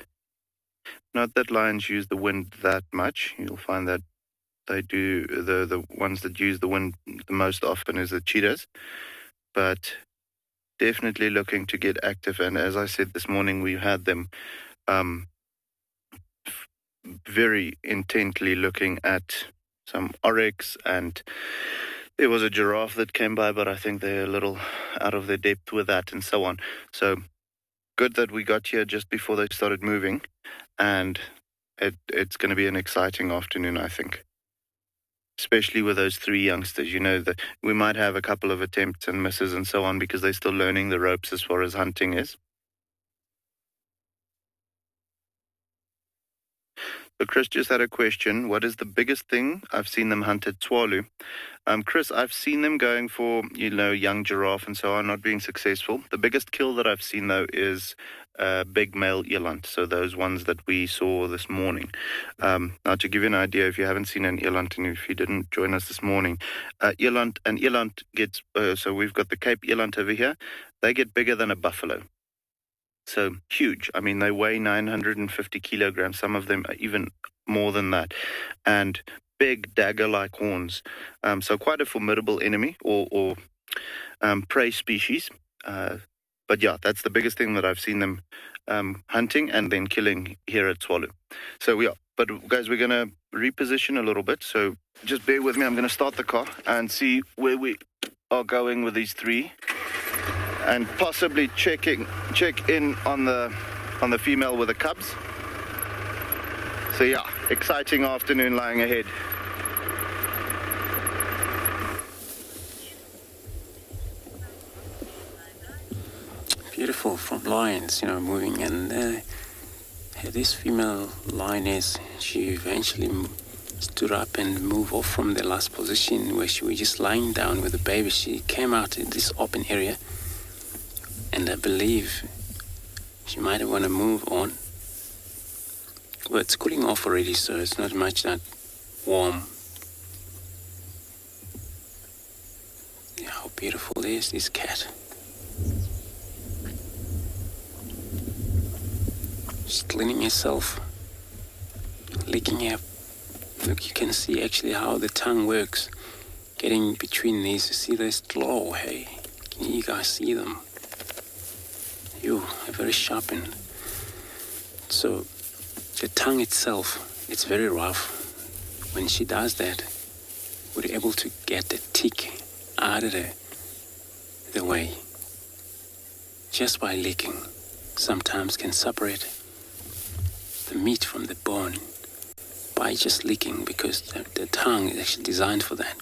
Not that lions use the wind that much. You'll find that they do, the ones that use the wind the most often is the cheetahs, but definitely looking to get active. And as I said this morning, we had them very intently looking at some oryx, and there was a giraffe that came by, but I think they're a little out of their depth with that and so on. So good that we got here just before they started moving, and it's going to be an exciting afternoon, I think. Especially with those three youngsters, you know, that we might have a couple of attempts and misses and so on because they're still learning the ropes as far as hunting is. So Chris just had a question. What is the biggest thing I've seen them hunt at Tswalu? Chris, I've seen them going for, you know, young giraffe and so on, not being successful. The biggest kill that I've seen, though, is big male eland. So those ones that we saw this morning. Now, to give you an idea, if you haven't seen an eland and if you didn't join us this morning, eland gets, so we've got the Cape eland over here. They get bigger than a buffalo. So huge. I mean, they weigh 950 kilograms. Some of them are even more than that. And big dagger-like horns. So quite a formidable enemy or prey species. But yeah, that's the biggest thing that I've seen them hunting and then killing here at Tswalu. So yeah, but guys, we're going to reposition a little bit. So just bear with me. I'm going to start the car and see where we are going with these three. And possibly check in on the female with the cubs. So yeah, exciting afternoon lying ahead. Beautiful from lions, you know, moving. And this female lioness, she eventually stood up and moved off from the last position where she was just lying down with the baby. She came out in this open area. And I believe she might want to move on. But it's cooling off already, so it's not much that warm. Yeah, how beautiful is this cat. She's cleaning herself, licking her. Look, you can see actually how the tongue works. Getting between these, you see this claw, hey? Can you guys see them? Are very sharpened. So the tongue itself, it's very rough. When she does that, we're able to get the tick out of the way just by licking. Sometimes can separate the meat from the bone by just licking, because the tongue is actually designed for that.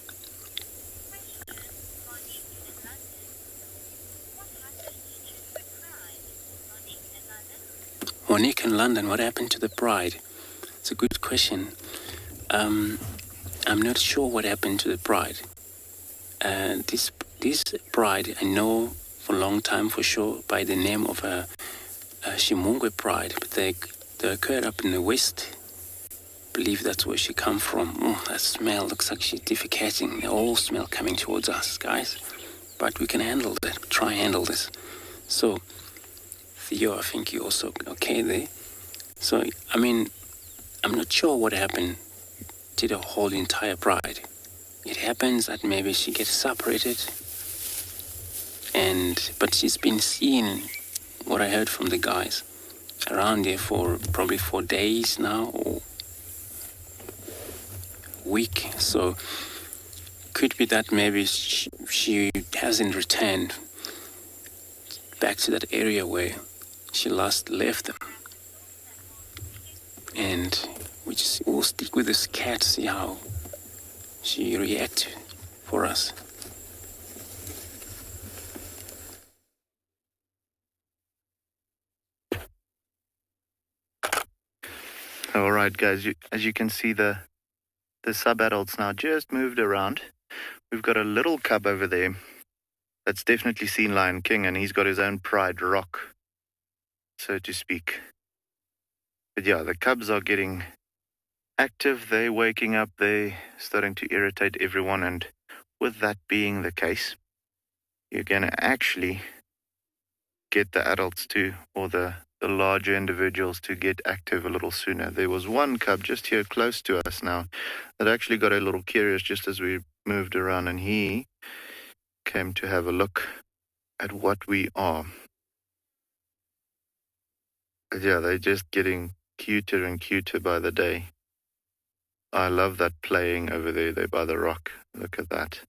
Monique in London, what happened to the pride? It's a good question. I'm not sure what happened to the pride. This pride, I know for a long time for sure by the name of a Shimongwe pride, but they occurred up in the west. I believe that's where she come from. Oh, that smell looks like she's defecating. They all smell coming towards us, guys. But we can handle that. Try and handle this. So Theo, I think you also okay there. So, I mean, I'm not sure what happened to the whole entire pride. It happens that maybe she gets separated, but she's been seen, what I heard from the guys, around there for probably 4 days now or week. So, could be that maybe she hasn't returned back to that area where she last left them. And we'll stick with this cat, see how she reacts for us. All right, guys, as you can see, the the sub-adults now just moved around. We've got a little cub over there that's definitely seen Lion King, and he's got his own pride rock, so to speak. But yeah, the cubs are getting active. They're waking up. They're starting to irritate everyone. And with that being the case, you're going to actually get the adults to, or the larger individuals to get active a little sooner. There was one cub just here close to us now that actually got a little curious just as we moved around, and he came to have a look at what we are. But yeah, they're just getting cuter and cuter by the day. I love that playing over there. They're by the rock. Look at that.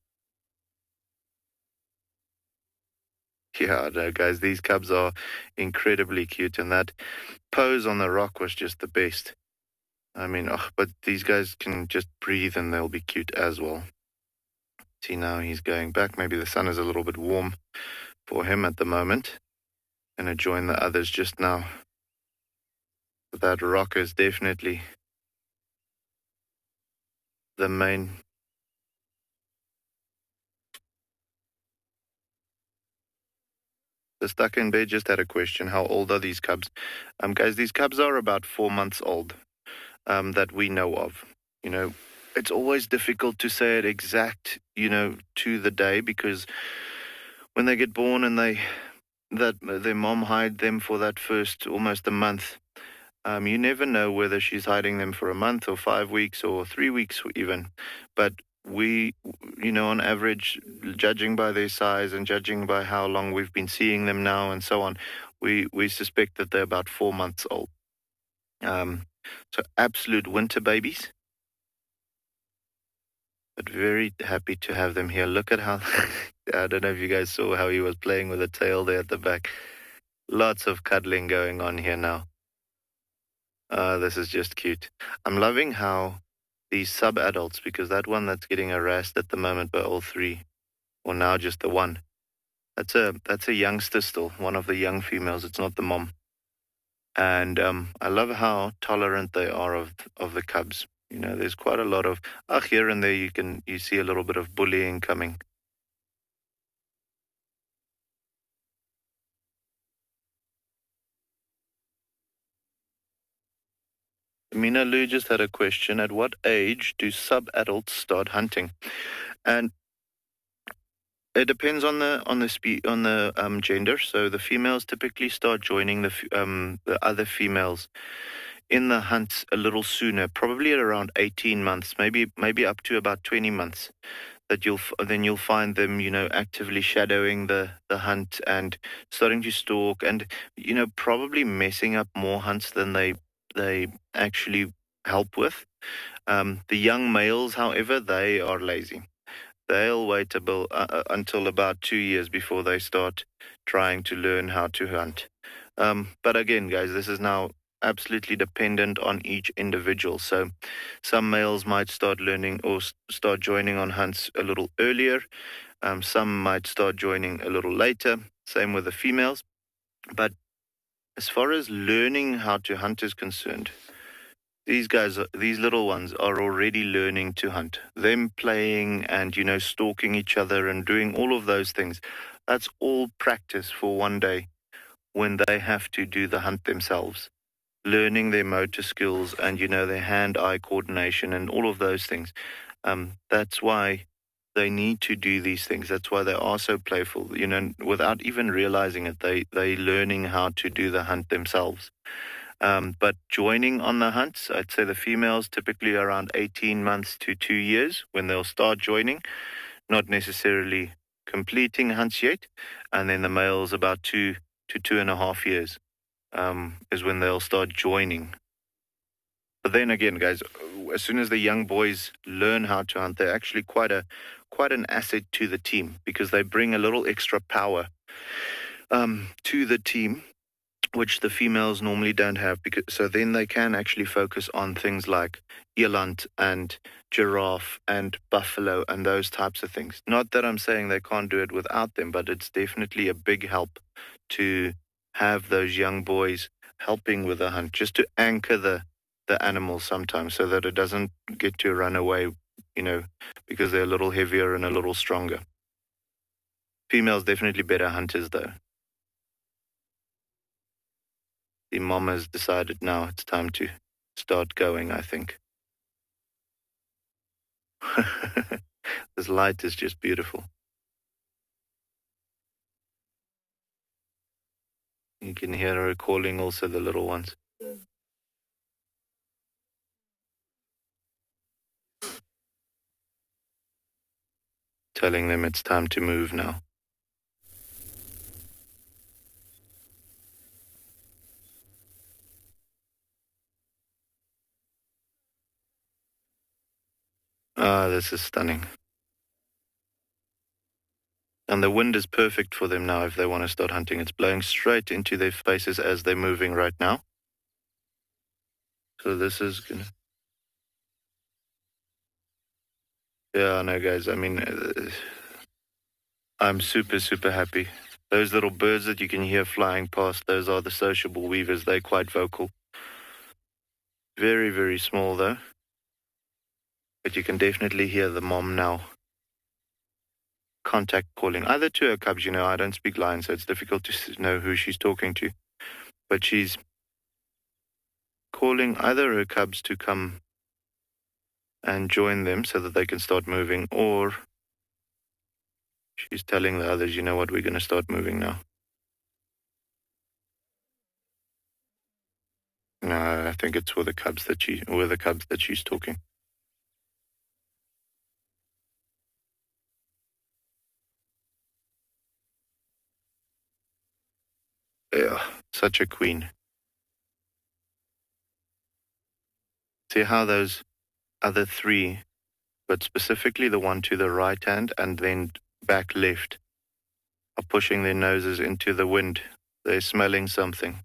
Yeah, no, guys, these cubs are incredibly cute, and that pose on the rock was just the best. I mean, but these guys can just breathe and they'll be cute as well. See, now he's going back. Maybe the sun is a little bit warm for him at the moment. Gonna join the others just now. But that rock is definitely the main. The Stuck in Bed just had a question. How old are these cubs? Guys, these cubs are about 4 months old, that we know of. You know, it's always difficult to say it exact, to the day, because when they get born and their mom hide them for that first almost a month, you never know whether she's hiding them for a month or 5 weeks or 3 weeks even. But we, on average, judging by their size and judging by how long we've been seeing them now and so on, we suspect that they're about 4 months old. So absolute winter babies. But very happy to have them here. Look at how, I don't know if you guys saw how he was playing with the tail there at the back. Lots of cuddling going on here now. This is just cute. I'm loving how these sub-adults, because that one that's getting harassed at the moment by all three, or now just the one, that's a youngster still, one of the young females. It's not the mom. And I love how tolerant they are of the cubs. There's quite a lot of here and there you see a little bit of bullying coming. Mina Lou just had a question. At what age do sub-adults start hunting? And it depends on the gender. So the females typically start joining the other females in the hunts a little sooner, probably at around 18 months, maybe up to about 20 months. That you'll find them, actively shadowing the hunt and starting to stalk, and probably messing up more hunts than they actually help with. The young males, however, they are lazy. They'll wait until about 2 years before they start trying to learn how to hunt. But again, guys, this is now absolutely dependent on each individual. So some males might start learning or start joining on hunts a little earlier. Some might start joining a little later. Same with the females. But as far as learning how to hunt is concerned, these little ones are already learning to hunt. Them playing and, stalking each other and doing all of those things, that's all practice for one day when they have to do the hunt themselves. Learning their motor skills and, their hand-eye coordination and all of those things. That's why they need to do these things. That's why they are so playful. Without even realizing it, they're learning how to do the hunt themselves. But joining on the hunts, I'd say the females typically around 18 months to 2 years when they'll start joining, not necessarily completing hunts yet. And then the males about 2 to 2.5 years is when they'll start joining. But then again, guys, as soon as the young boys learn how to hunt, they're actually quite an asset to the team, because they bring a little extra power to the team, which the females normally don't have. So then they can actually focus on things like eland and giraffe and buffalo and those types of things. Not that I'm saying they can't do it without them, but it's definitely a big help to have those young boys helping with the hunt, just to anchor the the animal sometimes so that it doesn't get to run away, because they're a little heavier and a little stronger. Females definitely better hunters though. The mom has decided now it's time to start going, I think. This light is just beautiful. You can hear her calling also the little ones. Telling them it's time to move now. Ah, this is stunning. And the wind is perfect for them now if they want to start hunting. It's blowing straight into their faces as they're moving right now. So this is gonna... Yeah, no guys, I mean, I'm super, super happy. Those little birds that you can hear flying past, those are the sociable weavers. They're quite vocal. Very, very small though. But you can definitely hear the mom now. Contact calling, either to her cubs, I don't speak lion, so it's difficult to know who she's talking to. But she's calling either her cubs to come and join them so that they can start moving, or she's telling the others, you know what, we're going to start moving now. No, I think it's with the cubs that she's talking. Yeah, such a queen. See how those other three, but specifically the one to the right hand and then back left, are pushing their noses into the wind. They're smelling something.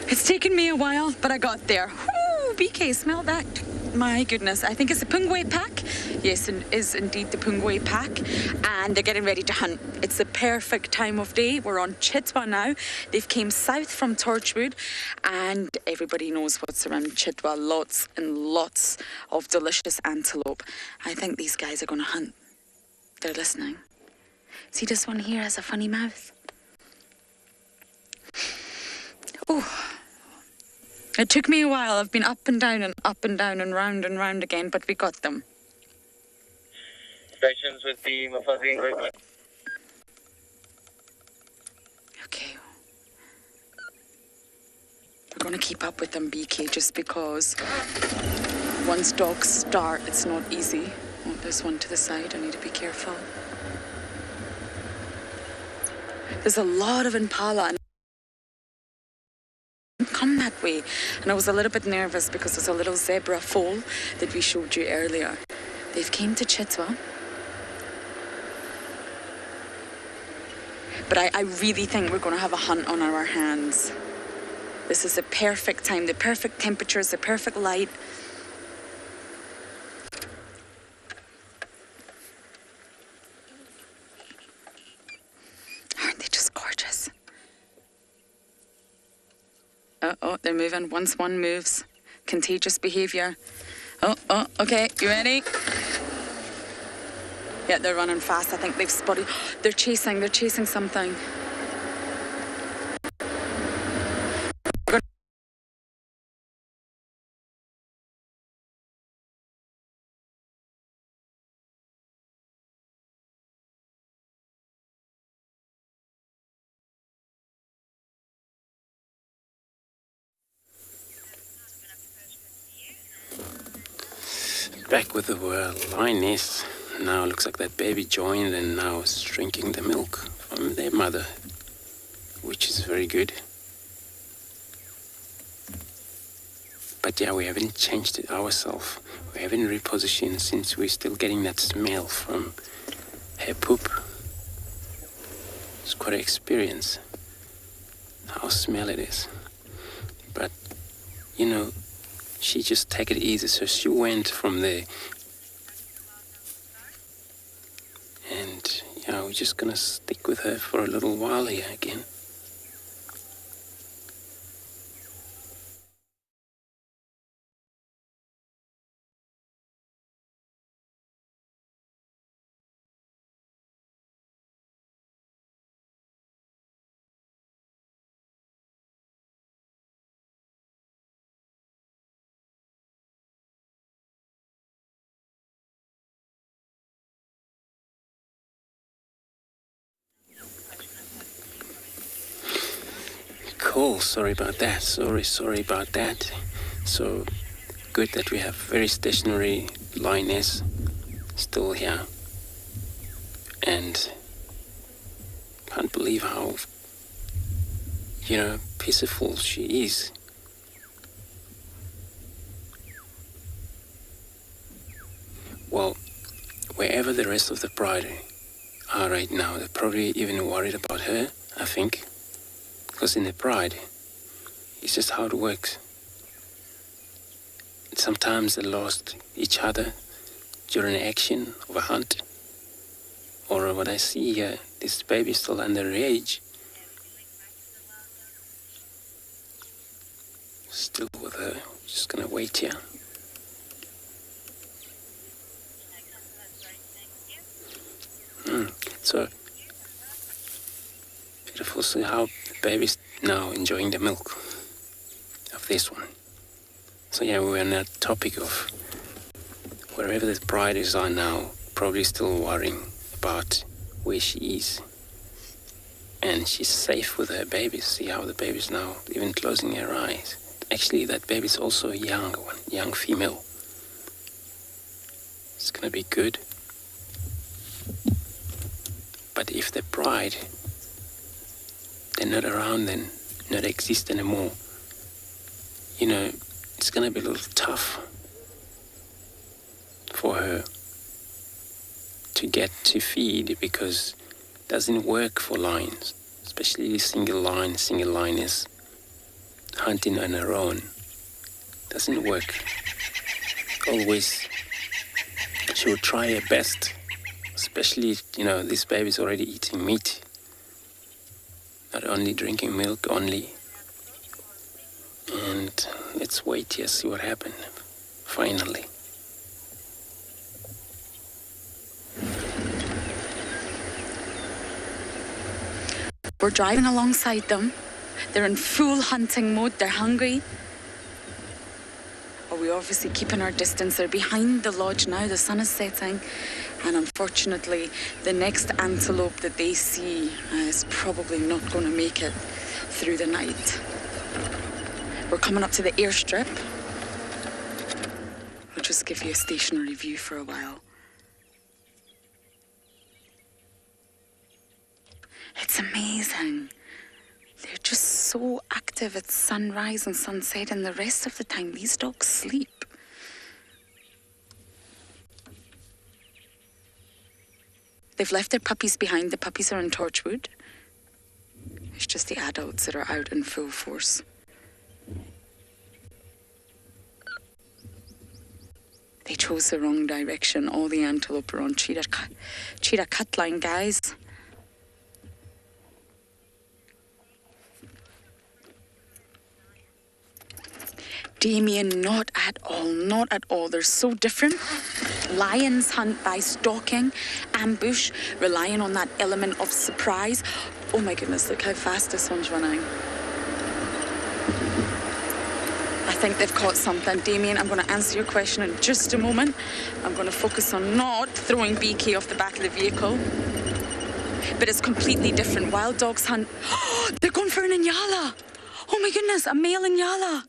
It's taken me a while, but I got there. Woo, BK, smell that. My goodness, I think it's the Pungwe pack. Yes, it is indeed the Pungwe pack. And they're getting ready to hunt. It's the perfect time of day. We're on Chitwa now. They've came south from Torchwood. And everybody knows what's around Chitwa. Lots and lots of delicious antelope. I think these guys are going to hunt. They're listening. See, this one here has a funny mouth. Oh. It took me a while. I've been up and down and round again, but we got them. Inspections with the Mufuzzi equipment. Okay. We're going to keep up with them, BK, just because once dogs start, it's not easy. Oh, there's one to the side. I need to be careful. There's a lot of impala and come that way, and I was a little bit nervous because there's a little zebra foal that we showed you earlier. They've came to Chitwa, but I really think we're going to have a hunt on our hands. This is the perfect time, the perfect temperatures, the perfect light. Aren't they just gorgeous? Oh, they're moving. Once one moves, contagious behavior. Oh, okay, you ready? Yeah, they're running fast. I think they've spotted. They're chasing something. Back with the lioness. Now looks like that baby joined and now is drinking the milk from their mother, which is very good. But yeah, we haven't changed it ourselves. We haven't repositioned since we're still getting that smell from her poop. It's quite an experience, how smell it is. But, she just take it easy. So she went from there we're just gonna stick with her for a little while here again. Cool, sorry about that. Sorry about that. So good that we have very stationary lioness still here. And can't believe how, peaceful she is. Well, wherever the rest of the pride are right now, they're probably even worried about her, I think. Because in the pride, it's just how it works. Sometimes they lost each other during action of a hunt. Or what I see here, this baby is still underage. Still with her, just gonna wait here. So beautiful. See how the baby's now enjoying the milk of this one. So yeah, we're on that topic of wherever the brides are now, probably still worrying about where she is. And she's safe with her baby. See how the baby's now even closing her eyes. Actually, that baby's also a young one, young female. It's gonna be good. But if the bride, they're not around, then not exist anymore, it's gonna be a little tough for her to get to feed, because it doesn't work for lions, especially single lioness hunting on her own. Doesn't work. Always she will try her best, especially this baby's already eating meat, not only drinking milk only. And let's wait here, see what happened finally. We're driving alongside them. They're in full hunting mode. They're hungry. But we're obviously keeping our distance. They're behind the lodge now. The sun is setting. And unfortunately, the next antelope that they see is probably not going to make it through the night. We're coming up to the airstrip. We'll just give you a stationary view for a while. It's amazing. They're just so active at sunrise and sunset, and the rest of the time these dogs sleep. They've left their puppies behind. The puppies are in Torchwood. It's just the adults that are out in full force. They chose the wrong direction. All the antelope are on cheetah cut line, guys. Damien, not at all. They're so different. Lions hunt by stalking, ambush, relying on that element of surprise. Oh my goodness, look how fast this one's running. I think they've caught something. Damien, I'm going to answer your question in just a moment. I'm going to focus on not throwing BK off the back of the vehicle. But it's completely different. Wild dogs hunt. Oh, they're going for an Inyala. Oh my goodness, a male Inyala.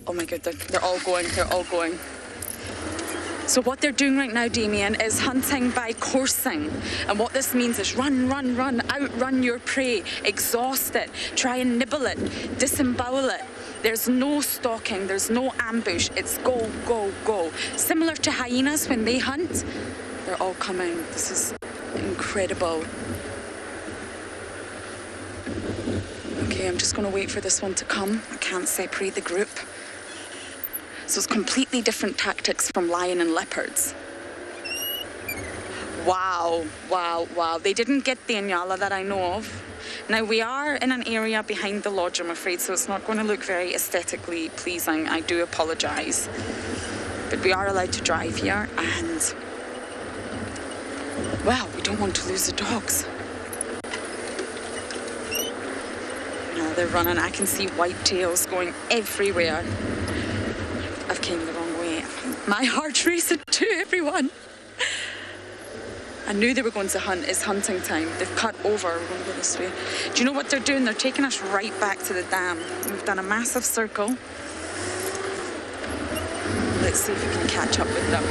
Oh my God, they're all going. So what they're doing right now, Damien, is hunting by coursing. And what this means is run, outrun your prey, exhaust it, try and nibble it, disembowel it. There's no stalking, there's no ambush, it's go, go, go. Similar to hyenas when they hunt, they're all coming. This is incredible. Okay, I'm just gonna wait for this one to come. I can't separate the group. So it's completely different tactics from lion and leopards. Wow, wow, wow. They didn't get the Inyala that I know of. Now, we are in an area behind the lodge, I'm afraid, so it's not going to look very aesthetically pleasing. I do apologise. But we are allowed to drive here, and, well, we don't want to lose the dogs. Now they're running. I can see white tails going everywhere. I've came the wrong way. My heart's racing too, everyone. I knew they were going to hunt. It's hunting time. They've cut over. We're going to go this way. Do you know what they're doing? They're taking us right back to the dam. We've done a massive circle. Let's see if we can catch up with them.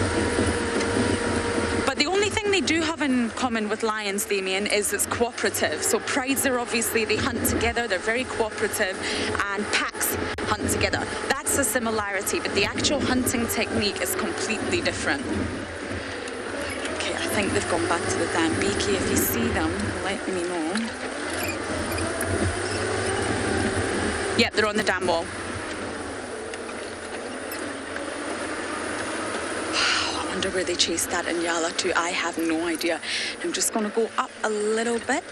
But the only thing they do have in common with lions, Damien, is it's cooperative. So prides are obviously, they hunt together. They're very cooperative. And packs hunt together. That's a similarity. But the actual hunting technique is completely different. I think they've gone back to the dam. Beaky, if you see them, let me know. Yep, they're on the dam wall. Wow, I wonder where they chased that Inyala to. I have no idea. I'm just going to go up a little bit.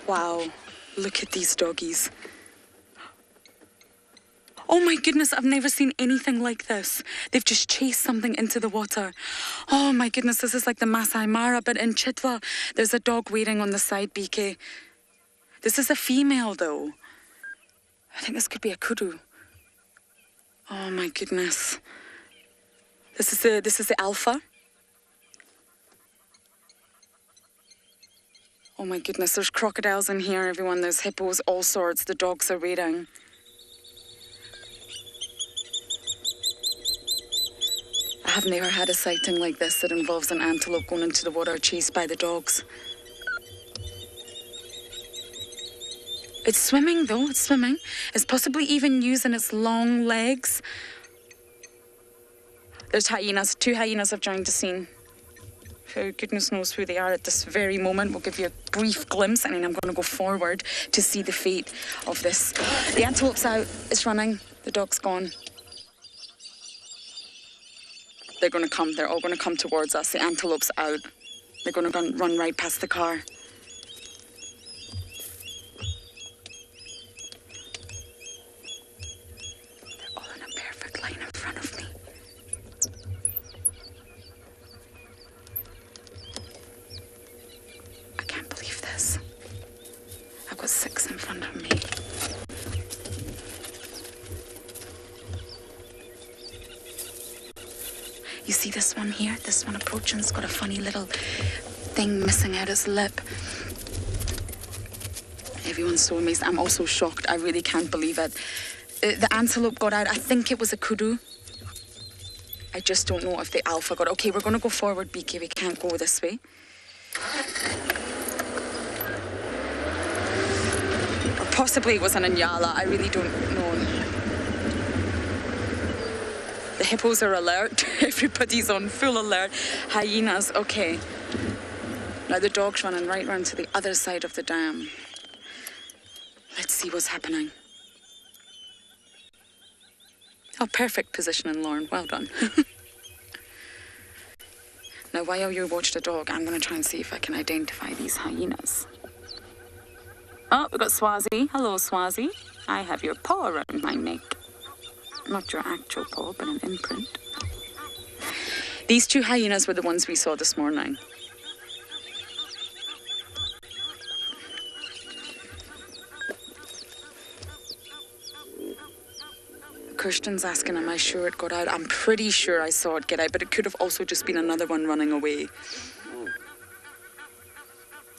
Wow. Look at these doggies. Oh my goodness, I've never seen anything like this. They've just chased something into the water. Oh my goodness, this is like the Masai Mara, but in Chitwa, there's a dog waiting on the side, BK. This is a female though. I think this could be a kudu. Oh my goodness. This is the alpha. Oh my goodness, there's crocodiles in here, everyone. There's hippos, all sorts. The dogs are waiting. I have never had a sighting like this that involves an antelope going into the water chased by the dogs. It's swimming though, it's swimming. It's possibly even using its long legs. There's hyenas, 2 hyenas have joined the scene. Who goodness knows who they are at this very moment. We'll give you a brief glimpse and then I'm going to go forward to see the fate of this. The antelope's out, it's running, the dog's gone. They're going to come, they're all going to come towards us. The antelope's out. They're going to run right past the car. They're all in a perfect line in front of me. I've got 6 in front of me. You see this one here? This one approaching's got a funny little thing missing out his lip. Everyone's so amazed. I'm also shocked. I really can't believe it. The antelope got out. I think it was a kudu. I just don't know if the alpha got... Okay, we're going to go forward, BK. We can't go this way. Possibly it was an Inyala, I really don't know. The hippos are alert, everybody's on full alert. Hyenas, okay. Now the dog's running right round to the other side of the dam. Let's see what's happening. Oh, perfect positioning, Lauren, well done. Now while you watch the dog, I'm going to try and see if I can identify these hyenas. Oh, we've got Swazi. Hello, Swazi. I have your paw around my neck. Not your actual paw, but an imprint. These 2 hyenas were the ones we saw this morning. Kirsten's asking, am I sure it got out? I'm pretty sure I saw it get out, but it could have also just been another one running away.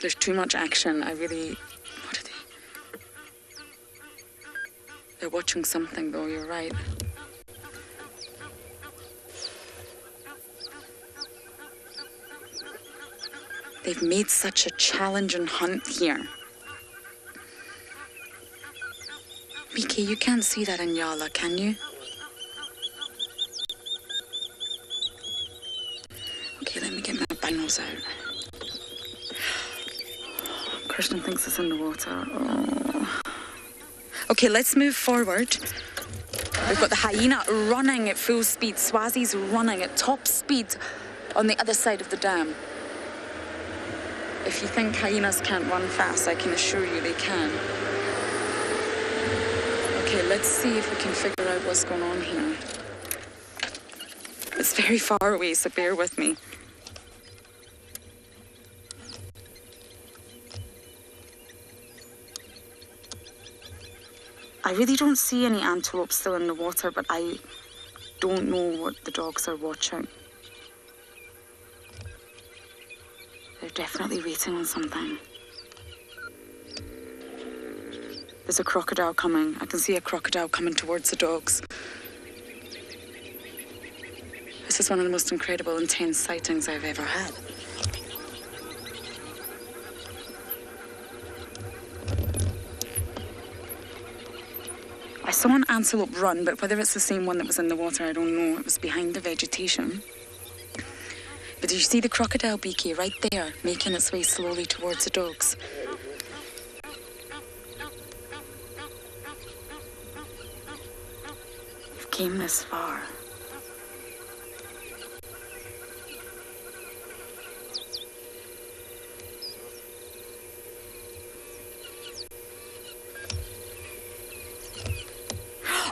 There's too much action. I really... What are they? They're watching something, though, you're right. They've made such a challenging hunt here. BK, you can't see that Inyala, can you? Okay, let me get my binos out. Christian thinks it's in the water. Oh. Okay, let's move forward. We've got the hyena running at full speed. Swazi's running at top speed on the other side of the dam. If you think hyenas can't run fast, I can assure you they can. Okay, let's see if we can figure out what's going on here. It's very far away, so bear with me. I really don't see any antelope still in the water, but I don't know what the dogs are watching. They're definitely waiting on something. There's a crocodile coming. I can see a crocodile coming towards the dogs. This is one of the most incredible, intense sightings I've ever had. I saw an antelope run, but whether it's the same one that was in the water, I don't know. It was behind the vegetation. But did you see the crocodile, BK, right there, making its way slowly towards the dogs? We've came this far.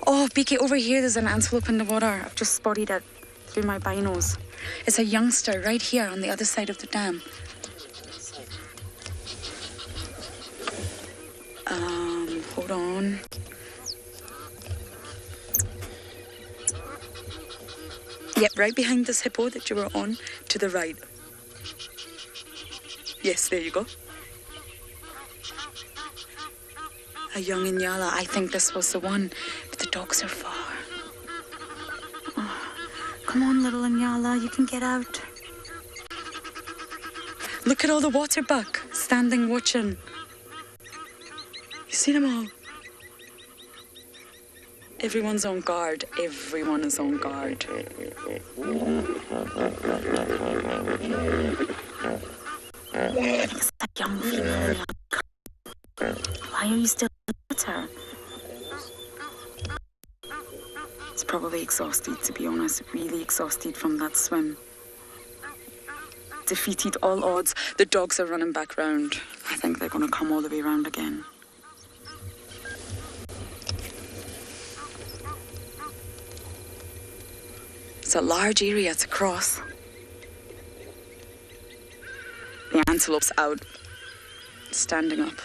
Oh, BK, over here there's an antelope in the water. I've just spotted it through my binos. It's a youngster right here on the other side of the dam. Hold on. Yep, right behind this hippo that you were on, to the right. Yes, there you go. A young Inyala. I think this was the one, but the dogs are far. Oh, come on, little Inyala, you can get out. Look at all the water buck standing watching. You see them all? Everyone's on guard. Everyone is on guard. It's a young female. Why are you still in the water? It's probably exhausted, to be honest. Really exhausted from that swim. Defeated all odds. The dogs are running back round. I think they're going to come all the way round again. It's a large area to cross. The antelope's out, standing up.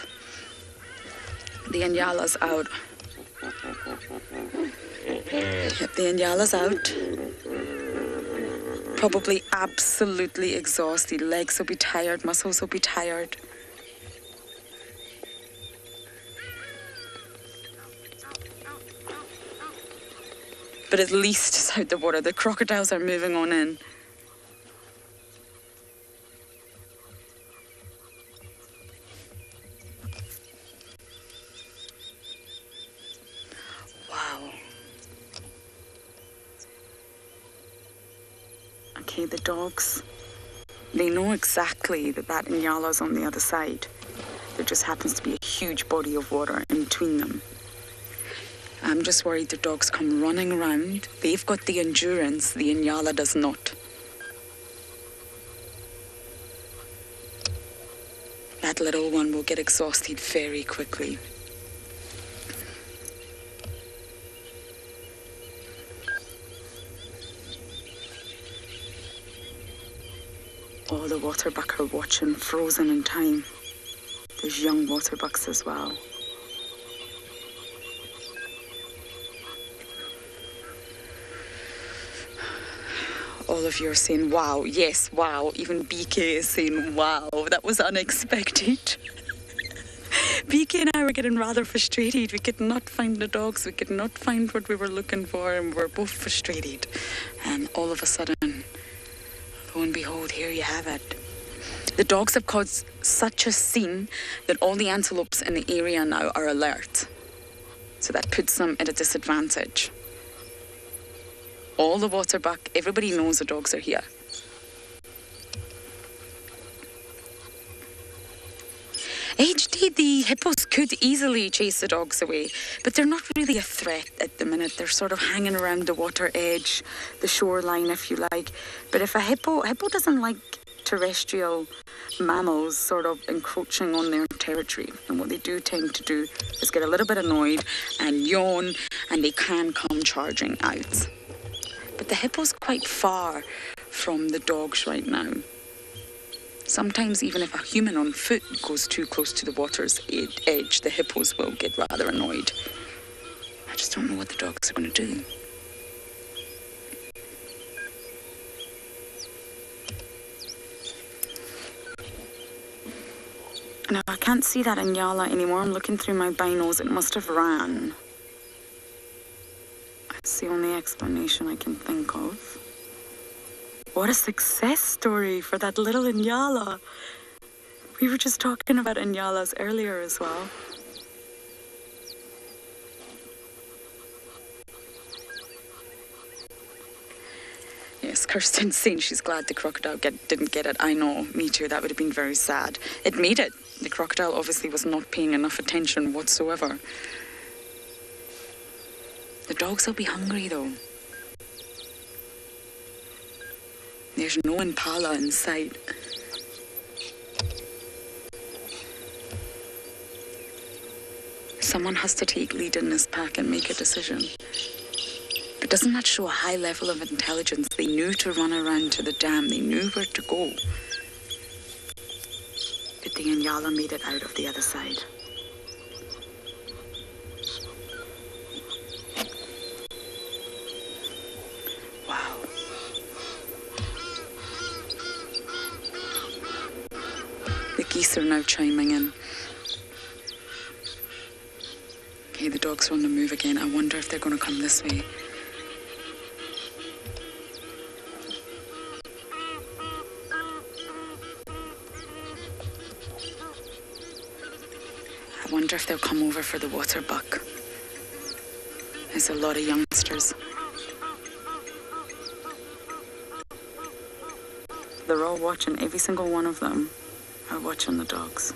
The Inyala's out. Yep, the Inyala's out. Probably absolutely exhausted. Legs will be tired, muscles will be tired. But at least it's out the water. The crocodiles are moving on in. Wow. Okay, the dogs, they know exactly that Inyala's on the other side. There just happens to be a huge body of water in between them. I'm just worried the dogs come running around. They've got the endurance, the Inyala does not. That little one will get exhausted very quickly. All the waterbuck are watching, frozen in time. There's young waterbucks as well. All of you are saying, wow, yes, wow. Even BK is saying, wow, that was unexpected. BK and I were getting rather frustrated. We could not find the dogs. We could not find what we were looking for, and we were both frustrated. And all of a sudden, lo and behold, here you have it. The dogs have caused such a scene that all the antelopes in the area now are alert. So that puts them at a disadvantage. All the waterbuck, everybody knows the dogs are here. Hey, the hippos could easily chase the dogs away, but they're not really a threat at the minute. They're sort of hanging around the water edge, the shoreline, if you like. But if a hippo doesn't like terrestrial mammals sort of encroaching on their territory, and what they do tend to do is get a little bit annoyed and yawn, and they can come charging out. But the hippo's quite far from the dogs right now. Sometimes even if a human on foot goes too close to the water's edge, the hippos will get rather annoyed. I just don't know what the dogs are going to do. Now, I can't see that Inyala anymore. I'm looking through my binos. It must have ran. That's the only explanation I can think of. What a success story for that little Inyala. We were just talking about Inyalas earlier as well. Yes, Kirsten's saying she's glad the crocodile didn't get it. I know, me too. That would have been very sad. It made it. The crocodile obviously was not paying enough attention whatsoever. The dogs will be hungry though. There's no impala in sight. Someone has to take lead in this pack and make a decision. But doesn't that show a high level of intelligence? They knew to run around to the dam. They knew where to go. But the Inyala made it out of the other side. Wow. The geese are now chiming in. Okay, the dogs are on the move again. I wonder if they're going to come this way. I wonder if they'll come over for the water buck. There's a lot of youngsters. They're all watching, every single one of them are watching the dogs.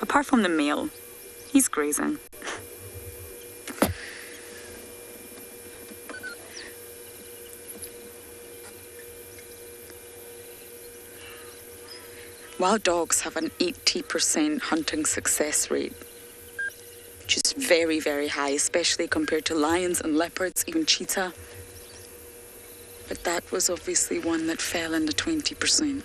Apart from the male, he's grazing. Wild dogs have an 80% hunting success rate, which is very, very high, especially compared to lions and leopards, even cheetah. But that was obviously one that fell in the 20%.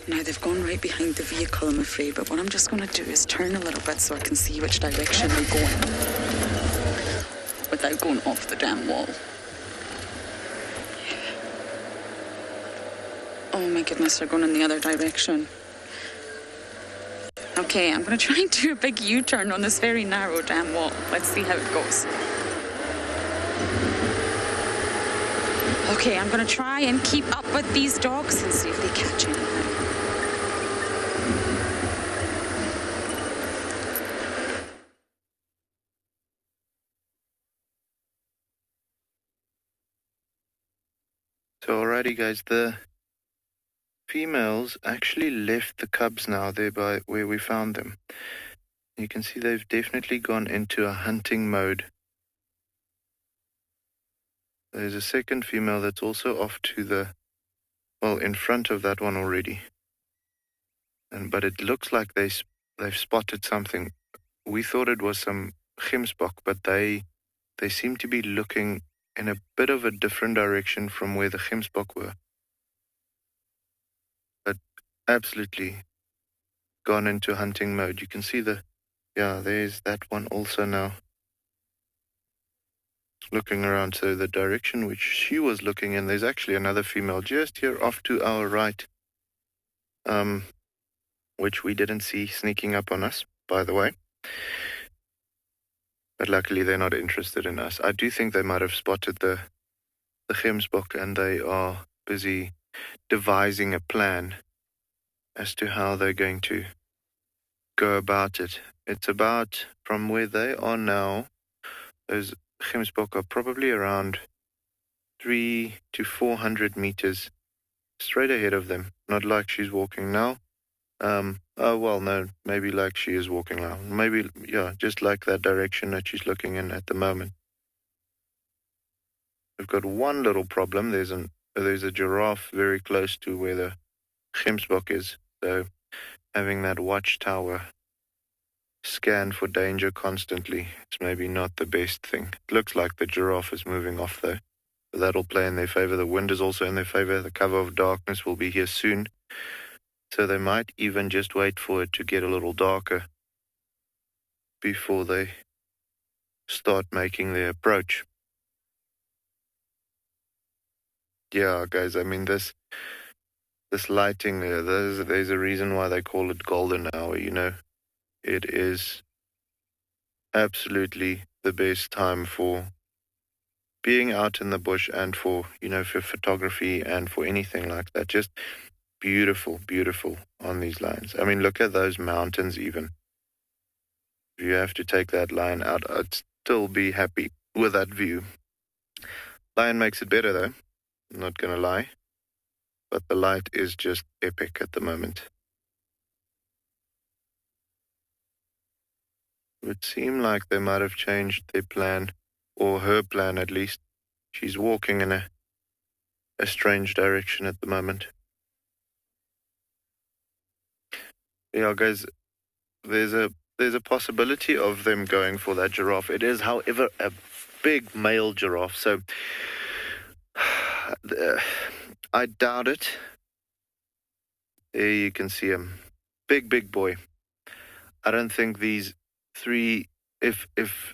Now they've gone right behind the vehicle, I'm afraid, but what I'm just going to do is turn a little bit so I can see which direction they're going without going off the damn wall. Oh my goodness, they're going in the other direction. Okay, I'm going to try and do a big U-turn on this very narrow damn wall. Let's see how it goes. Okay, I'm going to try and keep up with these dogs and see if they catch anything. So alrighty guys, the females actually left the cubs now there by where we found them. You can see they've definitely gone into a hunting mode. There's a second female that's also off to the, well, in front of that one already. But it looks like they've spotted something. We thought it was some gemsbok, but they seem to be looking in a bit of a different direction from where the gemsbok were. But absolutely gone into hunting mode. You can see there's that one also now looking around. So the direction which she was looking in, there's actually another female just here off to our right, which we didn't see sneaking up on us, by the way. But luckily they're not interested in us. I do think they might have spotted the gemsbok, and they are busy devising a plan as to how they're going to go about it. It's about, from where they are now, those gemsbok are probably around 300 to 400 meters straight ahead of them, not like she's walking now. Oh, well, no, maybe like she is walking now. Maybe, yeah, just like that direction that she's looking in at the moment. We've got one little problem. There's a giraffe very close to where the Gemsbok is. So having that watchtower scan for danger constantly is maybe not the best thing. It looks like the giraffe is moving off though. So that'll play in their favor. The wind is also in their favor. The cover of darkness will be here soon. So they might even just wait for it to get a little darker before they start making their approach. Yeah, guys, I mean, this lighting there, there's a reason why they call it golden hour, you know. It is absolutely the best time for being out in the bush and for, you know, for photography and for anything like that. Just beautiful, beautiful on these lines. I mean, look at those mountains even. If you have to take that line out, I'd still be happy with that view. Lion makes it better though, I'm not gonna lie. But the light is just epic at the moment. It would seem like they might have changed their plan, or her plan at least. She's walking in a strange direction at the moment. Yeah, guys, there's a possibility of them going for that giraffe. It is, however, a big male giraffe, so I doubt it. There you can see him. Big boy. I don't think these three, if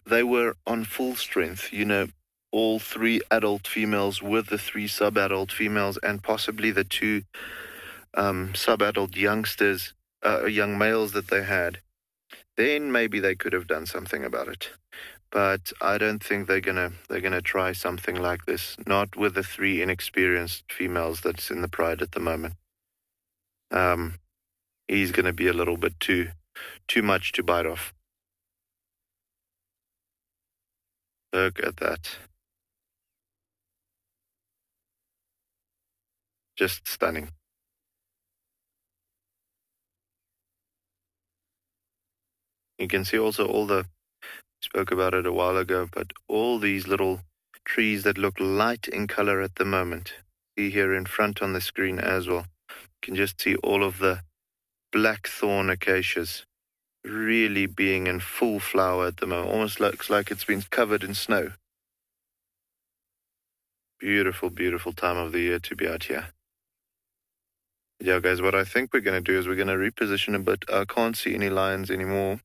they were on full strength, you know, all three adult females with the three sub-adult females and possibly the two sub-adult youngsters, young males that they had, then maybe they could have done something about it. But I don't think they're gonna try something like this. Not with the three inexperienced females that's in the pride at the moment. He's gonna be a little bit too much to bite off. Look at that. Just stunning. You can see also all the, spoke about it a while ago, but all these little trees that look light in color at the moment. See here in front on the screen as well. You can just see all of the blackthorn acacias really being in full flower at the moment. Almost looks like it's been covered in snow. Beautiful, beautiful time of the year to be out here. Yeah, guys, what I think we're going to do is we're going to reposition a bit. I can't see any lions anymore.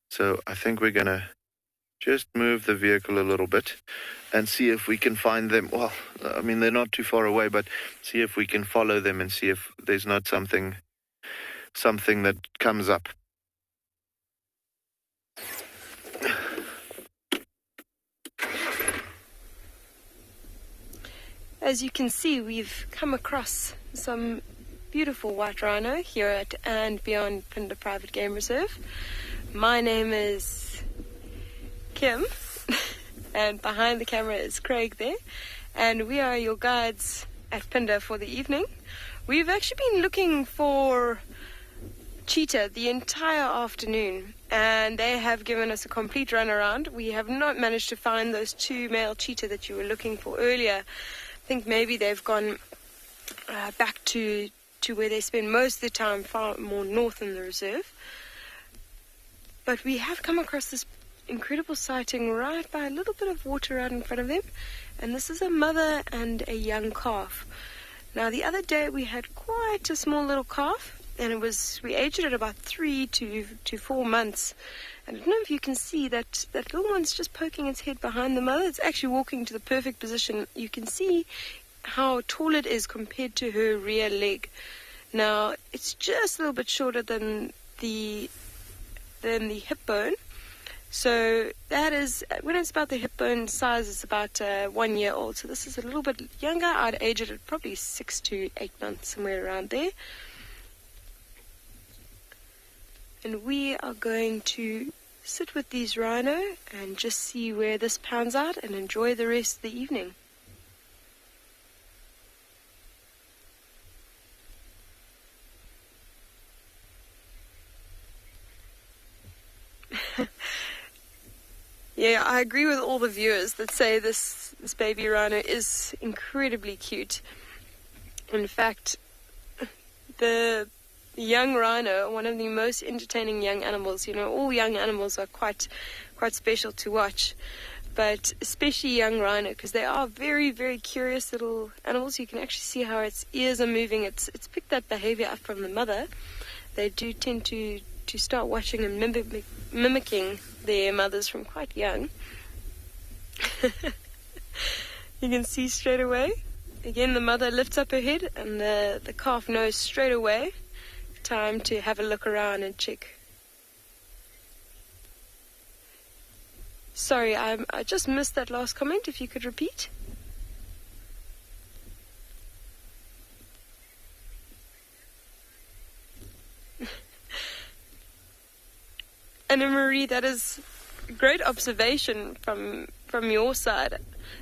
So I think we're going to just move the vehicle a little bit and see if we can find them. Well, I mean, they're not too far away, but see if we can follow them and see if there's not something that comes up. As you can see, we've come across some beautiful white rhino here at and beyond Phinda Private Game Reserve. My name is Kim, and behind the camera is Craig there, and we are your guides at Phinda for the evening. We've actually been looking for cheetah the entire afternoon, and they have given us a complete run around. We have not managed to find those two male cheetah that you were looking for earlier. I think maybe they've gone back to where they spend most of the time, far more north in the reserve. But we have come across this incredible sighting right by a little bit of water out in front of them. And this is a mother and a young calf. Now, the other day we had quite a small little calf, and we aged it at about 3 to 4 months. And I don't know if you can see that little one's just poking its head behind the mother. It's actually walking to the perfect position. You can see how tall it is compared to her rear leg. Now, it's just a little bit shorter than the hip bone. So that is, when it's about the hip bone size, it's about 1 year old. So this is a little bit younger. I'd age it at probably 6 to 8 months, somewhere around there. And we are going to sit with these rhino and just see where this pans out and enjoy the rest of the evening. Yeah, I agree with all the viewers that say this baby rhino is incredibly cute. In fact, the young rhino, one of the most entertaining young animals. You know, all young animals are quite special to watch, but especially young rhino, because they are very, very curious little animals. You can actually see how its ears are moving. It's picked that behavior up from the mother. They do tend to start watching and mimicking their mothers from quite young. You can see straight away. Again, the mother lifts up her head and the calf knows straight away. Time to have a look around and check. Sorry, I just missed that last comment. If you could repeat. Anna-Marie, that is a great observation from your side.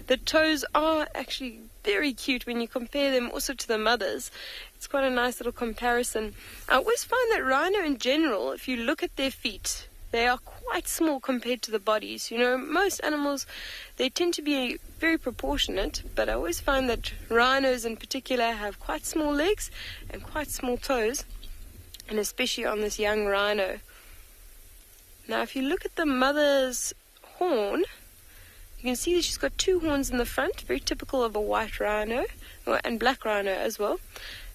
The toes are actually very cute when you compare them also to the mothers. It's quite a nice little comparison. I always find that rhino in general, if you look at their feet, they are quite small compared to the bodies. You know, most animals, they tend to be very proportionate, but I always find that rhinos in particular have quite small legs and quite small toes, and especially on this young rhino. Now, if you look at the mother's horn, you can see that she's got two horns in the front, very typical of a white rhino, and black rhino as well.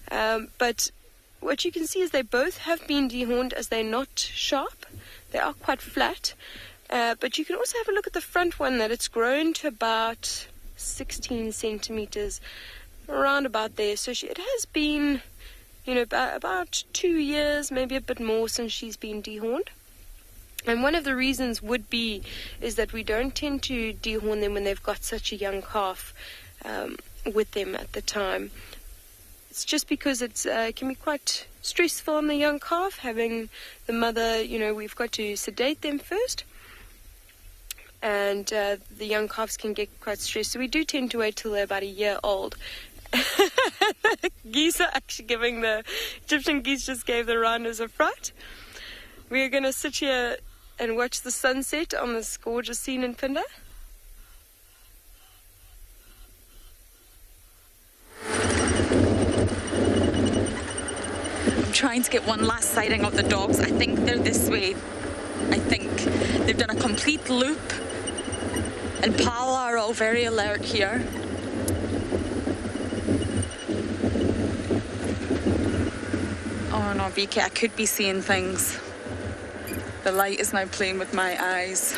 But what you can see is they both have been dehorned, as they're not sharp. They are quite flat. But you can also have a look at the front one, that it's grown to about 16 centimeters, around about there. So it has been, you know, about 2 years, maybe a bit more, since she's been dehorned. And one of the reasons is that we don't tend to dehorn them when they've got such a young calf with them at the time. It's just because it can be quite stressful on the young calf, having the mother, you know, we've got to sedate them first. And the young calves can get quite stressed. So we do tend to wait till they're about a year old. Geese are actually giving the Egyptian geese just gave the rhinos a fright. We are going to sit here and watch the sunset on this gorgeous scene in Phinda. I'm trying to get one last sighting of the dogs. I think they're this way. I think they've done a complete loop. And Pala are all very alert here. Oh no, Vicky, I could be seeing things. The light is now playing with my eyes.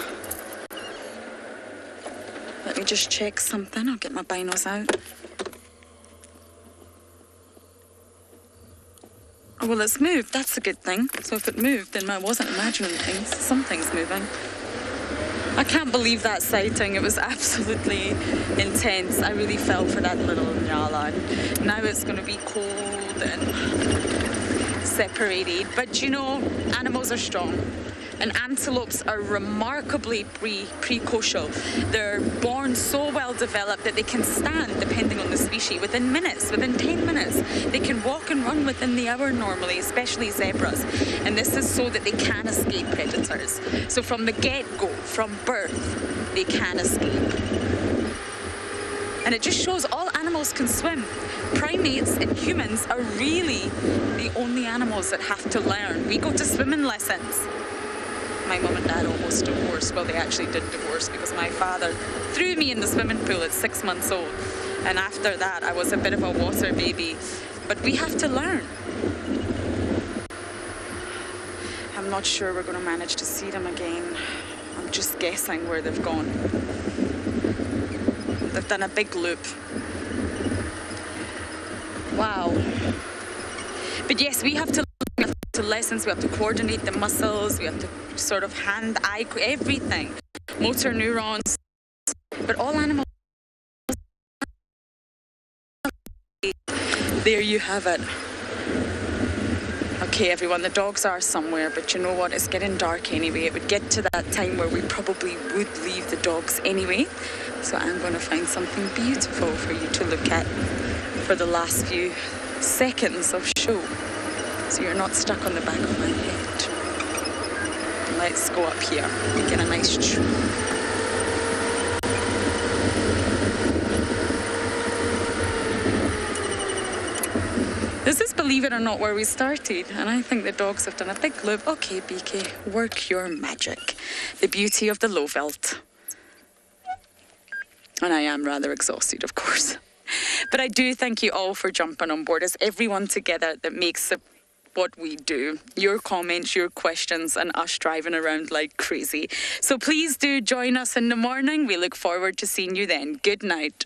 Let me just check something. I'll get my binos out. Oh, well, it's moved. That's a good thing. So if it moved, then I wasn't imagining things. Something's moving. I can't believe that sighting. It was absolutely intense. I really fell for that little nyala. And now it's going to be cold and separated. But you know, animals are strong. And antelopes are remarkably precocial. They're born so well developed that they can stand, depending on the species, within minutes, within 10 minutes. They can walk and run within the hour normally, especially zebras. And this is so that they can escape predators. So from the get-go, from birth, they can escape. And it just shows all animals can swim. Primates and humans are really the only animals that have to learn. We go to swimming lessons. My mum and dad almost divorced. Well, they actually did divorce because my father threw me in the swimming pool at 6 months old. And after that, I was a bit of a water baby. But we have to learn. I'm not sure we're going to manage to see them again. I'm just guessing where they've gone. They've done a big loop. Wow. But yes, we have to lessons, we have to coordinate the muscles, we have to sort of hand-eye, everything. Motor neurons. But all animals... There you have it. Okay, everyone, the dogs are somewhere, but you know what? It's getting dark anyway. It would get to that time where we probably would leave the dogs anyway. So I'm going to find something beautiful for you to look at for the last few seconds of show. So you're not stuck on the back of my head. Let's go up here and get a nice tree. This is, believe it or not, where we started, and I think the dogs have done a big loop. Okay, BK, work your magic. The beauty of the Lowveld. And I am rather exhausted, of course. But I do thank you all for jumping on board. It's everyone together that makes it what we do. Your comments, your questions, and us driving around like crazy. So please do join us in the morning. We look forward to seeing you then. Good night.